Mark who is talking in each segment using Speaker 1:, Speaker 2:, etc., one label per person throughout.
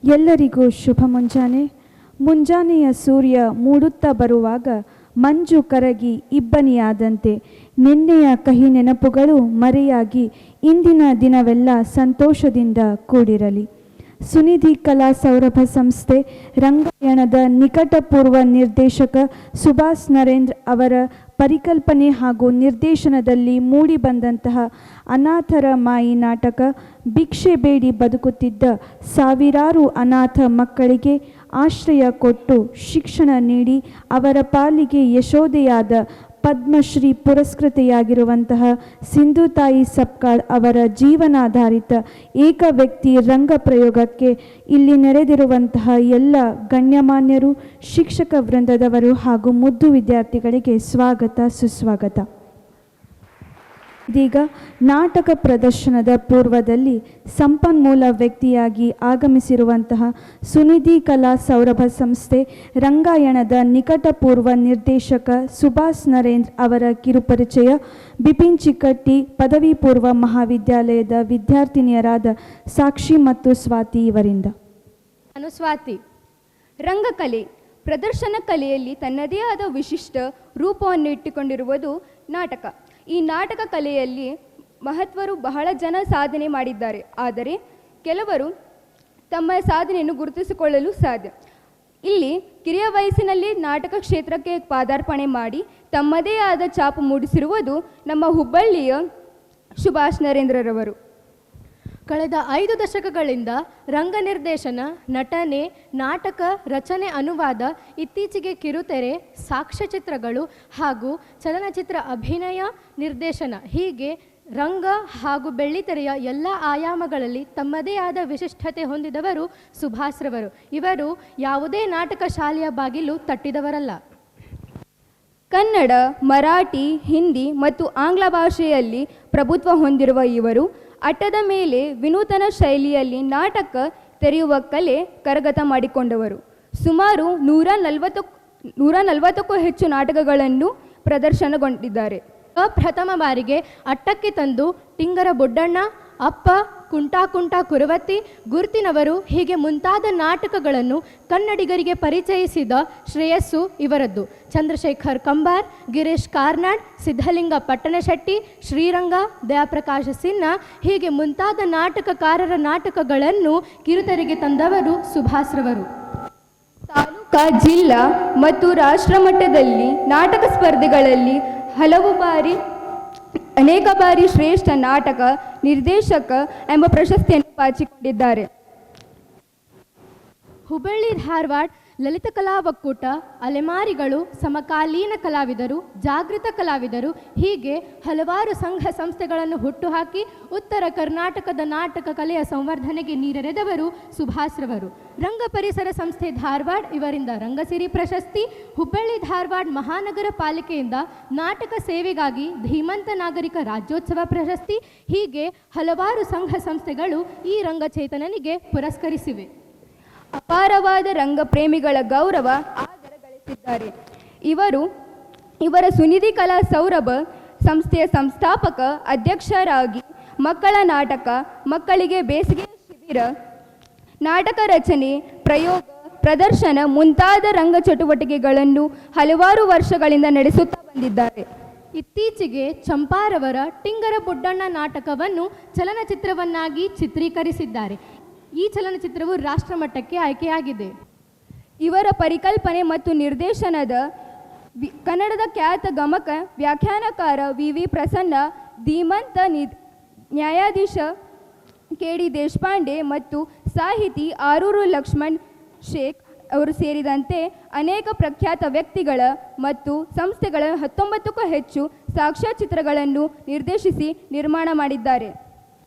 Speaker 1: ಎಲ್ಲರಿಗೂ ಶುಭ ಮುಂಜಾನೆ. ಮುಂಜಾನೆಯ ಸೂರ್ಯ ಮೂಡುತ್ತಾ ಬರುವಾಗ ಮಂಜು ಕರಗಿ ಇಬ್ಬನಿಯಾದಂತೆ ನಿನ್ನೆಯ ಕಹಿ ನೆನಪುಗಳು ಮರೆಯಾಗಿ ಇಂದಿನ ದಿನವೆಲ್ಲ ಸಂತೋಷದಿಂದ ಕೂಡಿರಲಿ. ಸುನಿಧಿ ಕಲಾ ಸೌರಭ ಸಂಸ್ಥೆ ರಂಗಾಯಣದ ನಿಕಟಪೂರ್ವ ನಿರ್ದೇಶಕ ಸುಭಾಷ್ ನರೇಂದ್ರ ಅವರ ಪರಿಕಲ್ಪನೆ ಹಾಗೂ ನಿರ್ದೇಶನದಲ್ಲಿ ಮೂಡಿಬಂದಂತಹ ಅನಾಥರ ಮಾಯಿ ನಾಟಕ ಭಿಕ್ಷೆ ಬೇಡಿ ಬದುಕುತ್ತಿದ್ದ ಸಾವಿರಾರು ಅನಾಥ ಮಕ್ಕಳಿಗೆ ಆಶ್ರಯ ಕೊಟ್ಟು ಶಿಕ್ಷಣ ನೀಡಿ ಅವರ ಪಾಲಿಗೆ ಯಶೋದೆಯಾದ ಪದ್ಮಶ್ರೀ ಪುರಸ್ಕೃತೆಯಾಗಿರುವಂತಹ ಸಿಂಧುತಾಯಿ ಸಪ್ಕಾಳ್ ಅವರ ಜೀವನಾಧಾರಿತ ಏಕ ವ್ಯಕ್ತಿ ರಂಗ ಪ್ರಯೋಗಕ್ಕೆ ಇಲ್ಲಿ ನೆರೆದಿರುವಂತಹ ಎಲ್ಲ ಗಣ್ಯಮಾನ್ಯರು, ಶಿಕ್ಷಕ ವೃಂದದವರು ಹಾಗೂ ಮುದ್ದು ವಿದ್ಯಾರ್ಥಿಗಳಿಗೆ ಸ್ವಾಗತ ಸುಸ್ವಾಗತ. ಇದೀಗ ನಾಟಕ ಪ್ರದರ್ಶನದ ಪೂರ್ವದಲ್ಲಿ ಸಂಪನ್ಮೂಲ ವ್ಯಕ್ತಿಯಾಗಿ ಆಗಮಿಸಿರುವಂತಹ ಸುನಿಧಿ ಕಲಾ ಸೌರಭ ಸಂಸ್ಥೆ ರಂಗಾಯಣದ ನಿಕಟಪೂರ್ವ ನಿರ್ದೇಶಕ ಸುಭಾಷ್ ನರೇಂದ್ರ ಅವರ ಕಿರುಪರಿಚಯ ಬಿಪಿನ್ ಚಿಕ್ಕಟ್ಟಿ ಪದವಿ ಪೂರ್ವ ಮಹಾವಿದ್ಯಾಲಯದ ವಿದ್ಯಾರ್ಥಿನಿಯರಾದ ಸಾಕ್ಷಿ ಮತ್ತು ಸ್ವಾತಿ ಇವರಿಂದ.
Speaker 2: ನಾನು ಸ್ವಾತಿ. ರಂಗಕಲೆ ಪ್ರದರ್ಶನ ಕಲೆಯಲ್ಲಿ ತನ್ನದೇ ಆದ ವಿಶಿಷ್ಟ ರೂಪವನ್ನು ಇಟ್ಟುಕೊಂಡಿರುವುದು ನಾಟಕ. ಈ ನಾಟಕ ಕಲೆಯಲ್ಲಿ ಮಹತ್ವರು ಬಹಳ ಜನ ಸಾಧನೆ ಮಾಡಿದ್ದಾರೆ. ಆದರೆ ಕೆಲವರು ತಮ್ಮ ಸಾಧನೆಯನ್ನು ಗುರುತಿಸಿಕೊಳ್ಳಲು ಸಾಧ್ಯ. ಇಲ್ಲಿ ಕಿರಿಯ ವಯಸ್ಸಿನಲ್ಲಿ ನಾಟಕ ಕ್ಷೇತ್ರಕ್ಕೆ ಪಾದಾರ್ಪಣೆ ಮಾಡಿ ತಮ್ಮದೇ ಆದ ಛಾಪು ಮೂಡಿಸಿರುವುದು ನಮ್ಮ ಹುಬ್ಬಳ್ಳಿಯ ಸುಭಾಷ್ ನರೇಂದ್ರರವರು.
Speaker 3: ಕಳೆದ 5 ದಶಕಗಳಿಂದ ರಂಗ ನಿರ್ದೇಶನ, ನಟನೆ, ನಾಟಕ ರಚನೆ, ಅನುವಾದ, ಇತ್ತೀಚೆಗೆ ಕಿರುತೆರೆ, ಸಾಕ್ಷ್ಯಚಿತ್ರಗಳು ಹಾಗೂ ಚಲನಚಿತ್ರ ಅಭಿನಯ, ನಿರ್ದೇಶನ ಹೀಗೆ ರಂಗ ಹಾಗೂ ಬೆಳ್ಳಿತೆರೆಯ ಎಲ್ಲ ಆಯಾಮಗಳಲ್ಲಿ ತಮ್ಮದೇ ಆದ ವಿಶಿಷ್ಟತೆ ಹೊಂದಿದವರು ಸುಭಾಷ್ರವರು. ಇವರು ಯಾವುದೇ ನಾಟಕ ಶಾಲೆಯ ಬಾಗಿಲು ತಟ್ಟಿದವರಲ್ಲ.
Speaker 2: ಕನ್ನಡ, ಮರಾಠಿ, ಹಿಂದಿ ಮತ್ತು ಆಂಗ್ಲ ಭಾಷೆಯಲ್ಲಿ ಪ್ರಭುತ್ವ ಹೊಂದಿರುವ ಇವರು ಅಟ್ಟದ ಮೇಲೆ ವಿನೂತನ ಶೈಲಿಯಲ್ಲಿ ನಾಟಕ ತೆರೆಯುವ ಕಲೆ ಕರಗತ ಮಾಡಿಕೊಂಡವರು. ಸುಮಾರು 140ಕ್ಕೂ ಹೆಚ್ಚು ನಾಟಕಗಳನ್ನು ಪ್ರದರ್ಶನಗೊಂಡಿದ್ದಾರೆ.
Speaker 3: ಪ್ರಥಮ ಬಾರಿಗೆ ಅಟ್ಟಕ್ಕೆ ತಂದು ಟಿಂಗರ ಬೊಡ್ಡಣ್ಣ, ಅಪ್ಪ, ಕುಂಟಾ ಕುಂಟಾ ಕುರುವತ್ತಿ, ಗುರ್ತಿನವರು ಹೀಗೆ ಮುಂತಾದ ನಾಟಕಗಳನ್ನು ಕನ್ನಡಿಗರಿಗೆ ಪರಿಚಯಿಸಿದ ಶ್ರೇಯಸ್ಸು ಇವರದ್ದು. ಚಂದ್ರಶೇಖರ್ ಕಂಬಾರ್, ಗಿರೀಶ್ ಕಾರ್ನಾಡ್, ಸಿದ್ಧಲಿಂಗ ಪಟ್ಟಣಶೆಟ್ಟಿ, ಶ್ರೀರಂಗ, ದಯಾಪ್ರಕಾಶ ಸಿನ್ಹಾ ಹೀಗೆ ಮುಂತಾದ ನಾಟಕಕಾರರ ನಾಟಕಗಳನ್ನು ಕಿರುತೆರೆಗೆ ತಂದವರು ಸುಭಾಷ್ರವರು.
Speaker 2: ತಾಲೂಕಾ, ಜಿಲ್ಲಾ ಮತ್ತು ರಾಷ್ಟ್ರ ಮಟ್ಟದಲ್ಲಿ ನಾಟಕ ಸ್ಪರ್ಧೆಗಳಲ್ಲಿ ಅನೇಕ ಬಾರಿ ಶ್ರೇಷ್ಠ ನಾಟಕ ನಿರ್ದೇಶಕ ಎಂಬ ಪ್ರಶಸ್ತಿಯನ್ನು ಪಾಚಿಕೊಂಡಿದ್ದಾರೆ.
Speaker 3: ಹುಬ್ಬಳ್ಳಿ ಧಾರವಾಡ ಲಲಿತ ಕಲಾ ಒಕ್ಕೂಟ, ಅಲೆಮಾರಿಗಳು, ಸಮಕಾಲೀನ ಕಲಾವಿದರು, ಜಾಗೃತ ಕಲಾವಿದರು ಹೀಗೆ ಹಲವಾರು ಸಂಘ ಸಂಸ್ಥೆಗಳನ್ನು ಹುಟ್ಟುಹಾಕಿ ಉತ್ತರ ಕರ್ನಾಟಕದ ನಾಟಕ ಕಲೆಯ ಸಂವರ್ಧನೆಗೆ ನೀರೆರೆದವರು ಸುಭಾಷ್ರವರು. ರಂಗ ಪರಿಸರ ಸಂಸ್ಥೆ ಧಾರವಾಡ ಇವರಿಂದ ರಂಗಸಿರಿ ಪ್ರಶಸ್ತಿ, ಹುಬ್ಬಳ್ಳಿ ಧಾರವಾಡ ಮಹಾನಗರ ಪಾಲಿಕೆಯಿಂದ ನಾಟಕ ಸೇವೆಗಾಗಿ ಧೀಮಂತ ನಾಗರಿಕ ರಾಜ್ಯೋತ್ಸವ ಪ್ರಶಸ್ತಿ ಹೀಗೆ ಹಲವಾರು ಸಂಘ ಸಂಸ್ಥೆಗಳು ಈ ರಂಗಚೇತನನಿಗೆ ಪುರಸ್ಕರಿಸಿವೆ.
Speaker 2: ಅಪಾರವಾದ ರಂಗ ಪ್ರೇಮಿಗಳ ಗೌರವ ಆದರ ಗಳಿಸಿದ್ದಾರೆ. ಇವರ ಸುನಿಧಿ ಕಲಾ ಸೌರಭ ಸಂಸ್ಥೆಯ ಸಂಸ್ಥಾಪಕ ಅಧ್ಯಕ್ಷರಾಗಿ ಮಕ್ಕಳ ನಾಟಕ, ಮಕ್ಕಳಿಗೆ ಬೇಸಿಗೆ ಶಿಬಿರ, ನಾಟಕ ರಚನೆ, ಪ್ರಯೋಗ, ಪ್ರದರ್ಶನ ಮುಂತಾದ ರಂಗ ಚಟುವಟಿಕೆಗಳನ್ನು ಹಲವಾರು ವರ್ಷಗಳಿಂದ ನಡೆಸುತ್ತಾ ಬಂದಿದ್ದಾರೆ.
Speaker 3: ಇತ್ತೀಚೆಗೆ ಚಂಪಾರವರ ಟಿಂಗರ ಬೊಡ್ಡಣ್ಣ ನಾಟಕವನ್ನು ಚಲನಚಿತ್ರವನ್ನಾಗಿ ಚಿತ್ರೀಕರಿಸಿದ್ದಾರೆ. ಈ ಚಲನಚಿತ್ರವು ರಾಷ್ಟ್ರಮಟ್ಟಕ್ಕೆ ಆಯ್ಕೆಯಾಗಿದೆ.
Speaker 2: ಇವರ ಪರಿಕಲ್ಪನೆ ಮತ್ತು ನಿರ್ದೇಶನದ ಕನ್ನಡದ ಖ್ಯಾತ ಗಮಕ ವ್ಯಾಖ್ಯಾನಕಾರ ವಿ ಪ್ರಸನ್ನ, ಧೀಮಂತ ನ್ಯಾಯಾಧೀಶ ಕೆ.ಡಿ. ದೇಶಪಾಂಡೆ ಮತ್ತು ಸಾಹಿತಿ ಆರೂರು ಲಕ್ಷ್ಮಣ್ ಶೇಖ್ ಅವರು ಸೇರಿದಂತೆ ಅನೇಕ ಪ್ರಖ್ಯಾತ ವ್ಯಕ್ತಿಗಳ ಮತ್ತು ಸಂಸ್ಥೆಗಳ 19ಕ್ಕೂ ಹೆಚ್ಚು ಸಾಕ್ಷ್ಯಚಿತ್ರಗಳನ್ನು ನಿರ್ದೇಶಿಸಿ ನಿರ್ಮಾಣ ಮಾಡಿದ್ದಾರೆ.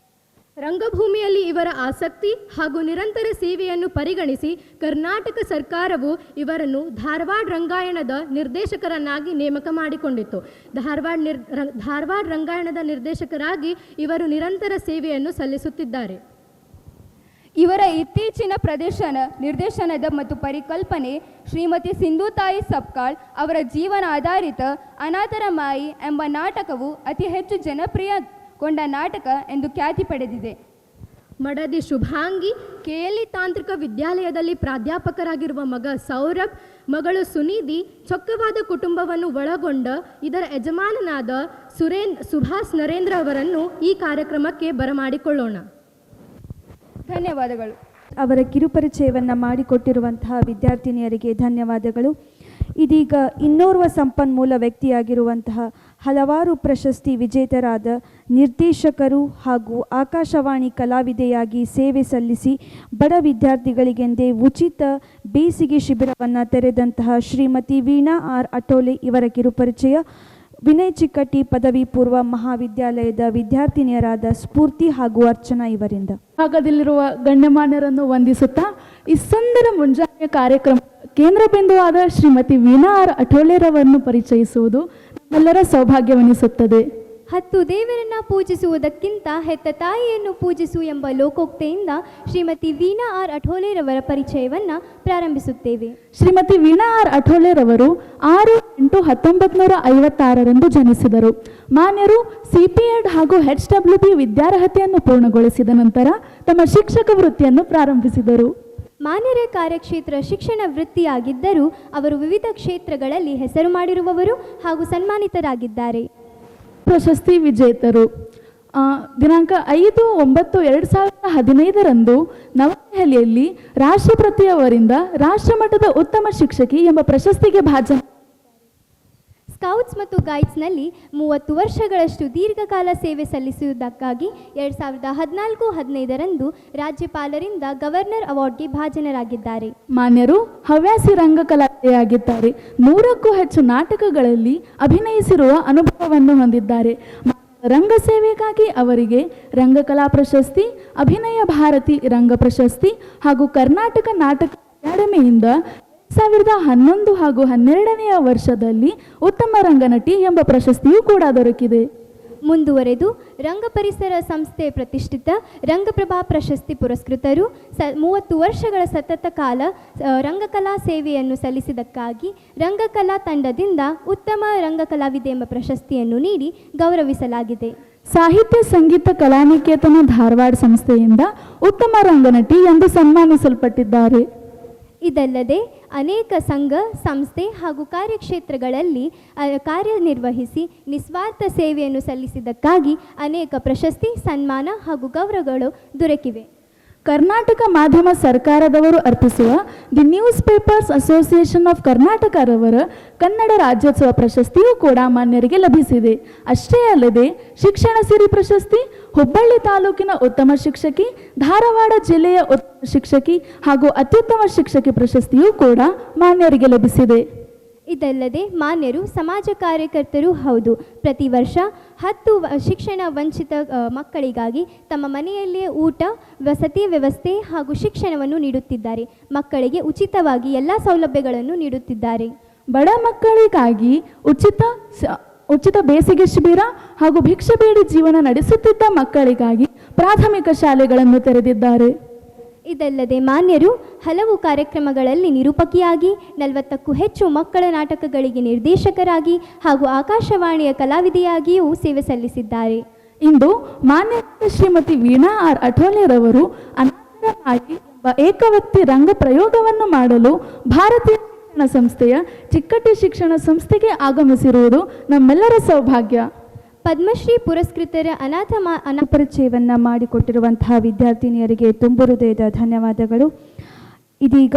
Speaker 3: ರಂಗಭೂಮಿಯಲ್ಲಿ ಇವರ ಆಸಕ್ತಿ ಹಾಗೂ ನಿರಂತರ ಸೇವೆಯನ್ನು ಪರಿಗಣಿಸಿ ಕರ್ನಾಟಕ ಸರ್ಕಾರವು ಇವರನ್ನು ಧಾರವಾಡ ರಂಗಾಯಣದ ನಿರ್ದೇಶಕರನ್ನಾಗಿ ನೇಮಕ ಮಾಡಿಕೊಂಡಿತ್ತು. ಧಾರವಾಡ ರಂಗಾಯಣದ ನಿರ್ದೇಶಕರಾಗಿ ಇವರು ನಿರಂತರ ಸೇವೆಯನ್ನು ಸಲ್ಲಿಸುತ್ತಿದ್ದಾರೆ.
Speaker 2: ಇವರ ಇತ್ತೀಚಿನ ನಿರ್ದೇಶನದ ಮತ್ತು ಪರಿಕಲ್ಪನೆ ಶ್ರೀಮತಿ ಸಿಂಧುತಾಯಿ ಸಪ್ಕಾಳ್ ಅವರ ಜೀವನ ಆಧಾರಿತ ಅನಾಥರ ಮಾಯಿ ಎಂಬ ನಾಟಕವು ಅತಿ ಹೆಚ್ಚು ಜನಪ್ರಿಯಗೊಂಡ ನಾಟಕ ಎಂದು ಖ್ಯಾತಿ ಪಡೆದಿದೆ.
Speaker 3: ಮಡದಿ ಶುಭಾಂಗಿ ಕೆಎಲ್ಇ ತಾಂತ್ರಿಕ ವಿದ್ಯಾಲಯದಲ್ಲಿ ಪ್ರಾಧ್ಯಾಪಕರಾಗಿರುವ ಮಗ ಸೌರಭ್, ಮಗಳು ಸುನಿಧಿ ಚೊಕ್ಕವಾದ ಕುಟುಂಬವನ್ನು ಒಳಗೊಂಡ ಇದರ ಯಜಮಾನನಾದ ಸುಭಾಷ್ ನರೇಂದ್ರ ಅವರನ್ನು ಈ ಕಾರ್ಯಕ್ರಮಕ್ಕೆ ಬರಮಾಡಿಕೊಳ್ಳೋಣ.
Speaker 2: ಧನ್ಯವಾದಗಳು.
Speaker 1: ಅವರ ಕಿರುಪರಿಚಯವನ್ನು ಮಾಡಿಕೊಟ್ಟಿರುವಂತಹ ವಿದ್ಯಾರ್ಥಿನಿಯರಿಗೆ ಧನ್ಯವಾದಗಳು. ಇದೀಗ ಇನ್ನೋರ್ವ ಸಂಪನ್ಮೂಲ ವ್ಯಕ್ತಿಯಾಗಿರುವಂತಹ ಹಲವಾರು ಪ್ರಶಸ್ತಿ ವಿಜೇತರಾದ ನಿರ್ದೇಶಕರು ಹಾಗೂ ಆಕಾಶವಾಣಿ ಕಲಾವಿದೆಯಾಗಿ ಸೇವೆ ಸಲ್ಲಿಸಿ ಬಡ ವಿದ್ಯಾರ್ಥಿಗಳಿಗೆಂದೇ ಉಚಿತ ಬೇಸಿಗೆ ಶಿಬಿರವನ್ನು ತೆರೆದಂತಹ ಶ್ರೀಮತಿ ವೀಣಾ ಆರ್ ಅಟೋಲೆ ಇವರ ಕಿರುಪರಿಚಯ. ವಿನಯ್ ಚಿಕ್ಕಟ್ಟಿ ಪದವಿ ಪೂರ್ವ ಮಹಾವಿದ್ಯಾಲಯದ ವಿದ್ಯಾರ್ಥಿನಿಯರಾದ ಸ್ಫೂರ್ತಿ ಹಾಗೂ ಅರ್ಚನಾ ಇವರಿಂದ.
Speaker 4: ಭಾಗದಲ್ಲಿರುವ ಗಣ್ಯಮಾನ್ಯರನ್ನು ವಂದಿಸುತ್ತಾ ಈ ಸುಂದರ ಮುಂಜಾನೆಯ ಕಾರ್ಯಕ್ರಮ ಕೇಂದ್ರ ಬಿಂದುವಾದ ಶ್ರೀಮತಿ ವೀಣಾ ಆರ್ ಅಠೋಲೆರವರನ್ನು ಪರಿಚಯಿಸುವುದು ನಮ್ಮೆಲ್ಲರ ಸೌಭಾಗ್ಯವೆನಿಸುತ್ತದೆ.
Speaker 5: 10 ದೇವರನ್ನ ಪೂಜಿಸುವುದಕ್ಕಿಂತ ಹೆತ್ತ ತಾಯಿಯನ್ನು ಪೂಜಿಸು ಎಂಬ ಲೋಕೋಕ್ತಿಯಿಂದ ಶ್ರೀಮತಿ ವೀಣಾ ಆರ್ ಅಠೋಲೆರವರ ಪರಿಚಯವನ್ನು ಪ್ರಾರಂಭಿಸುತ್ತೇವೆ.
Speaker 4: ಶ್ರೀಮತಿ ವೀಣಾ ಆರ್ ಅಠೋಲೆರವರು 6-8-1956 ಜನಿಸಿದರು. ಮಾನ್ಯರು CPEd ಹಾಗೂ HWP ವಿದ್ಯಾರ್ಹತೆಯನ್ನು ಪೂರ್ಣಗೊಳಿಸಿದ ನಂತರ ತಮ್ಮ ಶಿಕ್ಷಕ ವೃತ್ತಿಯನ್ನು ಪ್ರಾರಂಭಿಸಿದರು.
Speaker 5: ಮಾನ್ಯರ ಕಾರ್ಯಕ್ಷೇತ್ರ ಶಿಕ್ಷಣ ವೃತ್ತಿಯಾಗಿದ್ದರೂ ಅವರು ವಿವಿಧ ಕ್ಷೇತ್ರಗಳಲ್ಲಿ ಹೆಸರು ಮಾಡಿರುವವರು ಹಾಗೂ ಸನ್ಮಾನಿತರಾಗಿದ್ದಾರೆ.
Speaker 4: ಪ್ರಶಸ್ತಿ ವಿಜೇತರು ದಿನಾಂಕ 5-9-2015 ನವದೆಹಲಿಯಲ್ಲಿ ರಾಷ್ಟ್ರಪತಿಯವರಿಂದ ರಾಷ್ಟ್ರಮಟ್ಟದ ಉತ್ತಮ ಶಿಕ್ಷಕಿ ಎಂಬ ಪ್ರಶಸ್ತಿಗೆ ಭಾಜನ.
Speaker 5: ಸ್ಕೌಟ್ಸ್ ಮತ್ತು ಗೈಡ್ಸ್ನಲ್ಲಿ 30 ವರ್ಷಗಳಷ್ಟು ದೀರ್ಘಕಾಲ ಸೇವೆ ಸಲ್ಲಿಸುವುದಕ್ಕಾಗಿ 2014-15 ರಾಜ್ಯಪಾಲರಿಂದ ಗವರ್ನರ್ ಅವಾರ್ಡ್ಗೆ ಭಾಜನರಾಗಿದ್ದಾರೆ.
Speaker 4: ಮಾನ್ಯರು ಹವ್ಯಾಸಿ ರಂಗಕಲಾವಿದೆಯಾಗಿದ್ದಾರೆ. 100ಕ್ಕೂ ಹೆಚ್ಚು ನಾಟಕಗಳಲ್ಲಿ ಅಭಿನಯಿಸಿರುವ ಅನುಭವವನ್ನು ಹೊಂದಿದ್ದಾರೆ. ರಂಗ ಸೇವೆಗಾಗಿ ಅವರಿಗೆ ರಂಗಕಲಾ ಪ್ರಶಸ್ತಿ, ಅಭಿನಯ ಭಾರತಿ ರಂಗ ಪ್ರಶಸ್ತಿ ಹಾಗೂ ಕರ್ನಾಟಕ ನಾಟಕ ಅಕಾಡೆಮಿಯಿಂದ 2011 ಹಾಗೂ 12ನೇ ವರ್ಷದಲ್ಲಿ ಉತ್ತಮ ರಂಗನಟಿ ಎಂಬ ಪ್ರಶಸ್ತಿಯೂ ಕೂಡ ದೊರಕಿದೆ.
Speaker 5: ಮುಂದುವರೆದು ರಂಗ ಪರಿಸರ ಸಂಸ್ಥೆ ಪ್ರತಿಷ್ಠಿತ ರಂಗಪ್ರಭಾ ಪ್ರಶಸ್ತಿ ಪುರಸ್ಕೃತರು 30 ವರ್ಷಗಳ ಸತತ ಕಾಲ ರಂಗಕಲಾ ಸೇವೆಯನ್ನು ಸಲ್ಲಿಸಿದ್ದಕ್ಕಾಗಿ ರಂಗಕಲಾ ತಂಡದಿಂದ ಉತ್ತಮ ರಂಗಕಲಾವಿದೆ ಎಂಬ ಪ್ರಶಸ್ತಿಯನ್ನು ನೀಡಿ ಗೌರವಿಸಲಾಗಿದೆ.
Speaker 4: ಸಾಹಿತ್ಯ ಸಂಗೀತ ಕಲಾನಿಕೇತನ ಧಾರವಾಡ ಸಂಸ್ಥೆಯಿಂದ ಉತ್ತಮ ರಂಗನಟಿ ಎಂದು ಸನ್ಮಾನಿಸಲ್ಪಟ್ಟಿದ್ದಾರೆ.
Speaker 5: ಇದಲ್ಲದೆ ಅನೇಕ ಸಂಘ ಸಂಸ್ಥೆ ಹಾಗೂ ಕಾರ್ಯಕ್ಷೇತ್ರಗಳಲ್ಲಿ ಕಾರ್ಯನಿರ್ವಹಿಸಿ ನಿಸ್ವಾರ್ಥ ಸೇವೆಯನ್ನು ಸಲ್ಲಿಸಿದ್ದಕ್ಕಾಗಿ ಅನೇಕ ಪ್ರಶಸ್ತಿ, ಸನ್ಮಾನ ಹಾಗೂ ಗೌರವಗಳು ದೊರಕಿವೆ.
Speaker 4: ಕರ್ನಾಟಕ ಮಾಧ್ಯಮ ಸರ್ಕಾರದವರು ಅರ್ಪಿಸುವ the newspapers association of ಕರ್ನಾಟಕರವರ ಕನ್ನಡ ರಾಜ್ಯೋತ್ಸವ ಪ್ರಶಸ್ತಿಯೂ ಕೂಡ ಮಾನ್ಯರಿಗೆ ಲಭಿಸಿದೆ. ಅಷ್ಟೇ ಅಲ್ಲದೆ ಶಿಕ್ಷಣ ಸಿರಿ ಪ್ರಶಸ್ತಿ, ಹುಬ್ಬಳ್ಳಿ ತಾಲೂಕಿನ ಉತ್ತಮ ಶಿಕ್ಷಕಿ, ಧಾರವಾಡ ಜಿಲ್ಲೆಯ ಉತ್ತಮ ಶಿಕ್ಷಕಿ ಹಾಗೂ ಅತ್ಯುತ್ತಮ ಶಿಕ್ಷಕಿ ಪ್ರಶಸ್ತಿಯೂ ಕೂಡ ಮಾನ್ಯರಿಗೆ ಲಭಿಸಿದೆ.
Speaker 5: ಇದಲ್ಲದೆ ಮಾನ್ಯರು ಸಮಾಜ ಕಾರ್ಯಕರ್ತರೂ ಹೌದು. ಪ್ರತಿ ವರ್ಷ 10 ಶಿಕ್ಷಣ ವಂಚಿತ ಮಕ್ಕಳಿಗಾಗಿ ತಮ್ಮ ಮನೆಯಲ್ಲಿಯೇ ಊಟ, ವಸತಿ ವ್ಯವಸ್ಥೆ ಹಾಗೂ ಶಿಕ್ಷಣವನ್ನು ನೀಡುತ್ತಿದ್ದಾರೆ. ಮಕ್ಕಳಿಗೆ ಉಚಿತವಾಗಿ ಎಲ್ಲ ಸೌಲಭ್ಯಗಳನ್ನು ನೀಡುತ್ತಿದ್ದಾರೆ.
Speaker 4: ಬಡ ಮಕ್ಕಳಿಗಾಗಿ ಉಚಿತ ಬೇಸಿಗೆ ಶಿಬಿರ ಹಾಗೂ ಭಿಕ್ಷೆ ಬೇಡಿ ಜೀವನ ನಡೆಸುತ್ತಿದ್ದ ಮಕ್ಕಳಿಗಾಗಿ ಪ್ರಾಥಮಿಕ ಶಾಲೆಗಳನ್ನು ತೆರೆದಿದ್ದಾರೆ.
Speaker 5: ಇದಲ್ಲದೆ ಮಾನ್ಯರು ಹಲವು ಕಾರ್ಯಕ್ರಮಗಳಲ್ಲಿ ನಿರೂಪಕಿಯಾಗಿ 40ಕ್ಕೂ ಹೆಚ್ಚು ಮಕ್ಕಳ ನಾಟಕಗಳಿಗೆ ನಿರ್ದೇಶಕರಾಗಿ ಹಾಗೂ ಆಕಾಶವಾಣಿಯ ಕಲಾವಿದೆಯಾಗಿಯೂ ಸೇವೆ ಸಲ್ಲಿಸಿದ್ದಾರೆ.
Speaker 4: ಇಂದು ಮಾನ್ಯ ಶ್ರೀಮತಿ ವೀಣಾ ಆರ್ ಅಠೋಲೆರವರು ಅನಾಥರ ಮಾಯಿ ಎಂಬ ಏಕವ್ಯಕ್ತಿ ರಂಗ ಪ್ರಯೋಗವನ್ನು ಮಾಡಲು ಭಾರತೀಯ ಶಿಕ್ಷಣ ಸಂಸ್ಥೆಯ ಚಿಕ್ಕಟ್ಟಿ ಶಿಕ್ಷಣ ಸಂಸ್ಥೆಗೆ ಆಗಮಿಸಿರುವುದು ನಮ್ಮೆಲ್ಲರ ಸೌಭಾಗ್ಯ.
Speaker 5: ಪದ್ಮಶ್ರೀ ಪುರಸ್ಕೃತರ
Speaker 1: ಪರಿಚಯವನ್ನು ಮಾಡಿಕೊಟ್ಟಿರುವಂತಹ ವಿದ್ಯಾರ್ಥಿನಿಯರಿಗೆ ತುಂಬು ಹೃದಯದ ಧನ್ಯವಾದಗಳು. ಇದೀಗ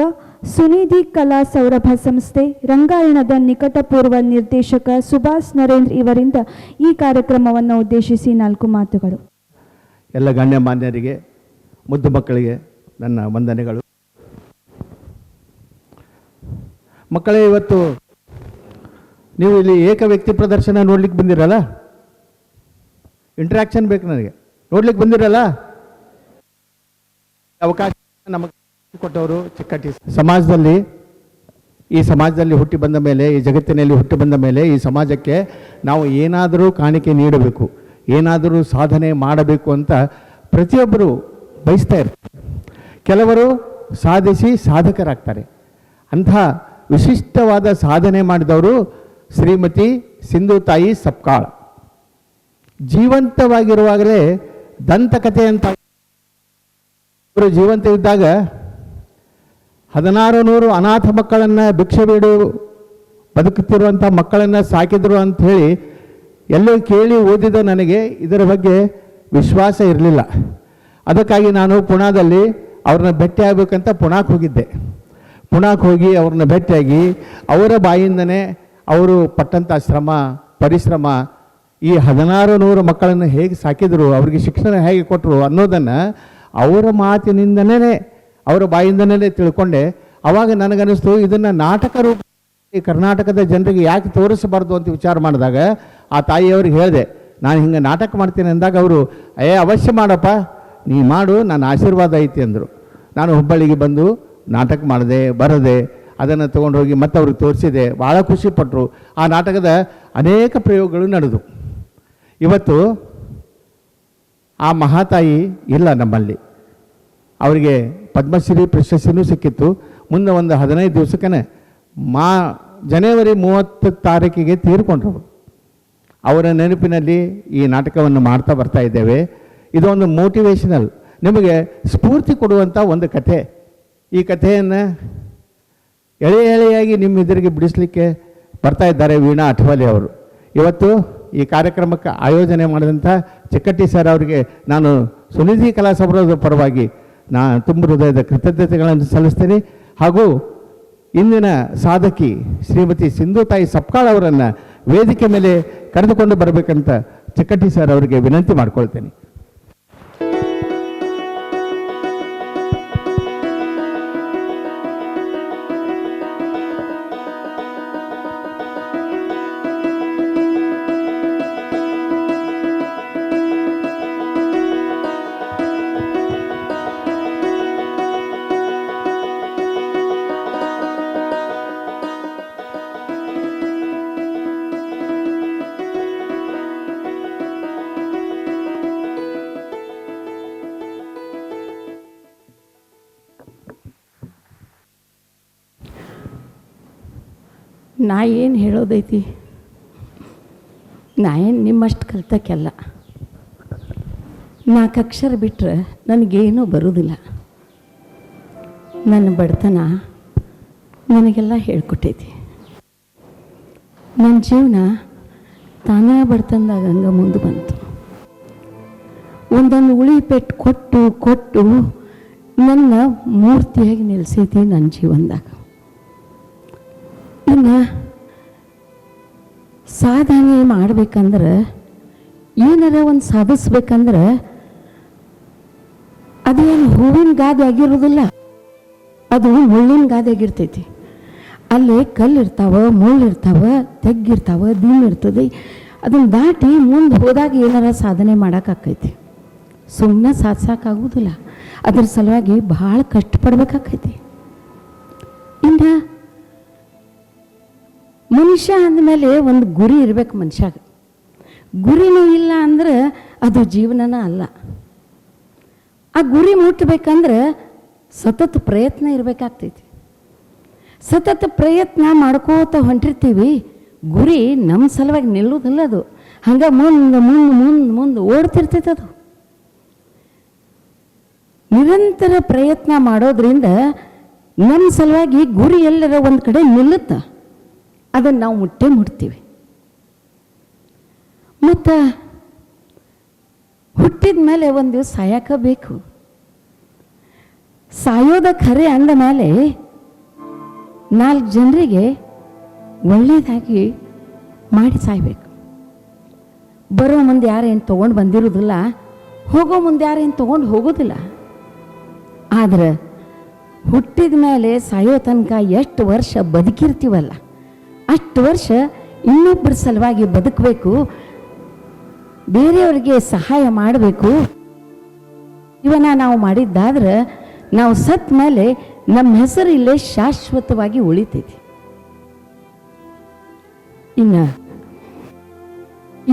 Speaker 1: ಸುನಿಧಿ ಕಲಾ ಸೌರಭ ಸಂಸ್ಥೆ ರಂಗಾಯಣದ ನಿಕಟಪೂರ್ವ ನಿರ್ದೇಶಕ ಸುಭಾಷ್ ನರೇಂದ್ರ ಇವರಿಂದ ಈ ಕಾರ್ಯಕ್ರಮವನ್ನು ಉದ್ದೇಶಿಸಿ 4 ಮಾತುಗಳು.
Speaker 6: ಎಲ್ಲ ಗಣ್ಯಮಾನ್ಯರಿಗೆ, ಮುದ್ದು ಮಕ್ಕಳಿಗೆ ನನ್ನ ವಂದನೆಗಳು. ಮಕ್ಕಳೇ, ಇವತ್ತು ನೀವು ಇಲ್ಲಿ ಏಕ ವ್ಯಕ್ತಿ ಪ್ರದರ್ಶನ ನೋಡ್ಲಿಕ್ಕೆ ಬಂದಿರಲ್ಲ, ಇಂಟ್ರಾಕ್ಷನ್ ಬೇಕು ನನಗೆ, ನೋಡ್ಲಿಕ್ಕೆ ಬಂದಿರಲ್ಲ. ಅವಕಾಶ ನಮಗೆ ಕೊಟ್ಟವರು ಚಿಕ್ಕಟ್ಟಿ ಸಮಾಜದಲ್ಲಿ, ಈ ಸಮಾಜದಲ್ಲಿ ಹುಟ್ಟಿ ಬಂದ ಮೇಲೆ, ಈ ಜಗತ್ತಿನಲ್ಲಿ ಹುಟ್ಟಿ ಬಂದ ಮೇಲೆ ಈ ಸಮಾಜಕ್ಕೆ ನಾವು ಏನಾದರೂ ಕಾಣಿಕೆ ನೀಡಬೇಕು, ಏನಾದರೂ ಸಾಧನೆ ಮಾಡಬೇಕು ಅಂತ ಪ್ರತಿಯೊಬ್ಬರು ಬಯಸ್ತಾ ಇರ್ತಾರೆ. ಕೆಲವರು ಸಾಧಿಸಿ ಸಾಧಕರಾಗ್ತಾರೆ. ಅಂಥ ವಿಶಿಷ್ಟವಾದ ಸಾಧನೆ ಮಾಡಿದವರು ಶ್ರೀಮತಿ ಸಿಂಧು ತಾಯಿ ಸಪ್ಕಾಳ. ಜೀವಂತವಾಗಿರುವಾಗಲೇ ದಂತಕಥೆ ಅಂತ ಅವರು ಜೀವಂತ ಇದ್ದಾಗ 1600 ಅನಾಥ ಮಕ್ಕಳನ್ನು ಭಿಕ್ಷೆ ಬೇಡು ಬದುಕುತ್ತಿರುವಂಥ ಮಕ್ಕಳನ್ನು ಸಾಕಿದ್ರು ಅಂಥೇಳಿ ಎಲ್ಲೋ ಕೇಳಿ ಓದಿದ ನನಗೆ ಇದರ ಬಗ್ಗೆ ವಿಶ್ವಾಸ ಇರಲಿಲ್ಲ. ಅದಕ್ಕಾಗಿ ನಾನು ಪುಣಾದಲ್ಲಿ ಅವ್ರನ್ನ ಭೇಟಿ ಆಗಬೇಕಂತ ಪುಣಾಕ್ಕೆ ಹೋಗಿದ್ದೆ. ಪುಣಾಕ್ಕೆ ಹೋಗಿ ಅವ್ರನ್ನ ಭೇಟಿಯಾಗಿ ಅವರ ಬಾಯಿಂದನೇ ಅವರು ಪಟ್ಟಂಥ ಶ್ರಮ ಪರಿಶ್ರಮ, ಈ 1600 ಮಕ್ಕಳನ್ನು ಹೇಗೆ ಸಾಕಿದರು, ಅವರಿಗೆ ಶಿಕ್ಷಣ ಹೇಗೆ ಕೊಟ್ಟರು ಅನ್ನೋದನ್ನು ಅವರ ಮಾತಿನಿಂದನೇ ಅವರ ಬಾಯಿಂದನೇ ತಿಳ್ಕೊಂಡೆ. ಆವಾಗ ನನಗನ್ನಿಸ್ತು ಇದನ್ನು ನಾಟಕ ರೂಪ ಈ ಕರ್ನಾಟಕದ ಜನರಿಗೆ ಯಾಕೆ ತೋರಿಸಬಾರ್ದು ಅಂತ ವಿಚಾರ ಮಾಡಿದಾಗ ಆ ತಾಯಿಯವ್ರಿಗೆ ಹೇಳಿದೆ, ನಾನು ಹಿಂಗೆ ನಾಟಕ ಮಾಡ್ತೀನಿ ಅಂದಾಗ ಅವರು ಅವಶ್ಯ ಮಾಡಪ್ಪ, ನೀ ಮಾಡು, ನನ್ನ ಆಶೀರ್ವಾದ ಐತಿ ಅಂದರು. ನಾನು ಹುಬ್ಬಳ್ಳಿಗೆ ಬಂದು ನಾಟಕ ಮಾಡಿದೆ, ಬರದೆ, ಅದನ್ನು ತೊಗೊಂಡೋಗಿ ಮತ್ತೆ ಅವ್ರಿಗೆ ತೋರಿಸಿದೆ. ಭಾಳ ಖುಷಿಪಟ್ಟರು. ಆ ನಾಟಕದ ಅನೇಕ ಪ್ರಯೋಗಗಳು ನಡೆದು. ಇವತ್ತು ಆ ಮಹಾತಾಯಿ ಇಲ್ಲ ನಮ್ಮಲ್ಲಿ. ಅವರಿಗೆ ಪದ್ಮಶ್ರೀ ಪ್ರಶಸ್ತಿನೂ ಸಿಕ್ಕಿತ್ತು. ಮುಂದೆ ಒಂದು 15 ದಿವಸಕ್ಕೇ ಜನವರಿ 30 ತಾರೀಕಿಗೆ ತೀರ್ಕೊಂಡ್ರು. ಅವರ ನೆನಪಿನಲ್ಲಿ ಈ ನಾಟಕವನ್ನು ಮಾಡ್ತಾ ಬರ್ತಾ ಇದ್ದೇವೆ. ಇದೊಂದು ಮೋಟಿವೇಶನಲ್, ನಿಮಗೆ ಸ್ಫೂರ್ತಿ ಕೊಡುವಂಥ ಒಂದು ಕಥೆ. ಈ ಕಥೆಯನ್ನು ಎಳೆಯಾಗಿ ನಿಮ್ಮ ಎದುರಿಗೆ ಬಿಡಿಸಲಿಕ್ಕೆ ಬರ್ತಾ ಇದ್ದಾರೆ ವೀಣಾ ಅಠವಾಲೆ ಅವರು. ಇವತ್ತು ಈ ಕಾರ್ಯಕ್ರಮಕ್ಕೆ ಆಯೋಜನೆ ಮಾಡಿದಂಥ ಚಿಕ್ಕಟ್ಟಿ ಸರ್ ಅವರಿಗೆ ನಾನು ಸುನಿಧಿ ಕಲಾ ಸೌರಭದ ಪರವಾಗಿ ತುಂಬ ಹೃದಯದ ಕೃತಜ್ಞತೆಗಳನ್ನು ಸಲ್ಲಿಸ್ತೀನಿ. ಹಾಗೂ ಇಂದಿನ ಸಾಧಕಿ ಶ್ರೀಮತಿ ಸಿಂಧುತಾಯಿ ಸಪ್ಕಾಳ್ ಅವರನ್ನು ವೇದಿಕೆ ಮೇಲೆ ಕರೆದುಕೊಂಡು ಬರಬೇಕಂತ ಚಿಕ್ಕಟ್ಟಿ ಸರ್ ಅವರಿಗೆ ವಿನಂತಿ ಮಾಡ್ಕೊಳ್ತೇನೆ.
Speaker 7: ನಾ ಏನು ಹೇಳೋದೈತಿ, ನಾ ಏನು ನಿಮ್ಮಷ್ಟು ಕಲ್ತಕ್ಕೆಲ್ಲ. 4 ಅಕ್ಷರ ಬಿಟ್ಟರೆ ನನಗೇನೂ ಬರೋದಿಲ್ಲ. ನನ್ನ ಬಡತನ ನನಗೆಲ್ಲ ಹೇಳ್ಕೊಟ್ಟೈತಿ. ನನ್ನ ಜೀವನ ತಾನೇ ಬಡತನದಾಗ ಹಂಗೆ ಮುಂದೆ ಬಂತು. ಒಂದೊಂದು ಉಳಿ ಪೆಟ್ಟು ಕೊಟ್ಟು ಕೊಟ್ಟು ನನ್ನ ಮೂರ್ತಿಯಾಗಿ ನಿಲ್ಲಿಸೈತಿ ನನ್ನ ಜೀವನದಾಗ. ಇನ್ನು ಸಾಧನೆ ಮಾಡ್ಬೇಕಂದ್ರೆ, ಏನಾರ ಒಂದು ಸಾಧಿಸ್ಬೇಕಂದ್ರೆ ಅದೇನು ಹೂವಿನ ಗಾದೆ ಆಗಿರೋದಿಲ್ಲ, ಅದು ಮುಳ್ಳಿನ ಗಾದೆ ಆಗಿರ್ತೈತಿ. ಅಲ್ಲಿ ಕಲ್ಲಿರ್ತಾವೆ, ಮುಳ್ಳಿರ್ತಾವ, ತೆಗ್ಗಿರ್ತಾವೆ, ದೀನಿರ್ತದೆ. ಅದನ್ನು ದಾಟಿ ಮುಂದೆ ಹೋದಾಗ ಏನಾರ ಸಾಧನೆ ಮಾಡೋಕ್ಕಾಕೈತಿ. ಸುಮ್ಮನೆ ಸಾಧಿಸೋಕ್ಕಾಗೋದಿಲ್ಲ. ಅದ್ರ ಸಲುವಾಗಿ ಭಾಳ ಕಷ್ಟಪಡ್ಬೇಕಾಕೈತಿ. ಇನ್ನು ಮನುಷ್ಯ ಅಂದಮೇಲೆ ಒಂದು ಗುರಿ ಇರಬೇಕು ಮನುಷ್ಯಾಗ. ಗುರಿನೂ ಇಲ್ಲ ಅಂದ್ರೆ ಅದು ಜೀವನನ ಅಲ್ಲ. ಆ ಗುರಿ ಮುಟ್ಟಬೇಕಂದ್ರೆ ಸತತ ಪ್ರಯತ್ನ ಇರಬೇಕಾಗ್ತೈತಿ. ಸತತ ಪ್ರಯತ್ನ ಮಾಡ್ಕೋತ ಹೊಂಟಿರ್ತೀವಿ. ಗುರಿ ನಮ್ಮ ಸಲುವಾಗಿ ನಿಲ್ಲೋದಿಲ್ಲ, ಅದು ಹಂಗೆ ಮುಂದೆ ಮುಂದೆ ಮುಂದೆ ಮುಂದೆ ಓಡ್ತಿರ್ತೈತೆ. ಅದು ನಿರಂತರ ಪ್ರಯತ್ನ ಮಾಡೋದ್ರಿಂದ ನಮ್ಮ ಸಲುವಾಗಿ ಗುರಿ ಎಲ್ಲರ ಒಂದು ಕಡೆ ನಿಲ್ಲುತ್ತೆ. ಅದನ್ನು ನಾವು ಮುಟ್ತೀವಿ. ಮತ್ತು ಹುಟ್ಟಿದ ಮೇಲೆ ಒಂದು ದಿವಸ ಸಾಯಕಬೇಕು. ಸಾಯೋದ ಖರೆ ಅಂದ ಮೇಲೆ 4 ಜನರಿಗೆ ಒಳ್ಳೆಯದಾಗಿ ಮಾಡಿ ಸಾಯ್ಬೇಕು. ಬರೋ ಮುಂದೆ ಯಾರೇನು ತೊಗೊಂಡು ಬಂದಿರೋದಿಲ್ಲ, ಹೋಗೋ ಮುಂದೆ ಯಾರೇನು ತೊಗೊಂಡು ಹೋಗೋದಿಲ್ಲ. ಆದ್ರೆ ಹುಟ್ಟಿದ ಮೇಲೆ ಸಾಯೋ ತನಕ ಎಷ್ಟು ವರ್ಷ ಬದುಕಿರ್ತೀವಲ್ಲ, ಅಷ್ಟು ವರ್ಷ ಇನ್ನೊಬ್ಬರ ಸಲುವಾಗಿ ಬದುಕಬೇಕು, ಬೇರೆಯವರಿಗೆ ಸಹಾಯ ಮಾಡಬೇಕು. ಇವನ್ನ ನಾವು ಮಾಡಿದ್ದಾದ್ರೆ ನಾವು ಸತ್ ಮೇಲೆ ನಮ್ಮ ಹೆಸರು ಇಲ್ಲೇ ಶಾಶ್ವತವಾಗಿ ಉಳಿತೈತಿ. ಇನ್ನು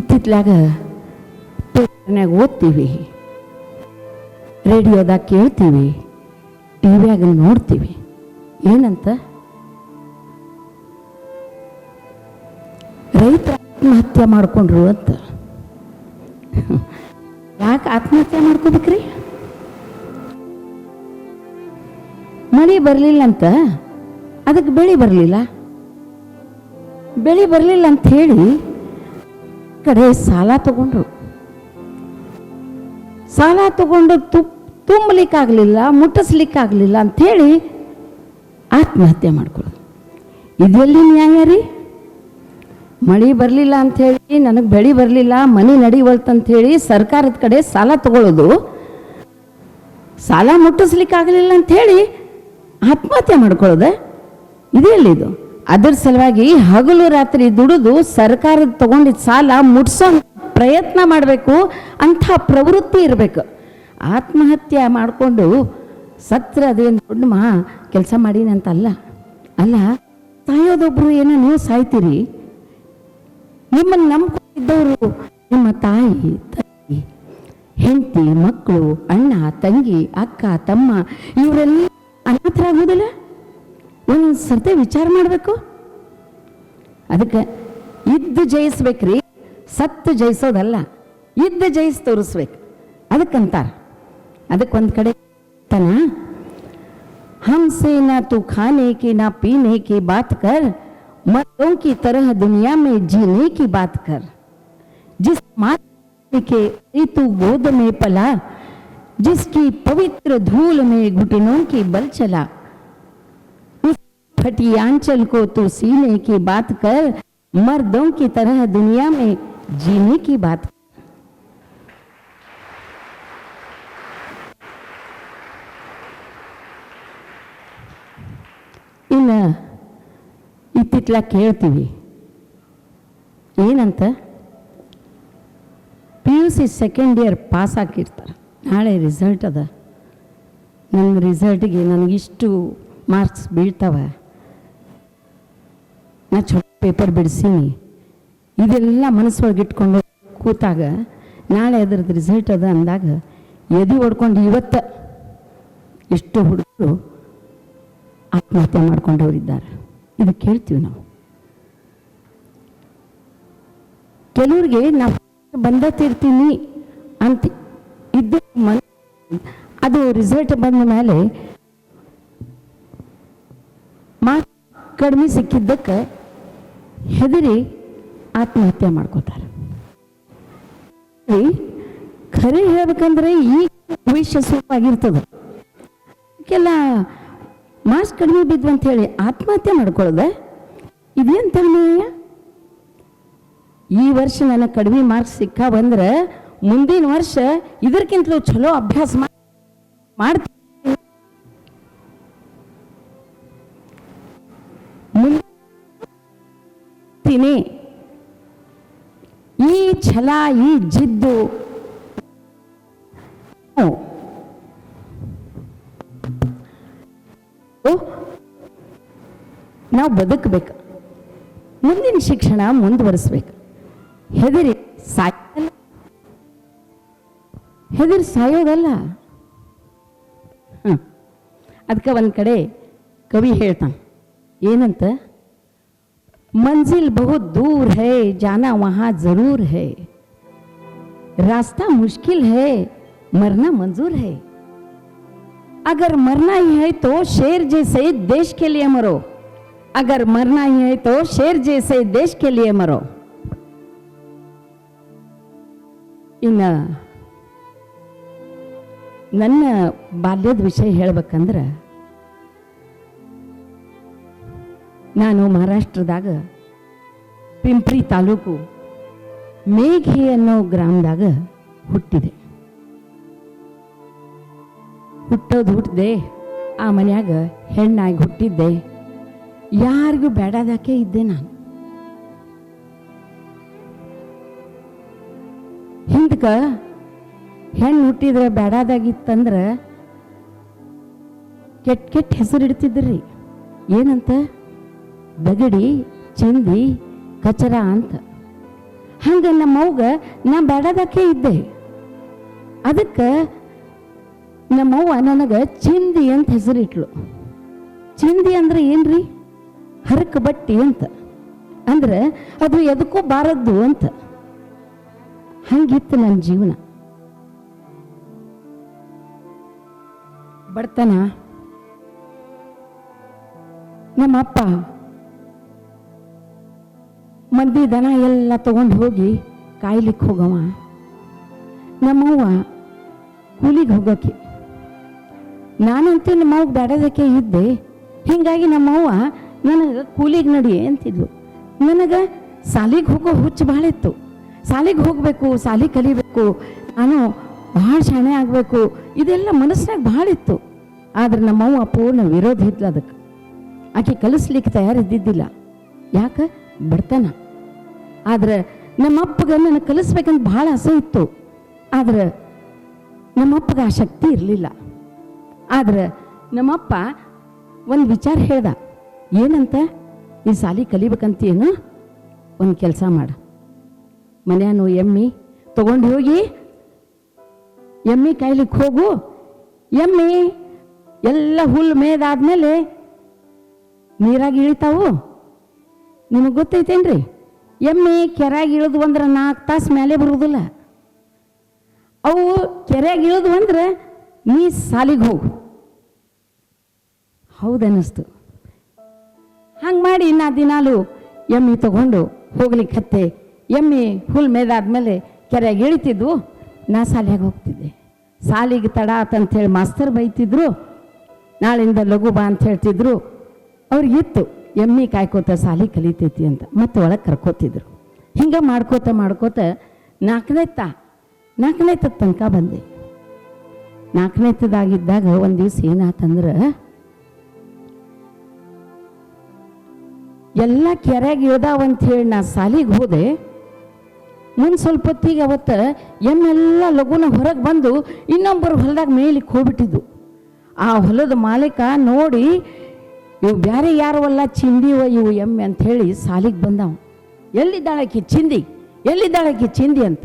Speaker 7: ಇತ್ತಿತ್ಲಾಗ ಪೇಪರ್ನಾಗ ಓದ್ತೀವಿ, ರೇಡಿಯೋದಾಗ ಕೇಳ್ತೀವಿ, ಟಿವಿಯಾಗ ನೋಡ್ತೀವಿ. ಏನಂತ ರೈತ ಆತ್ಮಹತ್ಯೆ ಮಾಡ್ಕೊಂಡ್ರು ಅಂತ. ಯಾಕೆ ಆತ್ಮಹತ್ಯೆ ಮಾಡ್ಕೋಬೇಕ್ರಿ? ಮಳೆ ಬರಲಿಲ್ಲ ಅಂತ ಅದಕ್ಕೆ ಬೆಳೆ ಬರಲಿಲ್ಲ. ಬೆಳೆ ಬರಲಿಲ್ಲ ಅಂತ ಹೇಳಿ ಕಡೆ ಸಾಲ ತಗೊಂಡ್ರು. ಸಾಲ ತಗೊಂಡು ತುಂಬಲಿಕ್ಕಾಗಲಿಲ್ಲ, ಮುಟ್ಟಿಸ್ಲಿಕ್ಕಾಗಲಿಲ್ಲ ಅಂಥೇಳಿ ಆತ್ಮಹತ್ಯೆ ಮಾಡ್ಕೊಳ್ಳೋದು. ಇದೆಲ್ಲಿ ನ್ಯಾಯ ರೀ? ಮಳೆ ಬರಲಿಲ್ಲ ಅಂಥೇಳಿ, ನನಗೆ ಬೆಳೆ ಬರಲಿಲ್ಲ, ಮನೆ ನಡಿವಲ್ತಂಥೇಳಿ ಸರ್ಕಾರದ ಕಡೆ ಸಾಲ ತಗೊಳ್ಳೋದು, ಸಾಲ ಮುಟ್ಟಿಸ್ಲಿಕ್ಕಾಗಲಿಲ್ಲ ಅಂಥೇಳಿ ಆತ್ಮಹತ್ಯೆ ಮಾಡ್ಕೊಳ್ಳೋದು, ಇದೆಲ್ಲಿದು? ಅದರ ಸಲುವಾಗಿ ಹಗಲು ರಾತ್ರಿ ದುಡಿದು ಸರ್ಕಾರದ ತಗೊಂಡಿದ್ದ ಸಾಲ ಮುಟ್ಸೋ ಪ್ರಯತ್ನ ಮಾಡಬೇಕು, ಅಂಥ ಪ್ರವೃತ್ತಿ ಇರಬೇಕು. ಆತ್ಮಹತ್ಯೆ ಮಾಡಿಕೊಂಡು ಸತ್ರ ಅದೇನು ದೊಡ್ಡ ಕೆಲಸ ಮಾಡೀನಿ ಅಂತ ಅಲ್ಲ. ಅಲ್ಲ, ಸಾಯೋದೊಬ್ರು ಏನೋ ನೀವು ಸಾಯ್ತೀರಿ, ನಿಮ್ಮನ್ನು ನಂಬ್ಕೊಂಡಿದ್ದವರು ನಿಮ್ಮ ತಾಯಿ, ತಂಗಿ, ಹೆಂಡತಿ, ಮಕ್ಕಳು, ಅಣ್ಣ, ತಂಗಿ, ಅಕ್ಕ, ತಮ್ಮ ಇವರೆಲ್ಲ ಅನಾಥರಾಗೋದಿಲ್ಲ? ಒಂದು ಸರ್ತಿ ವಿಚಾರ ಮಾಡಬೇಕು. ಅದಕ್ಕೆ ಇದ್ದು ಜಯಿಸ್ಬೇಕ್ರಿ, ಸತ್ತು ಜಯಿಸೋದಲ್ಲ, ಇದ್ದು ಜಯಿಸಿ ತೋರಿಸ್ಬೇಕು. ಅದಕ್ಕಂತಾರ. ಅದಕ್ಕೊಂದು ಕಡೆ ತನ हमसे ना तू खाने की ना पीने की बात कर, मर्दों की तरह दुनिया में जीने की बात कर. जिस माँ के तू गोद में पला, जिसकी पवित्र धूल में घुटनों की बल चला, उस फटी आंचल को तू सीने की बात कर, मर्दों की तरह दुनिया में जीने की बात कर. ಇನ್ನು ಇತ್ತಿತ್ಲ ಕೇಳ್ತೀವಿ ಏನಂತ, PUC ಸೆಕೆಂಡ್ ಇಯರ್ ಪಾಸ್ ಆಗಿರ್ತಾರೆ, ನಾಳೆ ರಿಸಲ್ಟ್ ಅದ, ನನ್ನ ರಿಸಲ್ಟಿಗೆ ನನಗಿಷ್ಟು ಮಾರ್ಕ್ಸ್ ಬೀಳ್ತವೆ, ನಾ ಚೊಟ್ಟ ಪೇಪರ್ ಬಿಡಿಸೀನಿ, ಇದೆಲ್ಲ ಮನಸ್ಸೊಳಗೆ ಇಟ್ಕೊಂಡು ಕೂತಾಗ ನಾಳೆ ಅದರದ್ದು ರಿಸಲ್ಟ್ ಅದ ಅಂದಾಗ ಎದೆ ಹೊಡ್ಕೊಂಡು ಇವತ್ತು ಎಷ್ಟು ಹುಡುಗರು ಆತ್ಮಹತ್ಯೆ ಮಾಡ್ಕೊಂಡವರಿದ್ದಾರೆ. ಇದು ಕೇಳ್ತೀವಿ ನಾವು. ಕೆಲವ್ರಿಗೆ ನಾವು ಬಂದತ್ತಿರ್ತೀನಿ ಅಂತ ಇದ್ದು ಅದು ರಿಸಲ್ಟ್ ಬಂದ ಮೇಲೆ ಮಾರ್ಕ್ಸ್ ಕಡಿಮೆ ಸಿಕ್ಕಿದ್ದಕ್ಕೆ ಹೆದರಿ ಆತ್ಮಹತ್ಯೆ ಮಾಡ್ಕೋತಾರೆ. ಖರೆ ಹೇಳ್ಬೇಕಂದ್ರೆ ಈಗ ಭವಿಷ್ಯ ಸುಲಭವಾಗಿರ್ತದೆ. ಕೆಲ ಮಾರ್ಕ್ಸ್ ಕಡಿಮೆ ಬಿದ್ವು ಅಂತ ಹೇಳಿ ಆತ್ಮಹತ್ಯೆ ಮಾಡ್ಕೊಳ್ಳೋದೆ ಇದೇಂತ ನ್ಯಾಯ? ಈ ವರ್ಷ ನನಗೆ ಕಡಿಮೆ ಮಾರ್ಕ್ಸ್ ಸಿಕ್ಕ ಬಂದ್ರೆ ಮುಂದಿನ ವರ್ಷ ಇದಕ್ಕಿಂತಲೂ ಚಲೋ ಅಭ್ಯಾಸ ಮಾಡ್ತೀನಿ. ಈ ಛಲ, ಈ ಜಿದ್ದು ನಾವು ಬದುಕಬೇಕು, ಮುಂದಿನ ಶಿಕ್ಷಣ ಮುಂದುವರಿಸ್ಬೇಕು. ಹೆದರಿ ಸಾಯೋದಲ್ಲ. ಅದಕ್ಕೆ ಒಂದು ಕಡೆ ಕವಿ ಹೇಳ್ತಾನೆ ಏನಂತ, मंजिल बहुत दूर है जाना वहाँ जरूर है, रास्ता मुश्किल है मरना मंजूर है, अगर मरना ही है तो शेर जैसे देश के लिए मरो, अगर मरना ही है तो शेर जैसे देश के लिए मरो. ಇನ್ನು ನನ್ನ ಬಾಲ್ಯದ ವಿಷಯ ಹೇಳ್ಬೇಕಂದ್ರೆ, ನಾನು ಮಹಾರಾಷ್ಟ್ರದಾಗ ಪಿಂಪ್ರಿ ತಾಲೂಕು ಮೇಘಿ ಅನ್ನೋ ಗ್ರಾಮದಾಗ ಹುಟ್ಟಿದೆ. ಹುಟ್ಟಿದೆ, ಆ ಮನ್ಯಾಗ ಹೆಣ್ಣಾಗಿ ಹುಟ್ಟಿದ್ದೆ, ಯಾರಿಗೂ ಬೇಡದಾಕೆ ಇದ್ದೆ. ನಾನು ಹಿಂದಕ್ಕೆ ಹೆಣ್ಣು ಹುಟ್ಟಿದ್ರೆ ಬೇಡದಾಗಿತ್ತಂದ್ರೆ ಕೆಟ್ಟ ಕೆಟ್ಟ ಹೆಸರಿಡ್ತಿದ್ರಿ. ಏನಂತ? ಬಗಡಿ, ಚಿಂದಿ, ಕಚರ ಅಂತ. ಹಂಗೆ ನಮ್ಮವ್ಗ ನಾ ಬೇಡದಕ್ಕೆ ಇದ್ದೆ. ಅದಕ್ಕೆ ನಮ್ಮವ್ವ ನನಗೆ ಚಿಂದಿ ಅಂತ ಹೆಸರಿಟ್ಲು. ಚಿಂದಿ ಅಂದ್ರೆ ಏನ್ರಿ? ಹರಕ ಬಟ್ಟಿ ಅಂತ, ಅಂದ್ರೆ ಅದು ಎದಕ್ಕೂ ಬಾರದ್ದು ಅಂತ. ಹಂಗಿತ್ತು ನನ್ನ ಜೀವನ. ಬಡತನ, ನಮ್ಮಪ್ಪ ಮಂದಿ ದನ ಎಲ್ಲ ತಗೊಂಡು ಹೋಗಿ ಕಾಯ್ಲಿಕ್ಕೆ ಹೋಗವ, ನಮ್ಮವ್ವ ಕೂಲಿಗೆ ಹೋಗೋಕೆ. ನಾನಂತೂ ನಮ್ಮವ್ಗೆ ಬೇಡದಕ್ಕೆ ಇದ್ದೆ. ಹೀಗಾಗಿ ನಮ್ಮವ್ವ ನನಗೆ ಕೂಲಿಗೆ ನಡಿ ಅಂತಿದ್ಲು. ನನಗೆ ಸಾಲಿಗೆ ಹೋಗೋ ಹುಚ್ಚು ಭಾಳ ಇತ್ತು. ಸಾಲಿಗೆ ಹೋಗಬೇಕು, ಸಾಲಿ ಕಲಿಬೇಕು, ನಾನು ಭಾಳ ಶಾಣೆ ಆಗಬೇಕು, ಇದೆಲ್ಲ ಮನಸ್ಸಿನಾಗ ಭಾಳ ಇತ್ತು. ಆದ್ರೆ ನಮ್ಮವ್ವ ಪೂರ್ಣ ವಿರೋಧ ಇದ್ಲು ಅದಕ್ಕೆ. ಆಕೆ ಕಲಿಸ್ಲಿಕ್ಕೆ ತಯಾರಿದ್ದಿದ್ದಿಲ್ಲ. ಯಾಕೆ? ಬಡತನ. ಆದ್ರೆ ನಮ್ಮಪ್ಪಗೆ ನನಗೆ ಕಲಿಸ್ಬೇಕಂತ ಭಾಳ ಆಸೆ ಇತ್ತು. ಆದ್ರೆ ನಮ್ಮಪ್ಪಗೆ ಆ ಶಕ್ತಿ ಇರಲಿಲ್ಲ. ಆದ್ರೆ ನಮ್ಮಪ್ಪ ಒಂದು ವಿಚಾರ ಹೇಳ್ದ. ಏನಂತ? ಈ ಸಾಲಿ ಕಲಿಬೇಕಂತೇನು, ಒಂದು ಕೆಲಸ ಮಾಡ, ಮನ್ಯಾನು ಎಮ್ಮಿ ತಗೊಂಡು ಹೋಗಿ ಎಮ್ಮಿ ಕಾಯ್ಲಿಕ್ಕೆ ಹೋಗು. ಎಮ್ಮಿ ಎಲ್ಲ ಹುಲ್ಲು ಮೇದಾದ್ಮೇಲೆ ನೀರಾಗಿ ಇಳಿತಾವು. ನಿಮಗೆ ಗೊತ್ತೈತೇನ್ರಿ? ಎಮ್ಮಿ ಕೆರೆಯಾಗಿ ಇಳಿದು ಅಂದ್ರೆ 4 ತಾಸು ಮೇಲೆ ಬರುವುದಿಲ್ಲ. ಅವು ಕೆರೆಯಾಗಿ ಇಳಿದು ಅಂದ್ರೆ ನೀ ಸಾಲಿಗೆ ಹೋಗು. ಹೌದನ್ನಿಸ್ತು. ಹಂಗೆ ಮಾಡಿ ನಾ ದಿನಾಲು ಎಮ್ಮಿ ತಗೊಂಡು ಹೋಗ್ಲಿಕ್ಕೆ ಹತ್ತೆ. ಎಮ್ಮಿ ಹುಲ್ ಮೇದಾದ್ಮೇಲೆ ಕೆರೆಯಾಗಿ ಇಳಿತಿದ್ವು. ನಾ ಸಾಲಿಯಾಗ ಹೋಗ್ತಿದ್ದೆ. ಸಾಲಿಗೆ ತಡ ಆತಂಥೇಳಿ ಮಾಸ್ತರ್ ಬೈತಿದ್ರು. ನಾಳಿಂದ ಲಘು ಬಾ ಅಂತ ಹೇಳ್ತಿದ್ರು. ಅವ್ರಿಗಿತ್ತು ಎಮ್ಮಿ ಕಾಯ್ಕೋತ ಸಾಲಿ ಕಲಿತೈತಿ ಅಂತ. ಮತ್ತೆ ಒಳಗೆ ಕರ್ಕೋತಿದ್ರು. ಹಿಂಗೆ ಮಾಡ್ಕೋತ ಮಾಡ್ಕೋತ 4ನೇ ತನಕ ಬಂದೆ. 4ನೇದಾಗಿದ್ದಾಗ ಒಂದು ದಿವಸ ಏನಾತಂದ್ರೆ, ಎಲ್ಲ ಕೆರೆಗೆ ಇಳ್ದಾವಂಥೇಳಿ ನಾ ಸಾಲಿಗೆ ಹೋದೆ. ಮುಂದೆ ಸ್ವಲ್ಪ ಹೊತ್ತಿಗೆ ಅವತ್ತು ಎಮ್ಮೆಲ್ಲ ಲಘುನ ಹೊರಗೆ ಬಂದು ಇನ್ನೊಬ್ಬರು ಹೊಲದಾಗ ಮೇಲಿಕ್ಕೆ ಹೋಗ್ಬಿಟ್ಟಿದ್ದು. ಆ ಹೊಲದ ಮಾಲೀಕ ನೋಡಿ, ಇವು ಬೇರೆ ಯಾರವಲ್ಲ ಚಿಂದಿವ ಇವು ಎಮ್ಮೆ ಅಂಥೇಳಿ ಸಾಲಿಗೆ ಬಂದವ. ಎಲ್ಲಿದ್ದಾಳಕಿ ಚಿಂದಿ, ಎಲ್ಲಿದ್ದಾಳಕಿ ಚಿಂದಿ ಅಂತ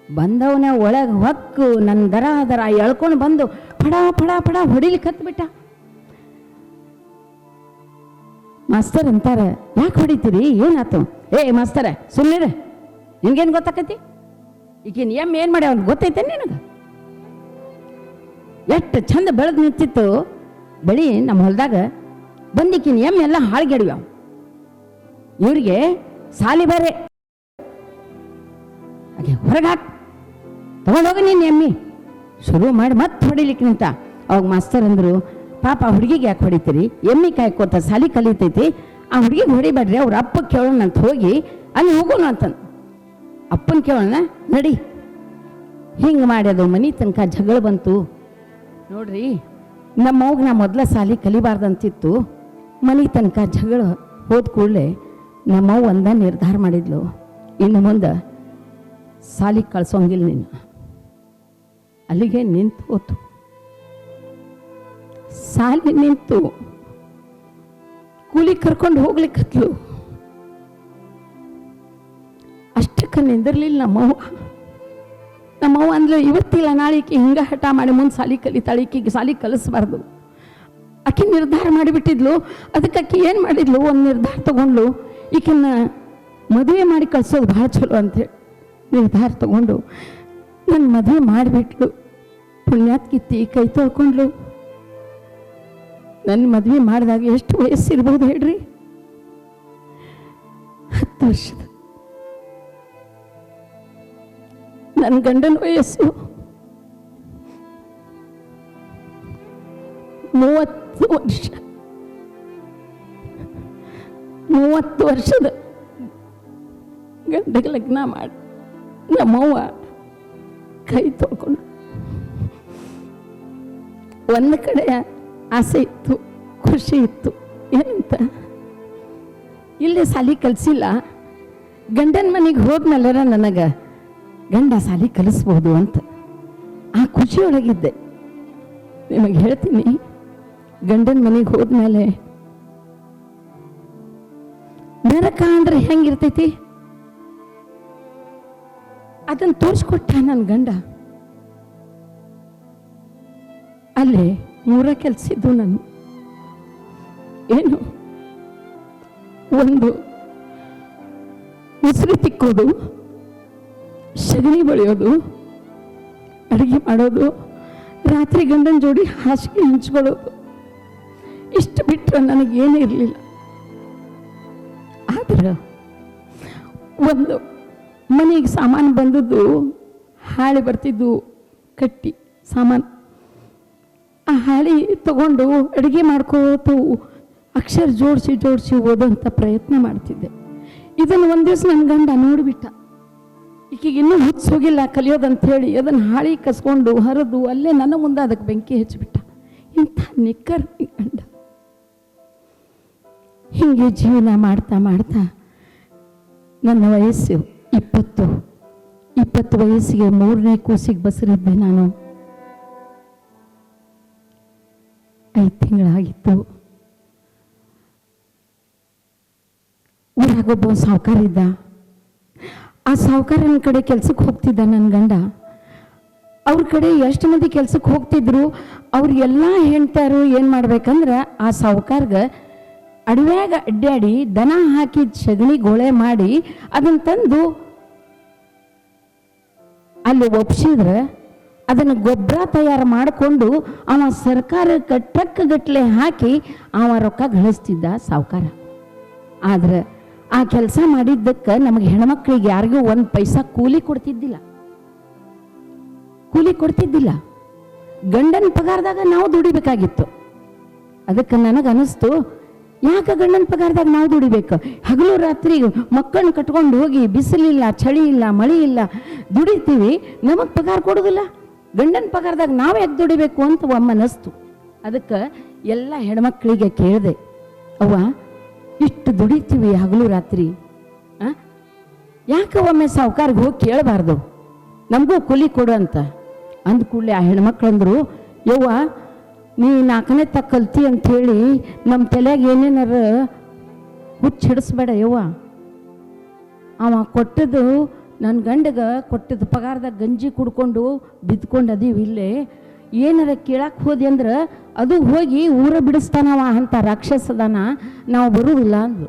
Speaker 7: ಬಂದವನ ಒಳಗೆ ಹೊಕ್ಕು ನನ್ನ ದರ ಎಳ್ಕೊಂಡು ಬಂದು ಫಡ ಫಡ ಫಡ ಹೊಡಿಲಿಕ್ಕೆ ಹತ್ಬಿಟ್ಟ. ಮಾಸ್ತರ್ ಅಂತಾರೆ, ಯಾಕೆ ಹೊಡಿತೀರಿ, ಏನಾಯ್ತು? ಏ ಮಾಸ್ತರ ಸುಮ್ಮನಿರ, ನಿನ್ಗೇನು ಗೊತ್ತಾಕತಿ? ಈಗಿನ ಎಮ್ಮೆ ಏನು ಮಾಡ್ಯಾವ ಗೊತ್ತೈತೆ ನಿನಗೆ? ಎಷ್ಟು ಚಂದ ಬೆಳೆದು ನಿಂತಿತ್ತು ಬೆಳಿ ನಮ್ಮ ಹೊಲದಾಗ. ಬಂದಿಕ್ಕಿನ ಎಮ್ಮೆ ಎಲ್ಲ ಹಾಳ್ಗೆಡಿವ್ಯಾವ. ಇವ್ರಿಗೆ ಸಾಲಿ ಬೇರೆ. ಹಾಗೆ ಹೊರಗೆ ಹಾಕಿ ತಗೊಂಡೋಗಿ ನೀನು ಎಮ್ಮಿ ಶುರು ಮಾಡಿ ಮತ್ತೆ ಹೊಡಿಲಿಕ್ಕೆ ನಿಂತ. ಅವಾಗ ಮಾಸ್ತರ್ ಅಂದರು, ಪಾಪ ಹುಡುಗಿಗೆ ಯಾಕೆ ಹೊಡಿತೀರಿ? ಎಮ್ಮಿ ಕಾಯ್ಕೋತ ಸಾಲಿ ಕಲಿತೈತಿ, ಆ ಹುಡುಗಿಗೆ ಹೊಡಿಬೇಡ್ರಿ, ಅವ್ರ ಅಪ್ಪ ಕೇಳೋಣ ಅಂತ ಹೋಗಿ ಅಲ್ಲಿ ಹೋಗೋಣ ಅಂತಂದು. ಅಪ್ಪನ ಕೇಳೋಣ ನಡಿ. ಹಿಂಗೆ ಮಾಡ್ಯದು ಮನೆ ತನಕ ಜಗಳ ಬಂತು. ನೋಡ್ರಿ, ನಮ್ಮವ್ಗೆ ನಾ ಮೊದಲ ಸಾಲಿ ಕಲಿಬಾರ್ದಂತಿತ್ತು. ಮನೆ ತನಕ ಜಗಳ ಹೋದ ಕೂಡಲೇ ನಮ್ಮವ್ವ ಒಂದ ನಿರ್ಧಾರ ಮಾಡಿದ್ಲು, ಇನ್ನು ಮುಂದೆ ಸಾಲಿ ಕಳ್ಸೋಂಗಿಲ್ಲ ನೀನು. ಅಲ್ಲಿಗೆ ನಿಂತು ಹೋತು. ಸಾಲಿ ನಿಂತು ಕೂಲಿ ಕರ್ಕೊಂಡು ಹೋಗ್ಲಿಕ್ಕತ್ಲು. ಅಷ್ಟಕ್ಕೆ ನಿಂದಿರ್ಲಿಲ್ಲ ನಮ್ಮವ್ವ. ನಮ್ಮವ್ವ ಅಂದ್ಲು, ಇವತ್ತಿಲ್ಲ ನಾಳಿಕೆ ಹಿಂಗೆ ಹಠ ಮಾಡಿ ಮುಂದೆ ಸಾಲಿ ಕಲಿತಾಳೆ, ಈಕಿಗೆ ಸಾಲಿ ಕಲಿಸ್ಬಾರ್ದು. ಆಕೆ ನಿರ್ಧಾರ ಮಾಡಿಬಿಟ್ಟಿದ್ಲು. ಅದಕ್ಕೆ ಆಕೆ ಏನು ಮಾಡಿದ್ಲು, ಒಂದು ನಿರ್ಧಾರ ತಗೊಂಡ್ಲು, ಈಕೆನ್ನ ಮದುವೆ ಮಾಡಿ ಕಳ್ಸೋದು ಭಾಳ ಚಲೋ ಅಂತೇಳಿ ನಿರ್ಧಾರ ತಗೊಂಡು ನನ್ನ ಮದುವೆ ಮಾಡಿಬಿಟ್ಲು. ಪುಣ್ಯಾತ್ಕಿತ್ತಿ ಕೈ ತೊಳ್ಕೊಂಡ್ಲು. ನನ್ನ ಮದುವೆ ಮಾಡಿದಾಗ ಎಷ್ಟು ವಯಸ್ಸಿರ್ಬೋದು ಹೇಳ್ರಿ? 10 ವರ್ಷದ. ನನ್ನ ಗಂಡನ ವಯಸ್ಸು 30 ವರ್ಷ. 30 ವರ್ಷದ ಗಂಡಗೆ ಲಗ್ನ ಮಾಡಿ ನಮ್ಮವ್ವ ಕೈ ತೊಳ್ಕೊಂಡು. ಒಂದು ಕಡೆ ಆಸೆ ಇತ್ತು, ಖುಷಿ ಇತ್ತು. ಏನಂತ, ಇಲ್ಲಿ ಸಾಲಿ ಕಲಿಸಿಲ್ಲ, ಗಂಡನ ಮನೆಗೆ ಹೋದ್ಮೇಲೆ ನನಗೆ ಗಂಡ ಸಾಲಿ ಕಲಿಸ್ಬೋದು ಅಂತ ಆ ಖುಷಿಯೊಳಗಿದ್ದೆ. ನಿಮಗೆ ಹೇಳ್ತೀನಿ, ಗಂಡನ ಮನೆಗೆ ಹೋದ್ಮೇಲೆ ನರಕ ಅಂದ್ರೆ ಹೆಂಗಿರ್ತೈತಿ ಅದನ್ನು ತೋರಿಸ್ಕೊಟ್ಟ ನನ್ನ ಗಂಡ. ಅಲ್ಲೇ 3 ಕೆಲಸಿದ್ದು ನಾನು. ಏನು, ಒಂದು ಮುಸುರಿ ತಿಕ್ಕೋದು, ಸಗಣಿ ಬಳಿಯೋದು, ಅಡುಗೆ ಮಾಡೋದು, ರಾತ್ರಿ ಗಂಡನ ಜೋಡಿ ಹಾಸಿಗೆ ಹಂಚ್ಕೊಳ್ಳೋದು. ಇಷ್ಟು ಬಿಟ್ಟರೆ ನನಗೇನೂ ಇರಲಿಲ್ಲ. ಆದ್ರೆ ಒಂದು ಮನೆಗೆ ಸಾಮಾನು ಬಂದದ್ದು ಹಾಳಿ ಬರ್ತಿದ್ದು ಕಟ್ಟಿ ಸಾಮಾನು, ಆ ಹಾಳಿ ತಗೊಂಡು ಅಡುಗೆ ಮಾಡ್ಕೋತು ಅಕ್ಷರ ಜೋಡಿಸಿ ಓದೋಂಥ ಪ್ರಯತ್ನ ಮಾಡ್ತಿದ್ದೆ. ಇದನ್ನು ಒಂದು ದಿವಸ ನನ್ನ ಗಂಡ ನೋಡಿಬಿಟ್ಟ. ಈಕೆಗೆ ಇನ್ನೂ ಹುಚ್ಚೋಗಿಲ್ಲ ಕಲಿಯೋದಂತ ಹೇಳಿ ಅದನ್ನು ಹಾಳಿ ಕಸ್ಕೊಂಡು ಹರಿದು ಅಲ್ಲೇ ನನ್ನ ಮುಂದೆ ಅದಕ್ಕೆ ಬೆಂಕಿ ಹಚ್ಚಿಬಿಟ್ಟ. ಇಂಥ ನಿಕ್ಕರ್ ಗಂಡ. ಹೀಗೆ ಜೀವನ ಮಾಡ್ತಾ ಮಾಡ್ತಾ ನನ್ನ ವಯಸ್ಸು 20 ವಯಸ್ಸಿಗೆ 3ನೇ ಕೂಸಿಗೆ ಬಸರಿದ್ದೆ ನಾನು. 5 ತಿಂಗಳಾಗಿತ್ತು. ಊರಾಗೊಬ್ಬ ಸಾಹುಕಾರ ಇದ್ದ. ಆ ಸಾಹುಕಾರನ ಕಡೆ ಕೆಲ್ಸಕ್ಕೆ ಹೋಗ್ತಿದ್ದ ನನ್ನ ಗಂಡ. ಅವ್ರ ಕಡೆ ಎಷ್ಟು ಮಂದಿ ಕೆಲ್ಸಕ್ಕೆ ಹೋಗ್ತಿದ್ರು, ಅವ್ರು ಎಲ್ಲ ಹೆಣ್ತಾರು ಏನು ಮಾಡ್ಬೇಕಂದ್ರೆ ಆ ಸಾಹುಕಾರ್ಗೆ ಅಡವ್ಯಾಗ ಅಡ್ಡಾಡಿ ದನ ಹಾಕಿದ ಸಗಣಿ ಗೋಳೆ ಮಾಡಿ ಅದನ್ನು ತಂದು ಅಲ್ಲಿ ಒಪ್ಸಿದ್ರೆ ಅದನ್ನು ಗೊಬ್ಬರ ತಯಾರು ಮಾಡಿಕೊಂಡು ಅವ ಸರ್ಕಾರಕ್ಕೆ ಟ್ರಕ್ಗಟ್ಟಲೆ ಹಾಕಿ ಅವ ರೊಕ್ಕ ಗಳಿಸ್ತಿದ್ದ ಸಾಹುಕಾರ. ಆದ್ರೆ ಆ ಕೆಲಸ ಮಾಡಿದ್ದಕ್ಕೆ ನಮಗೆ ಹೆಣ್ಮಕ್ಳಿಗೆ ಯಾರಿಗೂ 1 ಪೈಸಾ ಕೂಲಿ ಕೊಡ್ತಿದ್ದಿಲ್ಲ. ಗಂಡನ ಪಗಾರದಾಗ ನಾವು ದುಡಿಬೇಕಾಗಿತ್ತು. ಅದಕ್ಕೆ ನನಗನ್ನಿಸ್ತು, ಯಾಕೆ ಗಂಡನ ಪಗಾರದಾಗ ನಾವು ದುಡಿಬೇಕು? ಹಗಲು ರಾತ್ರಿ ಮಕ್ಕಳನ್ನ ಕಟ್ಕೊಂಡು ಹೋಗಿ ಬಿಸಿಲಿಲ್ಲ, ಚಳಿ ಇಲ್ಲ, ಮಳೆ ಇಲ್ಲ ದುಡಿತೀವಿ, ನಮಗೆ ಪಗಾರ ಕೊಡೋದಿಲ್ಲ. ಗಂಡನ ಪಗಾರದಾಗ ನಾವು ಯಾಕೆ ದುಡಿಬೇಕು ಅಂತ ಒಮ್ಮನಸ್ತು. ಅದಕ್ಕೆ ಎಲ್ಲ ಹೆಣ್ಮಕ್ಳಿಗೆ ಕೇಳಿದೆ, ಅವ್ವ ಇಷ್ಟು ದುಡಿತೀವಿ ಹಗಲು ರಾತ್ರಿ, ಯಾಕೆ ಒಮ್ಮೆ ಸಾಹುಕಾರ್ಗೆ ಹೋಗಿ ಕೇಳಬಾರ್ದು, ನಮಗೂ ಕೂಲಿ ಕೊಡು ಅಂತ ಅಂದ ಕೂಡಲೇ ಆ ಹೆಣ್ಮಕ್ಳಂದ್ರು, ಯವ್ವ ನೀ 4ನೇ ತಕ್ಕ ಕಲ್ತಿ ಅಂಥೇಳಿ ನಮ್ಮ ತಲೆಯಾಗ ಏನೇನಾರ ಹುಚ್ಚಿಡಿಸ್ಬೇಡ ಯವ್ವ. ಅವ ಕೊಟ್ಟದ್ದು ನನ್ನ ಗಂಡಗೆ ಕೊಟ್ಟದ್ದು ಪಗಾರದಾಗ ಗಂಜಿ ಕುಡ್ಕೊಂಡು ಬಿದ್ಕೊಂಡು ಅದೀವಿ ಇಲ್ಲೇ, ಏನಾರ ಕೇಳಕ್ಕೆ ಹೋದೆ ಅಂದ್ರೆ ಅದು ಹೋಗಿ ಊರ ಬಿಡಿಸ್ತಾನವ ಅಂತ ರಾಕ್ಷಸದಾನ, ನಾವು ಬರುವುದಿಲ್ಲ ಅಂದು.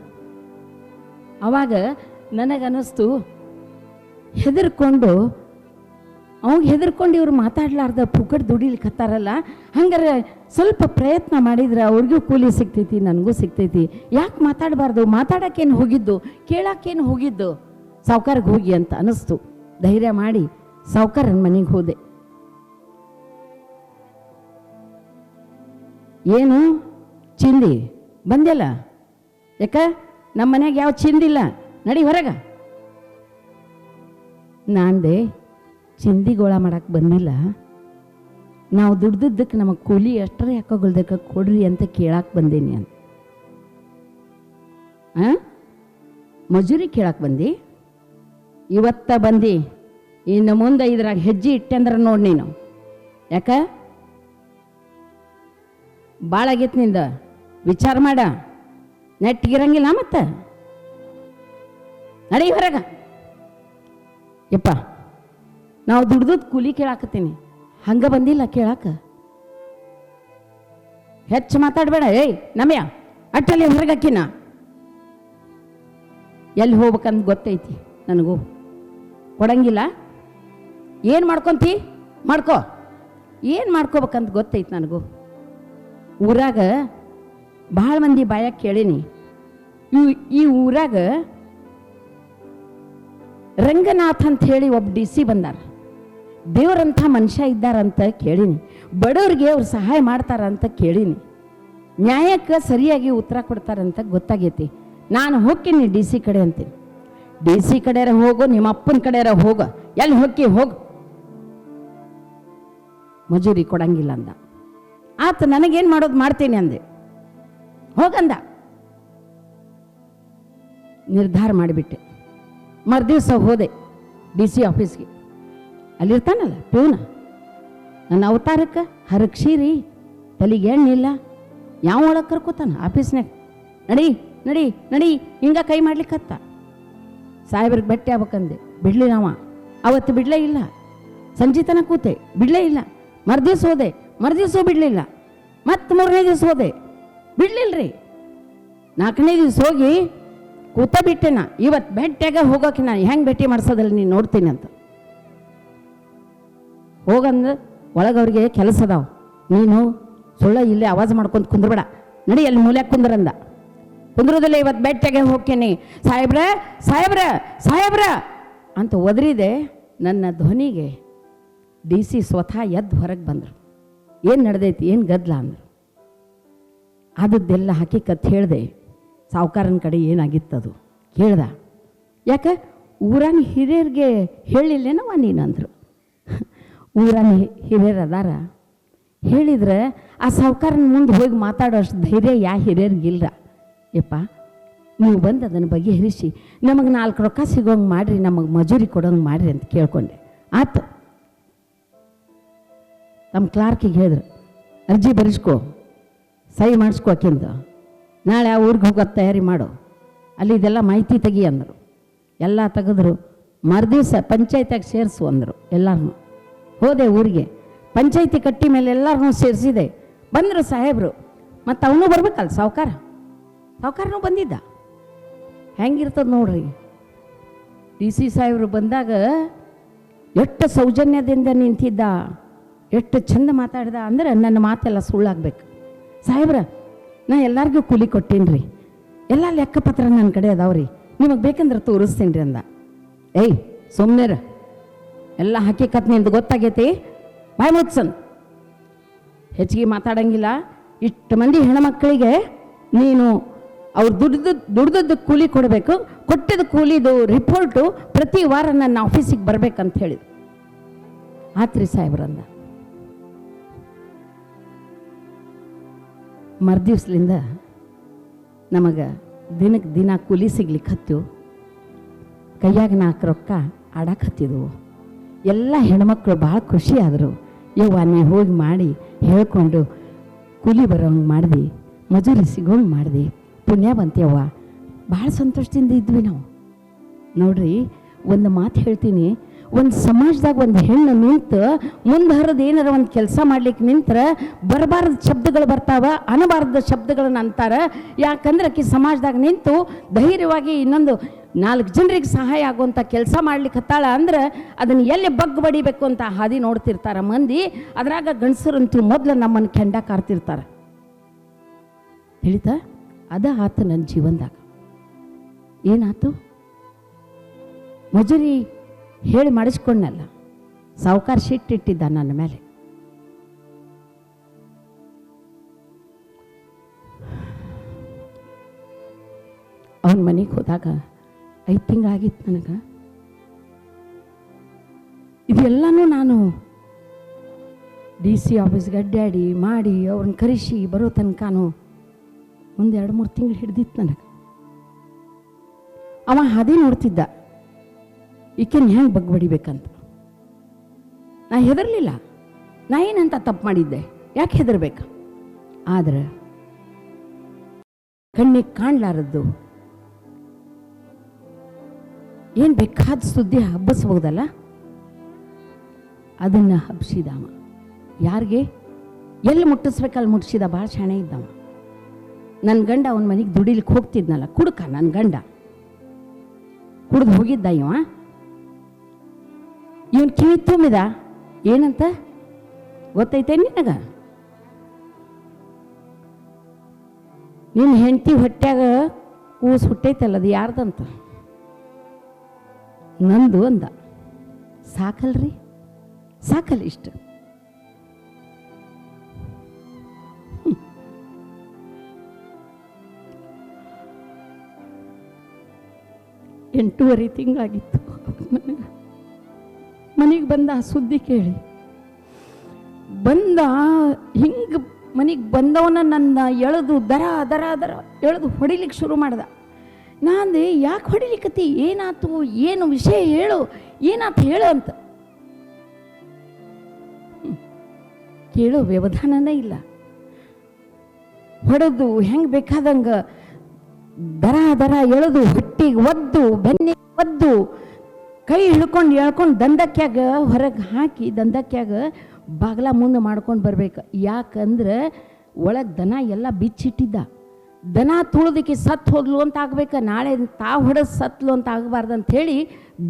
Speaker 7: ಅವಾಗ ನನಗನ್ನಿಸ್ತು, ಹೆದರ್ಕೊಂಡು ಇವ್ರು ಮಾತಾಡ್ಲಾರ್ದ ಪುಕ್ಕಟ್ ದುಡಿಲಿಕ್ಕತ್ತಾರಲ್ಲ, ಹಂಗಾರೆ ಸ್ವಲ್ಪ ಪ್ರಯತ್ನ ಮಾಡಿದ್ರೆ ಅವ್ರಿಗೂ ಕೂಲಿ ಸಿಗ್ತೈತಿ, ನನಗೂ ಸಿಗ್ತೈತಿ, ಯಾಕೆ ಮಾತಾಡಬಾರ್ದು? ಮಾತಾಡೋಕ್ಕೇನು ಹೋಗಿದ್ದು, ಕೇಳೋಕ್ಕೇನು ಹೋಗಿದ್ದು, ಸಾಹುಕಾರ್ಗೆ ಹೋಗಿ ಅಂತ ಅನ್ನಿಸ್ತು. ಧೈರ್ಯ ಮಾಡಿ ಸಾಹುಕಾರನ ಮನೆಗೆ ಹೋದೆ. ಏನು ಚಿಂದಿ ಬಂದ್ಯಲ್ಲ, ಯಾಕ ನಮ್ಮ ಮನ್ಯಾಗ ಯಾವ ಚಿಂದಿಲ್ಲ, ನಡಿ ಹೊರಗ. ನಾಂದೆ ಚಿಂದಿಗೋಳ ಮಾಡಕ್ಕೆ ಬಂದಿಲ್ಲ, ನಾವು ದುಡ್ದಕ್ಕೆ ನಮಗೆ ಕೂಲಿ ಎಷ್ಟರ ಯಾಕೋಗಲ್ದಕ್ಕೆ ಕೊಡ್ರಿ ಅಂತ ಕೇಳಕ್ಕೆ ಬಂದೀನಿ ಅಂತ. ಮಜೂರಿ ಕೇಳಕ್ಕೆ ಬಂದು ಇವತ್ತ ಬಂದು ಇನ್ನು ಮುಂದೆ ಇದ್ರಾಗ ಹೆಜ್ಜೆ ಇಟ್ಟೆ ಅಂದ್ರೆ ನೋಡಿ ನೀನು, ಯಾಕ ಭಾಳ ಆಗೈತೆ ನಿಂದ, ವಿಚಾರ ಮಾಡ, ನೆಟ್ಟಿಗಿರಂಗಿಲ್ಲ ಮತ್ತೆ ನಡಿ ಹೊರಗ. ಯಪ್ಪ ನಾವು ದುಡ್ದದ್ದು ಕೂಲಿ ಕೇಳಾಕತ್ತೀನಿ, ಹಂಗೆ ಬಂದಿಲ್ಲ ಕೇಳಾಕ. ಹೆಚ್ಚು ಮಾತಾಡಬೇಡ, ಏಯ್ ನಮ್ಯ ಅಟ್ಟಲ್ಲಿ ಹೊರಗಾಕಿನ. ಎಲ್ಲಿ ಹೋಗ್ಬೇಕಂತ ಗೊತ್ತೈತಿ ನನಗೂ, ಕೊಡಂಗಿಲ್ಲ. ಏನು ಮಾಡ್ಕೊಂತಿ ಮಾಡ್ಕೋ, ಏನು ಮಾಡ್ಕೋಬೇಕಂತ ಗೊತ್ತೈತಿ ನನಗೂ. ಊರಾಗ ಭಾಳ ಮಂದಿ ಬಾಯಾಗ ಕೇಳೀನಿ, ಈ ಊರಾಗ ರಂಗನಾಥ್ ಅಂತ ಹೇಳಿ ಒಬ್ಬ DC ಬಂದಾರ, ದೇವರಂಥ ಮನುಷ್ಯ ಇದ್ದಾರಂತ ಕೇಳೀನಿ, ಬಡವ್ರಿಗೆ ಅವ್ರು ಸಹಾಯ ಮಾಡ್ತಾರಂತ ಕೇಳೀನಿ, ನ್ಯಾಯಕ್ಕೆ ಸರಿಯಾಗಿ ಉತ್ತರ ಕೊಡ್ತಾರಂತ ಗೊತ್ತಾಗೈತಿ. ನಾನು ಹೋಗ್ತೀನಿ DC ಕಡೆ ಅಂತೀನಿ. DC ಕಡೆಯರ ಹೋಗು, ನಿಮ್ಮ ಅಪ್ಪನ ಕಡೆಯರ ಹೋಗು, ಎಲ್ಲಿ ಹೋಗು, ಮಜೂರಿ ಕೊಡಂಗಿಲ್ಲ ಅಂದ. ಆತ ನನಗೇನು ಮಾಡೋದು ಮಾಡ್ತೀನಿ ಅಂದೆ, ಹೋಗಂದ. ನಿರ್ಧಾರ ಮಾಡಿಬಿಟ್ಟೆ. ಮರುದಿವಸ ಹೋದೆ DC ಆಫೀಸ್ಗೆ. ಅಲ್ಲಿರ್ತಾನಲ್ಲ ಪ್ಯೂನ, ನನ್ನ ಅವತಾರಕ್ಕೆ ಹರಕ್ಷೀರಿ, ತಲೆಗೆ ಎಣ್ಣಿಲ್ಲ, ಯಾವ ಒಳಗೆ ಕರ್ಕೋತಾನ ಆಫೀಸ್ನಾಗ. ನಡಿ ನಡಿ ನಡಿ ಹಿಂಗ ಕೈ ಮಾಡ್ಲಿಕ್ಕತ್ತ. ಸಾಹೇಬ್ರಿಗೆ ಭೇಟಿ ಆಗ್ಬೇಕಂದೆ, ಬಿಡ್ಲಿಲ್ಲ ಅವ. ಅವತ್ತು ಬಿಡಲೇ ಇಲ್ಲ, ಸಂಜೆ ತನಕ ಕೂತೆ, ಬಿಡಲೇ ಇಲ್ಲ. ಮರುದಿವ್ಸ ಹೋದೆ, ಮರುದಿವ್ಸ ಬಿಡಲಿಲ್ಲ. ಮತ್ತು 3ನೇ ದಿವಸ ಹೋದೆ, ಬಿಡ್ಲಿಲ್ರಿ. 4ನೇ ದಿವಸ ಹೋಗಿ ಕೂತ ಬಿಟ್ಟೆನ. ಇವತ್ತು ಭೇಟಿಯಾಗ ಹೋಗೋಕೆ ನಾನು ಹೆಂಗೆ ಭೇಟಿ ಮಾಡಿಸೋದಲ್ಲಿ ನೀನು ನೋಡ್ತೀನಿ ಅಂತ. ಹೋಗಂದ್ರೆ ಒಳಗವ್ರಿಗೆ ಕೆಲಸ ಅದಾವ, ನೀನು ಸುಳ್ಳ ಇಲ್ಲೇ ಆವಾಜ್ ಮಾಡ್ಕೊಂತ ಕುಂದ್ರಬೇಡ, ನಡಿ ಅಲ್ಲಿ ಮೂಲ್ಯಾಗ ಕುಂದ್ರಂದ. ಕುಂದ್ರೋದಿಲ್ಲ, ಇವತ್ತು ಬೆಟ್ಟಗೆ ಹೋಗ್ತೀನಿ, ಸಾಹೇಬ್ರ ಸಾಹೇಬ್ರ ಸಾಹೇಬ್ರ ಅಂತ ಒದರಿದೆ. ನನ್ನ ಧ್ವನಿಗೆ DC ಸ್ವತಃ ಎದ್ದು ಹೊರಗೆ ಬಂದರು. ಏನು ನಡೆದೈತಿ, ಏನು ಗದ್ದಲ ಅಂದರು. ಆದದ್ದೆಲ್ಲ ಹಕೀಕತ್ ಹೇಳಿದೆ. ಸಾವುಕಾರನ ಕಡೆ ಏನಾಗಿತ್ತದು ಕೇಳ್ದ. ಯಾಕೆ ಊರಾನ ಹಿರಿಯರಿಗೆ ಹೇಳಿಲ್ಲೇನವ ನೀನಂದರು. ಊರಾನ ಹಿರಿಯರು ಅದಾರ, ಹೇಳಿದ್ರೆ ಆ ಸಾವುಕಾರನ ಮುಂದೆ ಹೋಗಿ ಮಾತಾಡೋ ಅಷ್ಟು ಧೈರ್ಯ ಹಿರಿಯರಿಗಿಲ್ಲ. ಯಪ್ಪ ನೀವು ಬಂದು ಅದನ್ನು ಬಗೆಹರಿಸಿ ನಮಗೆ 4 ರೊಕ್ಕ ಸಿಗೋಂಗೆ ಮಾಡಿರಿ, ನಮಗೆ ಮಜೂರಿ ಕೊಡೋಂಗೆ ಮಾಡಿರಿ ಅಂತ ಕೇಳ್ಕೊಂಡೆ. ಆತು. ತಮ್ಮ ಕ್ಲಾರ್ಕಿಗೆ ಹೇಳಿದ್ರು, ಅರ್ಜಿ ಬರೆಸ್ಕೊ, ಸಹಿ ಮಾಡಿಸ್ಕೊ, ಆಕಿಂದ ನಾಳೆ ಆ ಊರಿಗೆ ಹೋಗೋದು ತಯಾರಿ ಮಾಡು, ಅಲ್ಲಿ ಇದೆಲ್ಲ ಮಾಹಿತಿ ತೆಗಿ ಅಂದರು. ಎಲ್ಲ ತೆಗೆದ್ರು. ಮರುದಿವ್ಸ ಪಂಚಾಯತಿಯಾಗ ಸೇರಿಸು ಅಂದರು. ಎಲ್ಲರನ್ನೂ ಹೋದೆ ಊರಿಗೆ. ಪಂಚಾಯತಿ ಕಟ್ಟಿ ಮೇಲೆ ಎಲ್ಲರನ್ನೂ ಸೇರಿಸಿದೆ. ಬಂದರು ಸಾಹೇಬರು. ಮತ್ತು ಅವನು ಬರ್ಬೇಕಲ್ಲ ಸಾವುಕಾರನೂ ಬಂದಿದ್ದ. ಹೆಂಗಿರ್ತದೆ ನೋಡ್ರಿ. DC ಸಾಹೇಬರು ಬಂದಾಗ ಎಷ್ಟು ಸೌಜನ್ಯದಿಂದ ನಿಂತಿದ್ದ, ಎಷ್ಟು ಚಂದ ಮಾತಾಡ್ದ ಅಂದ್ರೆ ನನ್ನ ಮಾತೆಲ್ಲ ಸುಳ್ಳಾಗಬೇಕು. ಸಾಹೇಬ್ರ ನಾ ಎಲ್ಲರಿಗೂ ಕೂಲಿ ಕೊಟ್ಟೀನಿ ರೀ, ಎಲ್ಲ ಲೆಕ್ಕಪತ್ರ ನನ್ನ ಕಡೆ ಅದಾವ್ರಿ, ನಿಮಗೆ ಬೇಕಂದ್ರೆ ತೋರಿಸ್ತೀನಿ ರೀ ಅಂದ. ಏಯ್ ಸುಮ್ಮನೆರ, ಎಲ್ಲ ಹಕೀಕತ್ ನಿಂದು ಗೊತ್ತಾಗೈತಿ, ಬಾಯ್ ಮುಚ್ಚನ್, ಹೆಚ್ಚಿಗೆ ಮಾತಾಡಂಗಿಲ್ಲ. ಇಷ್ಟು ಮಂದಿ ಹೆಣ್ಮಕ್ಳಿಗೆ ನೀನು ಅವ್ರು ದುಡ್ದದ್ದು ಕೂಲಿ ಕೊಡಬೇಕು, ಕೊಟ್ಟಿದ್ದ ಕೂಲಿದು ರಿಪೋರ್ಟು ಪ್ರತಿ ವಾರ ನನ್ನ ಆಫೀಸಿಗೆ ಬರ್ಬೇಕಂತ ಹೇಳಿದ್ರು. ಆತ್ರಿ ಸಾಹೇಬ್ರಂದ. ಮರುದಿವ್ಸಲಿಂದ ನಮಗೆ ದಿನಕ್ಕೆ ದಿನ ಕೂಲಿ ಸಿಗ್ಲಿಕ್ಕೆ ಹತ್ತು. ಕೈಯಾಗ 4 ರೊಕ್ಕ ಆಡಕ್ಕೆ ಹತ್ತಿದ್ವು. ಎಲ್ಲ ಹೆಣ್ಮಕ್ಳು ಭಾಳ ಖುಷಿ ಆದರು. ಯವ್ವ ನೀ ಹೋಗಿ ಮಾಡಿ ಹೇಳ್ಕೊಂಡು ಕೂಲಿ ಬರೋಂಗೆ ಮಾಡಿದೆ, ಮಜೂರಿ ಸಿಗೋಂಗೆ ಮಾಡಿದೆ, ಪುಣ್ಯ ಬಂತೇವ್ವ. ಭಾಳ ಸಂತೋಷದಿಂದ ಇದ್ವಿ ನಾವು. ನೋಡ್ರಿ, ಒಂದು ಮಾತು ಹೇಳ್ತೀನಿ, ಒಂದು ಸಮಾಜದಾಗ ಒಂದು ಹೆಣ್ಣು ನಿಂತು ಮುಂದೆ ಹರಿದು ಏನಾರ ಒಂದು ಕೆಲಸ ಮಾಡ್ಲಿಕ್ಕೆ ನಿಂತ್ರೆ ಬರಬಾರ್ದ ಶಬ್ದಗಳು ಬರ್ತಾವ, ಅನ್ನಬಾರ್ದ ಶಬ್ದಗಳನ್ನ ಅಂತಾರೆ. ಯಾಕಂದ್ರೆ ಆಕಿ ಸಮಾಜದಾಗ ನಿಂತು ಧೈರ್ಯವಾಗಿ ಇನ್ನೊಂದು 4 ಜನರಿಗೆ ಸಹಾಯ ಆಗುವಂಥ ಕೆಲಸ ಮಾಡ್ಲಿಕ್ಕೆ ಹತ್ತಾಳ ಅಂದ್ರೆ ಅದನ್ನು ಎಲ್ಲಿ ಬಗ್ಗು ಬಡಿಬೇಕು ಅಂತ ಹಾದಿ ನೋಡ್ತಿರ್ತಾರೆ ಮಂದಿ. ಅದ್ರಾಗ ಗಂಡಸರಂತೂ ಮೊದಲು ನಮ್ಮನ್ನು ಕೆಂಡ ಕಾರ್ತಿರ್ತಾರೆ. ತಿಳಿತಾ? ಅದ ಆತು ನನ್ನ ಜೀವನದಾಗ. ಏನಾಯ್ತು? ಮಜೂರಿ ಹೇಳಿ ಮಾಡಿಸ್ಕೊಂಡಲ್ಲ, ಸಾವುಕಾರ ಸಿಟ್ಟಿಟ್ಟಿದ್ದ ನನ್ನ ಮೇಲೆ. ಅವನ ಮನೆಗೆ ಹೋದಾಗ 5 ತಿಂಗಳಾಗಿತ್ತು ನನಗೆ. ಇದೆಲ್ಲನೂ ನಾನು DC ಆಫೀಸ್ಗೆ ಅಡ್ಡಾಡಿ ಮಾಡಿ ಅವ್ರನ್ನ ಕರೆಸಿ ಬರೋ ತನಕನೂ ಒಂದು 2-3 ತಿಂಗಳು ಹಿಡ್ದಿತ್ತು ನನಗೆ. ಅವ ಹಾದಿ ನೋಡ್ತಿದ್ದ, ಈಕೆನ ಹೆಂಗೆ ಬಗ್ಬಡಿಬೇಕಂತ. ನಾ ಹೆದರ್ಲಿಲ್ಲ. ನಾ ಏನಂತ ತಪ್ಪು ಮಾಡಿದ್ದೆ, ಯಾಕೆ ಹೆದರ್ಬೇಕು? ಆದ್ರೆ ಕಣ್ಣಿಗೆ ಕಾಣಲಾರದ್ದು ಏನು ಬೇಕಾದ ಸುದ್ದಿ ಹಬ್ಬಿಸ್ಬೋದಲ್ಲ, ಅದನ್ನು ಹಬ್ಸಿದವ. ಯಾರಿಗೆ ಎಲ್ಲಿ ಮುಟ್ಟಿಸ್ಬೇಕಲ್ಲಿ ಮುಟ್ಟಿಸಿದ. ಭಾಳ ಶಾಣೆ ಇದ್ದವ. ನನ್ನ ಗಂಡ ಅವನ ಮನೆಗೆ ದುಡಿಲಿಕ್ಕೆ ಹೋಗ್ತಿದ್ನಲ್ಲ, ಕುಡ್ಕ ನನ್ನ ಗಂಡ ಕುಡ್ದು ಹೋಗಿದ್ದ. ಇವನ್ ಕಿವಿ ತುಂಬಿದ. ಏನಂತ ಗೊತ್ತೈತೆ ನಿನಗ? ನಿನ್ನ ಹೆಂಡತಿ ಹೊಟ್ಯಾಗ ಕೂಸು ಹುಟ್ಟೈತಲ್ಲ, ಅದು ಯಾರ್ದಂತ? ನಂದು ಅಂದ. ಸಾಕಲ್ರಿ, ಸಾಕಲ್ಲ ಇಷ್ಟು. ಎಂಟೂವರೆ ತಿಂಗಳಾಗಿತ್ತು ನನಗೆ. ಮನೆಗೆ ಬಂದ ಸುದ್ದಿ ಕೇಳಿ ಬಂದ. ಹಿಂಗೆ ಮನೆಗೆ ಬಂದವನ ನನ್ನ ಎಳೆದು ದರ ದರ ದರ ಎಳೆದು ಹೊಡಿಲಿಕ್ಕೆ ಶುರು ಮಾಡ್ದ. ನಾಂದೆ, ಯಾಕೆ ಹೊಡಿಲಿಕ್ಕತ್ತಿ? ಏನಾಯ್ತು? ಏನು ವಿಷಯ ಹೇಳು, ಏನಾಯ್ತು ಹೇಳು ಅಂತ. ಕೇಳೋ ವ್ಯವಧಾನನೇ ಇಲ್ಲ. ಹೊಡೆದು ಹೆಂಗೆ ಬೇಕಾದಂಗೆ ದರ ದರ ಎಳೆದು ಹೊಟ್ಟಿಗೆ ಒದ್ದು, ಬೆನ್ನಿಗೆ ಒದ್ದು, ಕೈ ಹಿಡ್ಕೊಂಡು ಎಳ್ಕೊಂಡು ದಂಧಕ್ಯಾಗ ಹೊರಗೆ ಹಾಕಿ ದಂಧಕ್ಯಾಗ ಬಾಗ್ಲ ಮುಂದೆ ಮಾಡ್ಕೊಂಡು ಬರ್ಬೇಕು. ಯಾಕಂದ್ರೆ ಒಳಗೆ ದನ ಎಲ್ಲ ಬಿಚ್ಚಿಟ್ಟಿದ್ದ. ದನ ತುಳಿದಕ್ಕೆ ಸತ್ತು ಹೋದ್ಲು ಅಂತ ಆಗ್ಬೇಕು, ನಾಳೆ ಹೊಡೆದು ಸತ್ಲು ಅಂತ ಆಗಬಾರ್ದು ಅಂಥೇಳಿ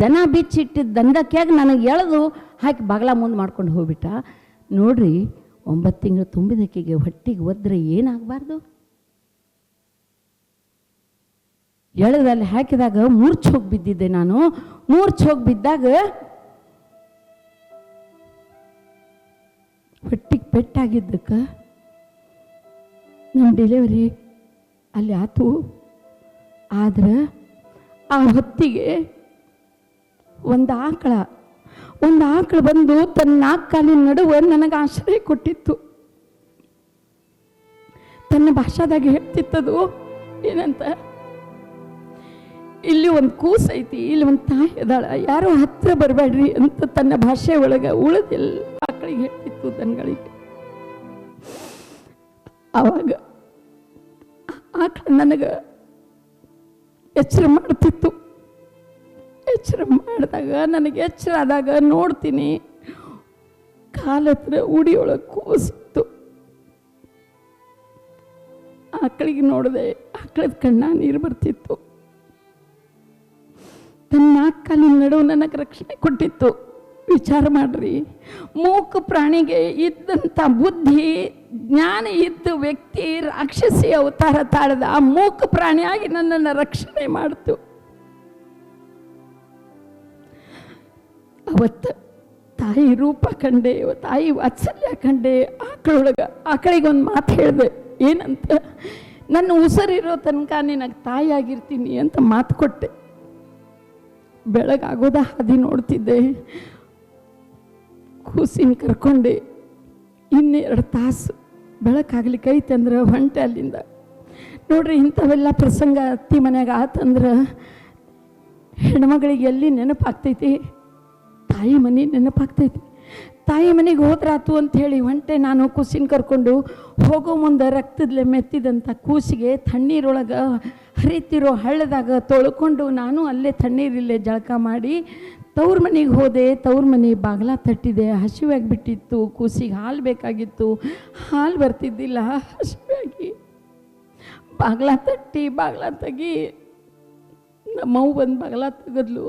Speaker 7: ದನ ಬಿಚ್ಚಿಟ್ಟಿದ್ದ ದಂಧಕ್ಯಾಗ ನನಗೆ ಎಳೆದು ಹಾಕಿ ಬಾಗ್ಲ ಮುಂದೆ ಮಾಡ್ಕೊಂಡು ಹೋಗ್ಬಿಟ್ಟ. ನೋಡ್ರಿ, 9 ತಿಂಗಳು ತುಂಬಿದಕ್ಕಿಗೆ ಹೊಟ್ಟಿಗೆ ಒದ್ರೆ ಏನಾಗಬಾರ್ದು? ಎಳೆದಲ್ಲಿ ಹಾಕಿದಾಗ ಮೂರ್ಛೆ ಹೋಗಿ ಬಿದ್ದಿದ್ದೆ ನಾನು. ಮೂರ್ಛೆ ಹೋಗಿ ಬಿದ್ದಾಗ ಹೊಟ್ಟಿಗೆ ಪೆಟ್ಟಾಗಿದ್ದಕ್ಕೆ ನನ್ನ ಡೆಲಿವರಿ ಅಲ್ಲಿ ಆತು. ಆದ್ರೆ ಆ ಹೊತ್ತಿಗೆ ಒಂದು ಆಕಳ ಬಂದು ತನ್ನ 4 ಕಾಲಿನ ನಡುವೆ ನನಗೆ ಆಶ್ರಯ ಕೊಟ್ಟಿತ್ತು. ತನ್ನ ಭಾಷಾದಾಗ ಹೇಳ್ತಿತ್ತದು ಏನಂತ, ಇಲ್ಲಿ ಒಂದು ಕೂಸೈತಿ, ಇಲ್ಲಿ ಒಂದು ತಾಯಿ ಅದಾಳ, ಯಾರು ಹತ್ರ ಬರಬೇಡ್ರಿ ಅಂತ ತನ್ನ ಭಾಷೆ ಒಳಗೆ ಉಳಿದೆಲ್ಲ ಆಕಳಿಗೆ ಹೇಳ್ತಿತ್ತು, ದನಗಳಿಗೆ. ಆವಾಗ ಆಕಳ ನನಗೆ ಎಚ್ಚರ ಮಾಡ್ತಿತ್ತು. ಎಚ್ಚರ ಮಾಡಿದಾಗ ನನಗೆ ಎಚ್ಚರ ಆದಾಗ ನೋಡ್ತೀನಿ ಕಾಲತ್ರ ಉಡಿಯೊಳಗೆ ಕೂಸಿತ್ತು. ಆಕಳಿಗೆ ನೋಡಿದೆ, ಆಕಳದ ಕಣ್ಣ ನೀರು ಬರ್ತಿತ್ತು. ತನ್ನ 4 ಕಾಲಿನ ನಡುವೆ ನನಗೆ ರಕ್ಷಣೆ ಕೊಟ್ಟಿತ್ತು. ವಿಚಾರ ಮಾಡ್ರಿ, ಮೂಕ ಪ್ರಾಣಿಗೆ ಇದ್ದಂಥ ಬುದ್ಧಿ ಜ್ಞಾನ ಇದ್ದ ವ್ಯಕ್ತಿ ರಾಕ್ಷಸಿ ಅವತಾರ ತಾಳದ ಆ ಮೂಕ ಪ್ರಾಣಿಯಾಗಿ ನನ್ನನ್ನು ರಕ್ಷಣೆ ಮಾಡ್ತು. ಅವತ್ತು ತಾಯಿ ರೂಪ ಕಂಡೆ, ತಾಯಿ ವಾತ್ಸಲ್ಯ ಕಂಡೆ. ಆಕಳಿಗೆ ಒಂದು ಮಾತು ಹೇಳಿದೆ, ಏನಂತ, ನನ್ನ ಉಸಿರಿರೋ ತನಕ ನಿನಗೆ ತಾಯಿ ಆಗಿರ್ತೀನಿ ಅಂತ ಮಾತು ಕೊಟ್ಟೆ. ಬೆಳಗಾಗೋದ ಹಾದಿ ನೋಡ್ತಿದ್ದೆ, ಕೂಸಿನ ಕರ್ಕೊಂಡೆ. 2 ತಾಸು ಬೆಳಕಾಗ್ಲಿಕ್ಕೆ ಐತೆ ಅಂದ್ರೆ ಹೊಂಟೆ ಅಲ್ಲಿಂದ. ನೋಡ್ರಿ, ಇಂಥವೆಲ್ಲ ಪ್ರಸಂಗ ಅತ್ತಿ ಮನೆಯಾಗ ಆತಂದ್ರೆ ಹೆಣ್ಮಗಳಿಗೆ ಎಲ್ಲಿ ನೆನಪಾಗ್ತೈತಿ? ತಾಯಿ ಮನೆ ನೆನಪಾಗ್ತೈತಿ. ತಾಯಿ ಮನೆಗೆ ಹೋದ್ರಾತು ಅಂಥೇಳಿ ಹೊಂಟೆ ನಾನು ಕೂಸಿನ ಕರ್ಕೊಂಡು. ಹೋಗೋ ಮುಂದೆ ರಕ್ತದಲ್ಲೇ ಮೆತ್ತಿದಂಥ ಕೂಸಿಗೆ ತಣ್ಣೀರೊಳಗೆ ಹರಿತಿರೋ ಹಳ್ಳದಾಗ ತೊಳ್ಕೊಂಡು ನಾನು ಅಲ್ಲೇ ತಣ್ಣೀರಿಲ್ಲೇ ಜಳಕ ಮಾಡಿ ತವ್ರ ಮನೆಗೆ ಹೋದೆ. ತವ್ರ ಮನೆ ಬಾಗಿಲ ತಟ್ಟಿದೆ, ಹಸಿವಾಗಿಬಿಟ್ಟಿತ್ತು. ಕೂಸಿಗೆ ಹಾಲು ಬೇಕಾಗಿತ್ತು, ಹಾಲು ಬರ್ತಿದ್ದಿಲ್ಲ. ಹಸಿವಾಗಿ ಬಾಗಿಲ ತಟ್ಟಿ ಬಾಗಿಲ ತೆಗಿ, ನಮ್ಮವ್ವ ಬಂದು ಬಾಗಿಲ ತೆಗೆದ್ಲು.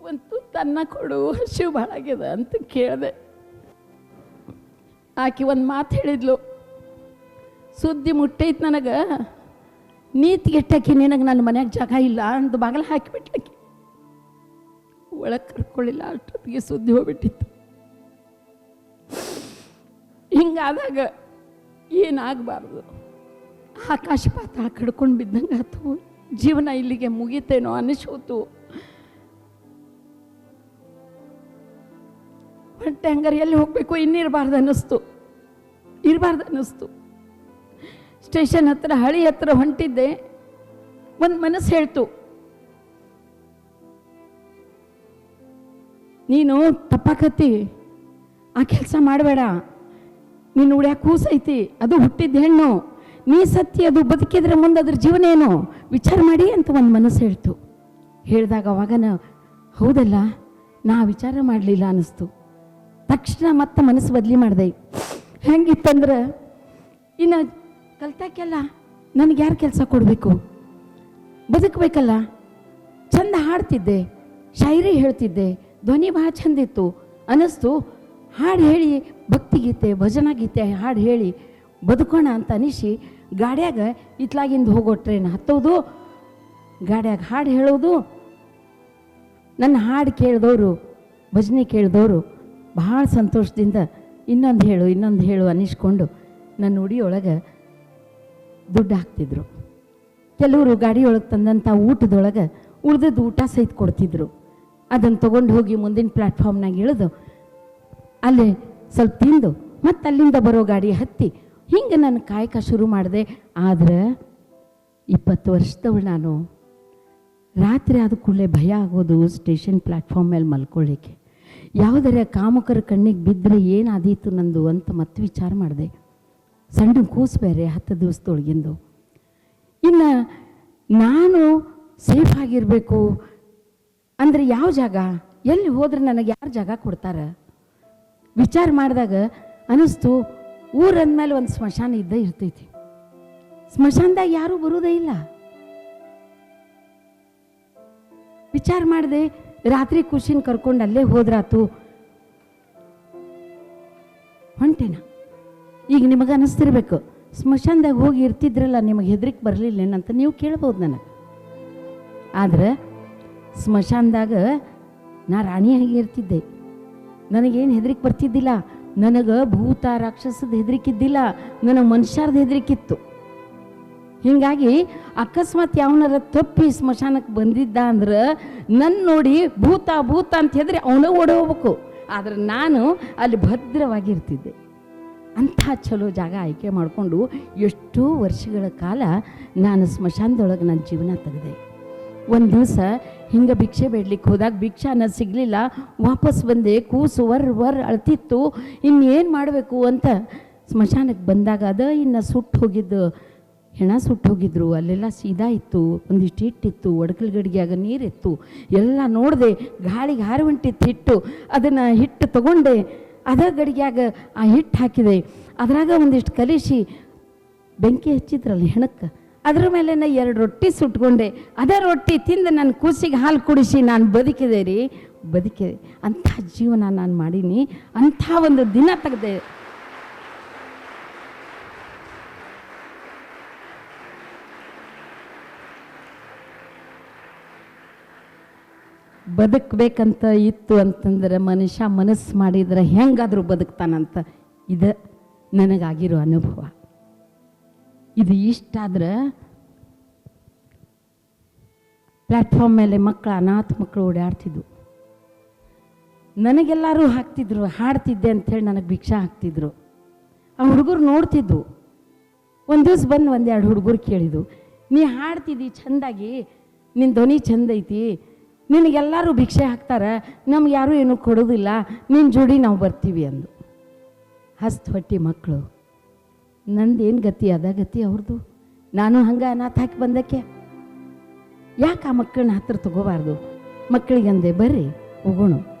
Speaker 7: ಒಂದು ತನ್ನ ಕೊಡು, ಹಸಿವು ಭಾಳ ಆಗ್ಯದ ಅಂತ ಕೇಳಿದೆ. ಆಕೆ ಒಂದು ಮಾತು ಹೇಳಿದ್ಲು, ಸುದ್ದಿ ಮುಟ್ಟೈತಿ ನನಗೆ, ನೀತಿಗೆಟ್ಟಾಕಿ ನಿನಗೆ ನನ್ನ ಮನ್ಯಾಗ ಜಾಗ ಇಲ್ಲ ಅಂತ ಬಾಗಿಲ ಹಾಕಿಬಿಟ್ಲಾಕಿ. ಒಳಗೆ ಕರ್ಕೊಳ್ಳಿಲ್ಲ, ಅಷ್ಟೊತ್ತಿಗೆ ಸುದ್ದಿ ಹೋಗ್ಬಿಟ್ಟಿತ್ತು. ಹಿಂಗಾದಾಗ ಏನಾಗಬಾರ್ದು, ಆಕಾಶ ಪಾತಾಳ ಕಡ್ಕೊಂಡು ಬಿದ್ದಂಗೆ ಆತು. ಜೀವನ ಇಲ್ಲಿಗೆ ಮುಗೀತೇನೋ ಅನಿಸೋತು. ಹೊಟ್ಟೆ ಹಂಗಾರೆ ಎಲ್ಲಿ ಹೋಗಬೇಕು, ಇನ್ನಿರಬಾರ್ದು ಅನ್ನಿಸ್ತು. ಸ್ಟೇಷನ್ ಹತ್ರ, ಹಳಿ ಹತ್ರ ಹೊಂಟಿದ್ದೆ. ಒಂದು ಮನಸ್ಸು ಹೇಳ್ತು, ನೀನು ತಪ್ಪಾಕತ್ತಿ, ಆ ಕೆಲಸ ಮಾಡಬೇಡ, ನೀನು ಉಡ್ಯಾಕ ಕೂಸೈತಿ, ಅದು ಹುಟ್ಟಿದ ಹೆಣ್ಣು, ನೀ ಸತ್ಯ, ಅದು ಬದುಕಿದ್ರೆ ಮುಂದೆ ಅದ್ರ ಜೀವನ ಏನು ವಿಚಾರ ಮಾಡಿ ಅಂತ ಒಂದು ಮನಸ್ಸು ಹೇಳ್ತು. ಹೇಳಿದಾಗ ಅವಾಗನ ಹೌದಲ್ಲ, ನಾ ವಿಚಾರ ಮಾಡಲಿಲ್ಲ ಅನ್ನಿಸ್ತು. ತಕ್ಷಣ ಮತ್ತೆ ಮನಸ್ಸು ಬದಲಿ ಮಾಡಿದೆ. ಹೆಂಗಿತ್ತಂದ್ರೆ, ಇನ್ನು ಕಲ್ತಾಕೆಲ್ಲ ನನಗೆ ಯಾರು ಕೆಲಸ ಕೊಡಬೇಕು, ಬದುಕಬೇಕಲ್ಲ. ಚಂದ ಹಾಡ್ತಿದ್ದೆ, ಶಾಯರಿ ಹೇಳ್ತಿದ್ದೆ, ಧ್ವನಿ ಭಾಳ ಚಂದಿತ್ತು ಅನ್ನಿಸ್ತು. ಹಾಡು ಹೇಳಿ ಭಕ್ತಿಗೀತೆ, ಭಜನಾ ಗೀತೆ ಹಾಡು ಹೇಳಿ ಬದುಕೋಣ ಅಂತ ಅನಿಸಿ ಗಾಡ್ಯಾಗ ಇತ್ಲಾಗಿಂದ ಹೋಗೋ ಟ್ರೈನ್ ಹತ್ತೋದು, ಗಾಡ್ಯಾಗ ಹಾಡು ಹೇಳೋದು. ನನ್ನ ಹಾಡು ಕೇಳಿದವರು, ಭಜನೆ ಕೇಳಿದವರು ಭಾಳ ಸಂತೋಷದಿಂದ ಇನ್ನೊಂದು ಹೇಳು ಅನ್ನಿಸ್ಕೊಂಡು ನನ್ನ ಉಡಿಯೊಳಗೆ ದುಡ್ಡು ಹಾಕ್ತಿದ್ರು. ಕೆಲವರು ಗಾಡಿಯೊಳಗೆ ತಂದಂಥ ಊಟದೊಳಗೆ ಉಳಿದದ್ದು ಊಟ ಸಹಿತ ಕೊಡ್ತಿದ್ರು. ಅದನ್ನು ತೊಗೊಂಡು ಹೋಗಿ ಮುಂದಿನ ಪ್ಲ್ಯಾಟ್ಫಾರ್ಮ್ನಾಗ ಇಳಿದು ಅಲ್ಲಿ ಸ್ವಲ್ಪ ತಿಂದು ಮತ್ತು ಅಲ್ಲಿಂದ ಬರೋ ಗಾಡಿ ಹತ್ತಿ ಹಿಂಗೆ ನಾನು ಕಾಯಕ ಶುರು ಮಾಡಿದೆ. ಆದರೆ 20 ವರ್ಷದವಳು ನಾನು. ರಾತ್ರಿ ಆದ ಕೂಡಲೇ ಭಯ ಆಗೋದು ಸ್ಟೇಷನ್ ಪ್ಲ್ಯಾಟ್ಫಾರ್ಮ್ ಮೇಲೆ ಮಲ್ಕೊಳ್ಳಿಕ್ಕೆ. ಯಾವುದರ ಕಾಮಕರ ಕಣ್ಣಿಗೆ ಬಿದ್ದರೆ ಏನಾದೀತು ನಂದು ಅಂತ ಮತ್ತೆ ವಿಚಾರ ಮಾಡಿದೆ. ಸಣ್ಣ ಕೂಸು ಬೇರೆ 10 ದಿವಸದೊಳಗಿಂದು. ಇನ್ನು ನಾನು ಸೇಫ್ ಆಗಿರಬೇಕು ಅಂದರೆ ಯಾವ ಜಾಗ, ಎಲ್ಲಿ ಹೋದ್ರೆ ನನಗೆ ಯಾರು ಜಾಗ ಕೊಡ್ತಾರೆ ವಿಚಾರ ಮಾಡಿದಾಗ ಅನ್ನಿಸ್ತು, ಊರಂದಮೇಲೆ ಒಂದು ಸ್ಮಶಾನ ಇದ್ದೇ ಇರ್ತೈತಿ. ಸ್ಮಶಾನದಾಗ ಯಾರೂ ಬರೋದೇ ಇಲ್ಲ. ವಿಚಾರ ಮಾಡಿದೆ, ರಾತ್ರಿ ಖುಷಿನ ಕರ್ಕೊಂಡು ಅಲ್ಲೇ ಹೋದ್ರಾತು. ಹೊಂಟೇನ ಈಗ ನಿಮಗೆ ಅನ್ನಿಸ್ತಿರ್ಬೇಕು ಸ್ಮಶಾನದಾಗ ಹೋಗಿ ಇರ್ತಿದ್ರಲ್ಲ, ನಿಮಗೆ ಹೆದರಿಕೆ ಬರಲಿಲ್ಲೇನಂತ ನೀವು ಕೇಳ್ಬೋದು ನನಗೆ. ಆದ್ರೆ ಸ್ಮಶಾನದಾಗ ನಾ ರಾಣಿಯಾಗಿ ಇರ್ತಿದ್ದೆ. ನನಗೇನು ಹೆದರಿಕೆ ಬರ್ತಿದ್ದಿಲ್ಲ. ನನಗೆ ಭೂತ ರಾಕ್ಷಸದ ಹೆದರಿಕಿದ್ದಿಲ್ಲ, ನನಗೆ ಮನುಷ್ಯರ್ದು ಹೆದರಿಕಿತ್ತು. ಹೀಗಾಗಿ ಅಕಸ್ಮಾತ್ ಯಾವನಾರ ತಪ್ಪಿ ಸ್ಮಶಾನಕ್ಕೆ ಬಂದಿದ್ದ ಅಂದ್ರೆ ನನ್ನ ನೋಡಿ ಭೂತ ಭೂತ ಅಂತ ಹೆದರಿ ಅವನ ಓಡಿ ಹೋಗ್ಬೇಕು. ಆದ್ರೆ ನಾನು ಅಲ್ಲಿ ಭದ್ರವಾಗಿರ್ತಿದ್ದೆ. ಅಂಥ ಚಲೋ ಜಾಗ ಆಯ್ಕೆ ಮಾಡಿಕೊಂಡು ಎಷ್ಟೋ ವರ್ಷಗಳ ಕಾಲ ನಾನು ಸ್ಮಶಾನದೊಳಗೆ ನನ್ನ ಜೀವನ ತೆಗೆದೆ. ಒಂದು ದಿವಸ ಹಿಂಗೆ ಭಿಕ್ಷೆ ಬೇಡ್ಲಿಕ್ಕೆ ಹೋದಾಗ ಭಿಕ್ಷೆ ಅನ್ನೋದು ಸಿಗಲಿಲ್ಲ. ವಾಪಸ್ ಬಂದೆ. ಕೂಸು ವರ್ ಅಳ್ತಿತ್ತು. ಇನ್ನೇನು ಮಾಡಬೇಕು ಅಂತ ಸ್ಮಶಾನಕ್ಕೆ ಬಂದಾಗ ಇನ್ನು ಸುಟ್ಟು ಹೋಗಿದ್ದು ಹೆಣ ಸುಟ್ಟು ಹೋಗಿದ್ರು. ಅಲ್ಲೆಲ್ಲ ಸೀದಾ ಇತ್ತು, ಒಂದಿಷ್ಟು ಹಿಟ್ಟಿತ್ತು, ಒಡಕಲ್ ಗಡಿಗೆಯಾಗ ನೀರಿತ್ತು. ಎಲ್ಲ ನೋಡಿದೆ. ಗಾಳಿಗೆ ಹಾರಿ ಹೊಂಟಿತ್ತು ಹಿಟ್ಟು. ಅದನ್ನು ಹಿಟ್ಟು ತಗೊಂಡೆ, ಅದ ಗಡಿಗೆಯಾಗ ಆ ಹಿಟ್ಟು ಹಾಕಿದೆ. ಅದ್ರಾಗ ಒಂದಿಷ್ಟು ಕಲಿಸಿ ಬೆಂಕಿ ಹಚ್ಚಿದ್ರಲ್ಲ ಹೆಣಕ್ಕೆ, ಅದ್ರ ಮೇಲೆ 2 ರೊಟ್ಟಿ ಸುಟ್ಕೊಂಡೆ. ಅದೇ ರೊಟ್ಟಿ ತಿಂದು ನನ್ನ ಕೂಸಿಗೆ ಹಾಲು ಕುಡಿಸಿ ನಾನು ಬದುಕಿದೆ ರೀ, ಬದುಕಿದೆ. ಅಂಥ ಜೀವನ ನಾನು ಮಾಡೀನಿ. ಅಂಥ ಒಂದು ದಿನ ತೆಗೆದೆ. ಬದುಕಬೇಕಂತ ಇತ್ತು ಅಂತಂದ್ರೆ ಮನುಷ್ಯ ಮನಸ್ಸು ಮಾಡಿದ್ರೆ ಹೆಂಗಾದರೂ ಬದುಕ್ತಾನಂತ. ಇದು ನನಗಾಗಿರೋ ಅನುಭವ. ಇದು ಇಷ್ಟಾದ್ರೆ ಪ್ಲ್ಯಾಟ್ಫಾರ್ಮ್ ಮೇಲೆ ಮಕ್ಕಳು, ಅನಾಥ ಮಕ್ಕಳು ಓಡಾಡ್ತಿದ್ವು. ನನಗೆಲ್ಲರೂ ಹಾಕ್ತಿದ್ರು, ಹಾಡ್ತಿದ್ದೆ ಅಂಥೇಳಿ ನನಗೆ ಭಿಕ್ಷಾ ಹಾಕ್ತಿದ್ರು. ಆ ಹುಡುಗರು ನೋಡ್ತಿದ್ವು. ಒಂದು ದಿವಸ ಬಂದು 1-2 ಹುಡುಗರು ಕೇಳಿದ್ವು, ನೀ ಹಾಡ್ತಿದ್ದಿ ಚೆಂದಾಗಿ, ನಿನ್ನ ಧ್ವನಿ ಚೆಂದ ಐತಿ, ನಿನಗೆಲ್ಲರೂ ಭಿಕ್ಷೆ ಹಾಕ್ತಾರೆ, ನಮ್ಗೆ ಯಾರೂ ಏನೂ ಕೊಡೋದಿಲ್ಲ, ನಿನ್ನ ಜೋಡಿ ನಾವು ಬರ್ತೀವಿ ಅಂದು. ಹಸ್ತು ಹೊಟ್ಟಿ ಮಕ್ಕಳು. ನಂದೇನು ಗತಿ ಅದ ಗತಿ ಅವ್ರದ್ದು. ನಾನು ಹಂಗೆ ಅನಾಥ ಹಾಕಿ ಬಂದಕ್ಕೆ ಯಾಕೆ ಆ ಮಕ್ಕಳನ್ನ ಹತ್ರ ತಗೋಬಾರ್ದು? ಮಕ್ಕಳಿಗೆ ಅಂದೆ, ಬರ್ರಿ ಹೋಗೋಣ,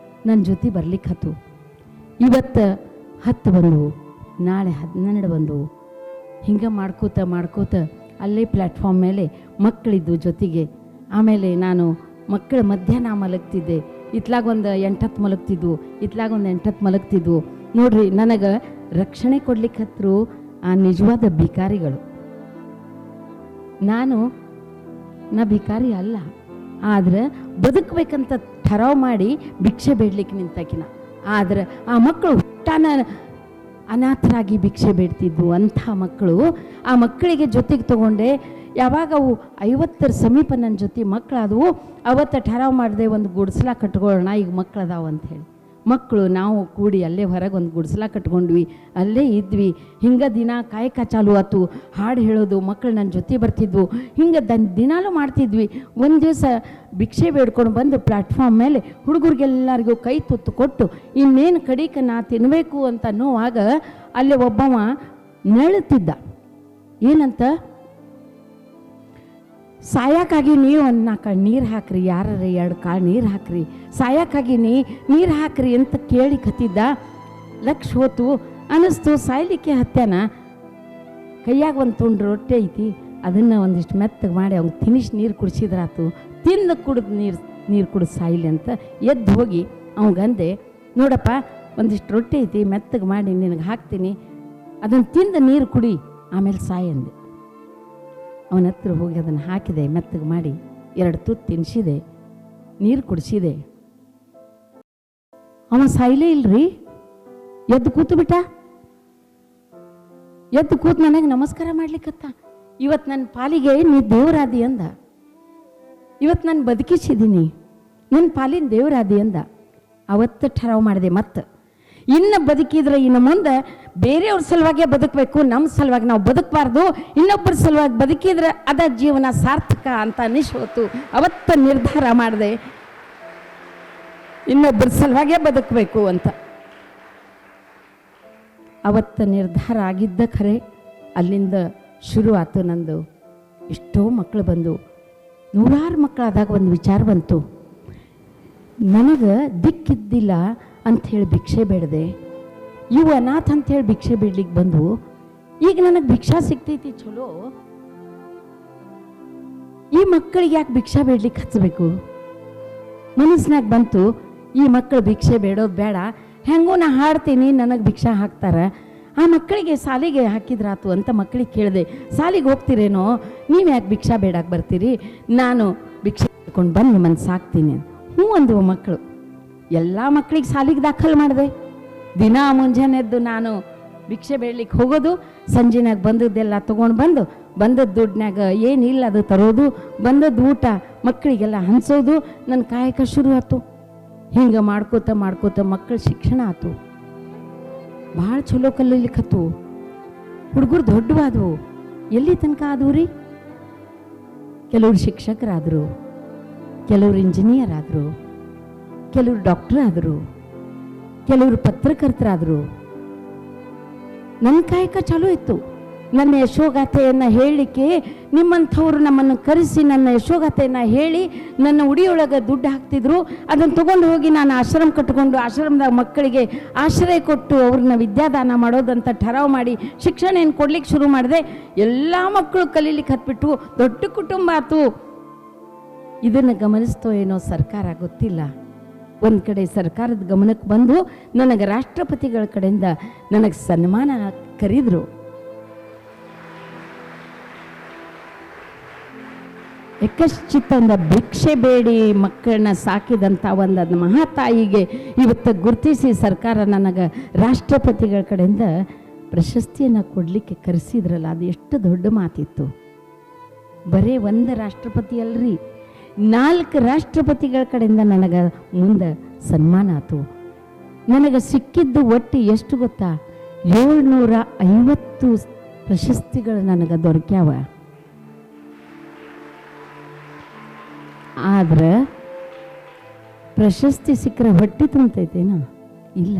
Speaker 7: ನನ್ನ ಜೊತೆ ಬರ್ಲಿಕ್ಕೆ ಹತ್ತು. ಇವತ್ತು 10 ಬಂದವು, ನಾಳೆ 12 ಬಂದವು. ಹಿಂಗೆ ಮಾಡ್ಕೋತ ಅಲ್ಲೇ ಪ್ಲ್ಯಾಟ್ಫಾರ್ಮ್ ಮೇಲೆ ಮಕ್ಕಳಿದ್ದು ಜೊತೆಗೆ. ಆಮೇಲೆ ನಾನು ಮಕ್ಕಳ ಮಧ್ಯಾಹ್ನ ಮಲಗ್ತಿದ್ದೆ. ಇತ್ಲಾಗ ಒಂದು 8-10 ಮಲಗ್ತಿದ್ವು, ಇತ್ಲಾಗ ಒಂದು 8-10 ಮಲಗ್ತಿದ್ವು. ನೋಡ್ರಿ, ನನಗೆ ರಕ್ಷಣೆ ಕೊಡ್ಲಿಕ್ಕೆ ಹತ್ರು ಆ ನಿಜವಾದ ಭಿಕಾರಿಗಳು. ನಾ ಭಿಕಾರಿ ಅಲ್ಲ, ಆದ್ರೆ ಬದುಕಬೇಕಂತ ಠರಾವ್ ಮಾಡಿ ಭಿಕ್ಷೆ ಬೇಡ್ಲಿಕ್ಕೆ ನಿಂತಾಕಿನ. ಆದ್ರೆ ಆ ಮಕ್ಕಳು ಹುಟ್ಟಾನ ಅನಾಥರಾಗಿ ಭಿಕ್ಷೆ ಬೇಡ್ತಿದ್ವು. ಅಂಥ ಮಕ್ಕಳು, ಆ ಮಕ್ಕಳಿಗೆ ಜೊತೆಗೆ ತಗೊಂಡೆ. ಯಾವಾಗ ಅವು 50ರ ಸಮೀಪ ನನ್ನ ಜೊತೆ ಮಕ್ಕಳಾದವು, ಅವತ್ತು ಠರಾವ್ ಮಾಡಿದೆ, ಒಂದು ಗುಡಿಸ್ಲ ಕಟ್ಕೊಳ್ಳೋಣ, ಈಗ ಮಕ್ಕಳದಾವ ಅಂಥೇಳಿ. ಮಕ್ಕಳು ನಾವು ಕೂಡಿ ಅಲ್ಲೇ ಹೊರಗೆ ಒಂದು ಗುಡಿಸ್ಲ ಕಟ್ಕೊಂಡ್ವಿ, ಅಲ್ಲೇ ಇದ್ವಿ. ಹಿಂಗೆ ದಿನ ಕಾಯಕ ಚಾಲು ಆಯ್ತು. ಹಾಡು ಹೇಳೋದು, ಮಕ್ಕಳು ನನ್ನ ಜೊತೆ ಬರ್ತಿದ್ವು. ಹಿಂಗೆ ದಿನಾಲೂ ಮಾಡ್ತಿದ್ವಿ. ಒಂದು ದಿವಸ ಭಿಕ್ಷೆ ಬೇಡ್ಕೊಂಡು ಬಂದು ಪ್ಲ್ಯಾಟ್ಫಾರ್ಮ್ ಮೇಲೆ ಹುಡುಗರಿಗೆಲ್ಲರಿಗೂ ಕೈ ತುತ್ತು ಕೊಟ್ಟು ಇನ್ನೇನು ಕಡಿಕ ನಾ ತಿನ್ನಬೇಕು ಅಂತ ಅನ್ನೋವಾಗ ಅಲ್ಲೇ ಒಬ್ಬವ ನಳುತ್ತಿದ್ದ. ಏನಂತ, ಸಾಯಕ್ಕಾಗಿ ನೀವು ಒಂದು 4 ನೀರು ಹಾಕ್ರಿ, ಯಾರು 2 ಕಾಳು ನೀರು ಹಾಕ್ರಿ, ಸಾಯಕ್ಕಾಗಿ ನೀರು ಹಾಕ್ರಿ ಅಂತ ಕೇಳಿ ಕತ್ತಿದ್ದ. ಲಕ್ಷ ಹೋತು ಅನ್ನಿಸ್ತು, ಸಾಯ್ಲಿಕ್ಕೆ ಹತ್ಯಾನ. ಕೈಯಾಗ ಒಂದು ತುಂಡು ರೊಟ್ಟಿ ಐತಿ, ಅದನ್ನು ಒಂದಿಷ್ಟು ಮೆತ್ತಗೆ ಮಾಡಿ ಅವ್ನಿಗೆ ತಿನಿಸಿ ನೀರು ಕುಡಿಸಿದ್ರಾತು. ತಿಂದು ಕುಡಿದು ನೀರು ಕುಡಿದು ಸಾಯಿಲಿ ಅಂತ ಎದ್ದು ಹೋಗಿ ಅವಂಗಂದೆ, ನೋಡಪ್ಪ ಒಂದಿಷ್ಟು ರೊಟ್ಟಿ ಐತಿ, ಮೆತ್ತಗೆ ಮಾಡಿ ನಿನಗೆ ಹಾಕ್ತೀನಿ, ಅದನ್ನು ತಿಂದು ನೀರು ಕುಡಿ, ಆಮೇಲೆ ಸಾಯಿ ಅಂದೆ. ಅವನ ಹತ್ರ ಹೋಗಿ ಅದನ್ನು ಹಾಕಿದೆ, ಮೆತ್ತಗೆ ಮಾಡಿ 2 ತುತ್ತು ತಿನ್ನಿಸಿದೆ, ನೀರು ಕುಡಿಸಿದೆ. ಅವ ಸಾಯ್ಲೇ ಇಲ್ರಿ, ಎದ್ದು ಕೂತು ಬಿಟ್ಟ. ಎದ್ದು ಕೂತು ನನಗೆ ನಮಸ್ಕಾರ ಮಾಡ್ಲಿಕ್ಕತ್ತ. ಇವತ್ತು ನನ್ನ ಪಾಲಿಗೆ ನೀ ದೇವರಾದಿ ಅಂದ. ಇವತ್ತು ನಾನು ಬದುಕಿಸಿದ್ದೀನಿ, ನನ್ನ ಪಾಲಿನ ದೇವರಾದಿ ಅಂದ. ಅವತ್ತು ಠರಾವ್ ಮಾಡಿದೆ. ಮತ್ತು ಇನ್ನು ಬದುಕಿದ್ರೆ ಇನ್ನು ಮುಂದೆ ಬೇರೆಯವ್ರ ಸಲುವಾಗೇ ಬದುಕಬೇಕು, ನಮ್ಮ ಸಲುವಾಗಿ ನಾವು ಬದುಕಬಾರ್ದು. ಇನ್ನೊಬ್ಬರ ಸಲುವಾಗಿ ಬದುಕಿದ್ರೆ ಅದ ಜೀವನ ಸಾರ್ಥಕ ಅಂತ ಅನಿಸ್ತು. ಅವತ್ತು ನಿರ್ಧಾರ ಮಾಡಿದೆ, ಇನ್ನೊಬ್ಬರ ಸಲುವಾಗೇ ಬದುಕಬೇಕು ಅಂತ. ಅವತ್ತು ನಿರ್ಧಾರ ಆಗಿದ್ದ ಖರೆ. ಅಲ್ಲಿಂದ ಶುರು ಆಯ್ತು ನಂದು. ಎಷ್ಟೋ ಮಕ್ಕಳು ಬಂದು, 100 ಮಕ್ಕಳಾದಾಗ ಒಂದು ವಿಚಾರ ಬಂತು. ನನಗೆ ದಿಕ್ಕಿದ್ದಿಲ್ಲ ಅಂಥೇಳಿ ಭಿಕ್ಷೆ ಬೇಡದೆ, ಇವು ಅನಾಥ ಅಂಥೇಳಿ ಭಿಕ್ಷೆ ಬೇಡ್ಲಿಕ್ಕೆ ಬಂದು, ಈಗ ನನಗೆ ಭಿಕ್ಷಾ ಸಿಗ್ತೈತಿ ಚಲೋ, ಈ ಮಕ್ಕಳಿಗೆ ಯಾಕೆ ಭಿಕ್ಷಾ ಬೇಡ್ಲಿಕ್ಕೆ ಹಚ್ಚಬೇಕು? ಮನಸ್ಸಿನಾಗ ಬಂತು, ಈ ಮಕ್ಕಳು ಭಿಕ್ಷೆ ಬೇಡೋದು ಬೇಡ, ಹೆಂಗೋ ನಾ ಹಾಡ್ತೀನಿ, ನನಗೆ ಭಿಕ್ಷಾ ಹಾಕ್ತಾರೆ, ಆ ಮಕ್ಕಳಿಗೆ ಶಾಲೆಗೆ ಹಾಕಿದ್ರಾತು ಅಂತ ಮಕ್ಕಳಿಗೆ ಕೇಳಿದೆ, ಶಾಲೆಗೆ ಹೋಗ್ತೀರೇನೋ, ನೀವು ಯಾಕೆ ಭಿಕ್ಷಾ ಬೇಡಕ್ಕೆ ಬರ್ತೀರಿ, ನಾನು ಭಿಕ್ಷೆ ಹಿಡ್ಕೊಂಡು ಬಂದು ನಿಮ್ಮನ್ನು ಸಾಕ್ತೀನಿ. ಹ್ಞೂ ಅಂದವು ಮಕ್ಕಳು. ಎಲ್ಲ ಮಕ್ಕಳಿಗೆ ಶಾಲೆಗೆ ದಾಖಲು ಮಾಡಿದೆ. ದಿನ ಮುಂಜಾನೆ ಎದ್ದು ನಾನು ಭಿಕ್ಷೆ ಬೇಡಲಿಕ್ಕೆ ಹೋಗೋದು, ಸಂಜೆನಾಗ ಬಂದದ್ದೆಲ್ಲ ತೊಗೊಂಡು ಬಂದದ್ದು ದುಡ್ಡಿನಾಗ ಏನಿಲ್ಲ ಅದು ತರೋದು, ಬಂದದ್ದು ಊಟ ಮಕ್ಕಳಿಗೆಲ್ಲ ಹಂಚೋದು, ನನ್ನ ಕಾಯಕ ಶುರು ಆಯ್ತು. ಹಿಂಗೆ ಮಾಡ್ಕೋತ ಮಕ್ಕಳ ಶಿಕ್ಷಣ ಆಯ್ತು. ಭಾಳ ಚಲೋ ಕಲೀಲಿಕ್ಕತ್ತು. ಹುಡುಗರು ದೊಡ್ಡವಾದವು. ಎಲ್ಲಿ ತನಕ ಆದವು ರೀ? ಕೆಲವರು ಶಿಕ್ಷಕರಾದರು, ಕೆಲವರು ಇಂಜಿನಿಯರ್ ಆದರು, ಕೆಲವರು ಡಾಕ್ಟರ್ ಆದರು, ಕೆಲವರು ಪತ್ರಕರ್ತರಾದರು. ನನ್ನ ಕಾಯಕ ಚಲೋ ಇತ್ತು. ನನ್ನ ಯಶೋಗಾಥೆಯನ್ನು ಹೇಳಲಿಕ್ಕೆ ನಿಮ್ಮಂಥವ್ರು ನಮ್ಮನ್ನು ಕರೆಸಿ ನನ್ನ ಯಶೋಗಾಥೆಯನ್ನು ಹೇಳಿ ನನ್ನ ಉಡಿಯೊಳಗೆ ದುಡ್ಡು ಹಾಕ್ತಿದ್ರು. ಅದನ್ನು ತೊಗೊಂಡು ಹೋಗಿ ನಾನು ಆಶ್ರಮ ಕಟ್ಟಿಕೊಂಡು ಆಶ್ರಮದಾಗ ಮಕ್ಕಳಿಗೆ ಆಶ್ರಯ ಕೊಟ್ಟು ಅವ್ರನ್ನ ವಿದ್ಯಾದಾನ ಮಾಡೋದಂತ ಠರಾವ್ ಮಾಡಿ ಶಿಕ್ಷಣ ಏನು ಕೊಡ್ಲಿಕ್ಕೆ ಶುರು ಮಾಡಿದೆ. ಎಲ್ಲ ಮಕ್ಕಳು ಕಲೀಲಿಕ್ಕೆ ಹತ್ಬಿಟ್ಟು ದೊಡ್ಡ ಕುಟುಂಬ ಆಯ್ತು. ಇದನ್ನು ಗಮನಿಸ್ತೋ ಏನೋ ಸರ್ಕಾರ ಗೊತ್ತಿಲ್ಲ. ಒಂದು ಕಡೆ ಸರ್ಕಾರದ ಗಮನಕ್ಕೆ ಬಂದು ನನಗೆ ರಾಷ್ಟ್ರಪತಿಗಳ ಕಡೆಯಿಂದ ನನಗೆ ಸನ್ಮಾನ ಕರೆದ್ರು. ಯಕಶ್ಚಿತ್ತಂದ ಭಿಕ್ಷೆ ಬೇಡಿ ಮಕ್ಕಳನ್ನ ಸಾಕಿದಂಥ ಒಂದು ಮಹಾತಾಯಿಗೆ ಇವತ್ತು ಗುರುತಿಸಿ ಸರ್ಕಾರ ನನಗೆ ರಾಷ್ಟ್ರಪತಿಗಳ ಕಡೆಯಿಂದ ಪ್ರಶಸ್ತಿಯನ್ನು ಕೊಡಲಿಕ್ಕೆ ಕರೆಸಿದ್ರಲ್ಲ, ಅದು ಎಷ್ಟು ದೊಡ್ಡ ಮಾತಿತ್ತು. ಬರೀ ಒಂದು ರಾಷ್ಟ್ರಪತಿ ಅಲ್ರಿ, 4 ರಾಷ್ಟ್ರಪತಿಗಳ ಕಡೆಯಿಂದ ನನಗೆ ಮುಂದೆ ಸನ್ಮಾನ ಆಯಿತು. ನನಗೆ ಸಿಕ್ಕಿದ್ದು ಒಟ್ಟು ಎಷ್ಟು ಗೊತ್ತಾ? 750 ಪ್ರಶಸ್ತಿಗಳು ನನಗೆ ದೊರಕ್ಯಾವ. ಆದ್ರೆ ಪ್ರಶಸ್ತಿ ಸಿಕ್ಕರೆ ಹೊಟ್ಟೆ ತುಂಬತೈತೇನ? ಇಲ್ಲ.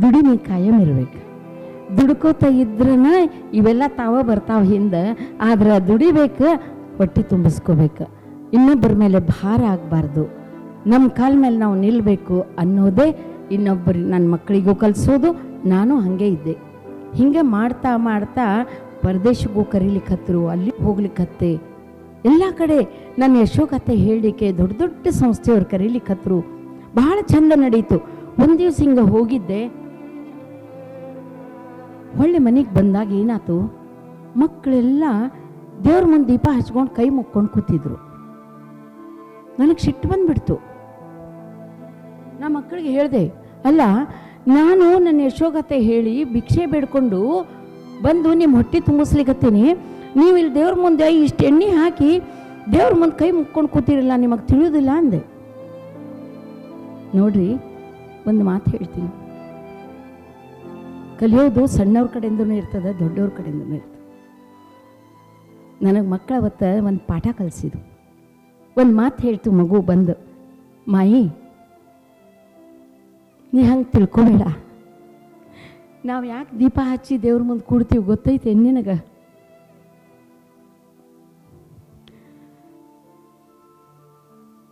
Speaker 7: ದುಡಿಮೆ ಕಾಯಂ ಇರ್ಬೇಕು. ದುಡ್ಕೋತ ಇದ್ರನ ಇವೆಲ್ಲ ತಾವ ಬರ್ತಾವ ಹಿಂದೆ. ಆದ್ರೆ ದುಡಿಬೇಕು, ಹೊಟ್ಟೆ ತುಂಬಿಸ್ಕೋಬೇಕು, ಇನ್ನೊಬ್ಬರ ಮೇಲೆ ಭಾರ ಆಗಬಾರ್ದು, ನಮ್ಮ ಕಾಲ ಮೇಲೆ ನಾವು ನಿಲ್ಲಬೇಕು ಅನ್ನೋದೇ ಇನ್ನೊಬ್ಬರು ನನ್ನ ಮಕ್ಕಳಿಗೂ ಕಲಿಸೋದು. ನಾನು ಹಾಗೆ ಇದ್ದೆ. ಹಿಂಗೆ ಮಾಡ್ತಾ ಪರದೇಶಕ್ಕೂ ಕರೀಲಿಕ್ಕತ್ತರು, ಅಲ್ಲಿ ಹೋಗ್ಲಿಕ್ಕತ್ತೆ. ಎಲ್ಲ ಕಡೆ ನನ್ನ ಯಶೋಗಾಥೆ ಹೇಳಲಿಕ್ಕೆ ದೊಡ್ಡ ದೊಡ್ಡ ಸಂಸ್ಥೆಯವ್ರು ಕರೀಲಿಕ್ಕತ್ತರು. ಭಾಳ ಚಂದ ನಡೀತು. ಒಂದು ದಿವಸ ಹಿಂಗೆ ಹೋಗಿದ್ದೆ. ಹೊಳ್ಳೆ ಮನೆಗೆ ಬಂದಾಗ ಏನಾಯ್ತು, ಮಕ್ಕಳೆಲ್ಲ ದೇವ್ರ ಮುಂದೆ ದೀಪ ಹಚ್ಕೊಂಡು ಕೈ ಮುಕ್ಕೊಂಡು ಕೂತಿದ್ರು. ನನಗೆ ಸಿಟ್ಟು ಬಂದ್ಬಿಡ್ತು. ನಾ ಮಕ್ಕಳಿಗೆ ಹೇಳಿದೆ, ಅಲ್ಲ ನಾನು ನನ್ನ ಯಶೋಗಾಥೆ ಹೇಳಿ ಭಿಕ್ಷೆ ಬೇಡ್ಕೊಂಡು ಬಂದು ನಿಮ್ಮ ಹೊಟ್ಟೆ ತುಂಬಿಸ್ಲಿಕ್ಕತ್ತೀನಿ, ನೀವು ಇಲ್ಲಿ ದೇವ್ರ ಮುಂದೆ ಇಷ್ಟು ಎಣ್ಣೆ ಹಾಕಿ ದೇವ್ರ ಮುಂದೆ ಕೈ ಮುಕ್ಕೊಂಡು ಕೂತಿರಲ್ಲ, ನಿಮಗೆ ತಿಳಿಯೋದಿಲ್ಲ ಅಂದೆ. ನೋಡ್ರಿ, ಒಂದು ಮಾತು ಹೇಳ್ತೀನಿ, ಕಲಿಯೋದು ಸಣ್ಣವ್ರ ಕಡೆಯಿಂದನೂ ಇರ್ತದೆ, ದೊಡ್ಡವ್ರ ಕಡೆಯಿಂದನೂ ಇರ್ತದೆ. ನನಗೆ ಮಕ್ಕಳ ಅವತ್ತು ಒಂದು ಪಾಠ ಕಲಿಸಿದ್ರು. ಒಂದು ಮಾತು ಹೇಳ್ತು ಮಗು ಬಂದು, ಮಾಯಿ ನೀ ಹಂಗೆ ತಿಳ್ಕೊಬೇಡ, ನಾವು ಯಾಕೆ ದೀಪ ಹಚ್ಚಿ ದೇವ್ರ ಮುಂದೆ ಕೂಡ್ತೀವಿ ಗೊತ್ತೈತೆ ನಿನಗೆ?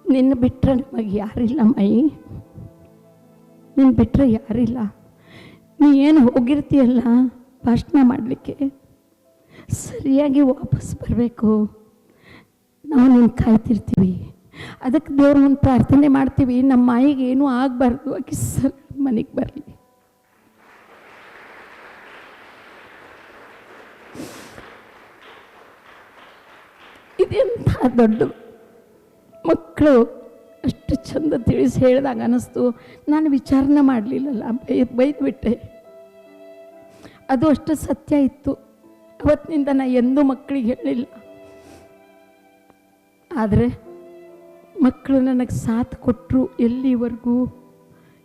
Speaker 7: ನಿನ್ನ ಬಿಟ್ಟರೆ ನಮಗೆ ಯಾರಿಲ್ಲ ಮಾಯಿ, ನಿನ್ನ ಬಿಟ್ಟರೆ ಯಾರಿಲ್ಲ. ನೀ ಏನು ಹೋಗಿರ್ತೀಯಲ್ಲ ಭಾಷಣ ಮಾಡಲಿಕ್ಕೆ, ಸರಿಯಾಗಿ ವಾಪಸ್ ಬರಬೇಕು. ನಾವು ನಿನ್ನ ಕಾಯ್ತಿರ್ತೀವಿ, ಅದಕ್ಕೆ ದೇವ್ರ ಮುಂದೆ ಪ್ರಾರ್ಥನೆ ಮಾಡ್ತೀವಿ, ನಮ್ಮ ಮಾಯಿಗೆ ಏನೂ ಆಗಬಾರ್ದು, ಆಕೆ ಸರ್ ಮನೆಗೆ ಬರಲಿ. ಇದೆಂಥ ದೊಡ್ಡ ಮಕ್ಕಳು ಅಷ್ಟು ಚಂದ ತಿಳಿಸಿ ಹೇಳಿದಾಗ ಅನ್ನಿಸ್ತು. ನಾನು ವಿಚಾರಣೆ ಮಾಡಲಿಲ್ಲಲ್ಲ, ಬೈದ್ಬಿಟ್ಟೆ. ಅದು ಅಷ್ಟು ಸತ್ಯ ಇತ್ತು. ಅವತ್ತಿನಿಂದ ನಾನು ಎಂದೂ ಮಕ್ಕಳಿಗೆ ಹೇಳಿಲ್ಲ. ಆದರೆ ಮಕ್ಕಳು ನನಗೆ ಸಾಥ್ ಕೊಟ್ಟರು. ಎಲ್ಲಿವರೆಗೂ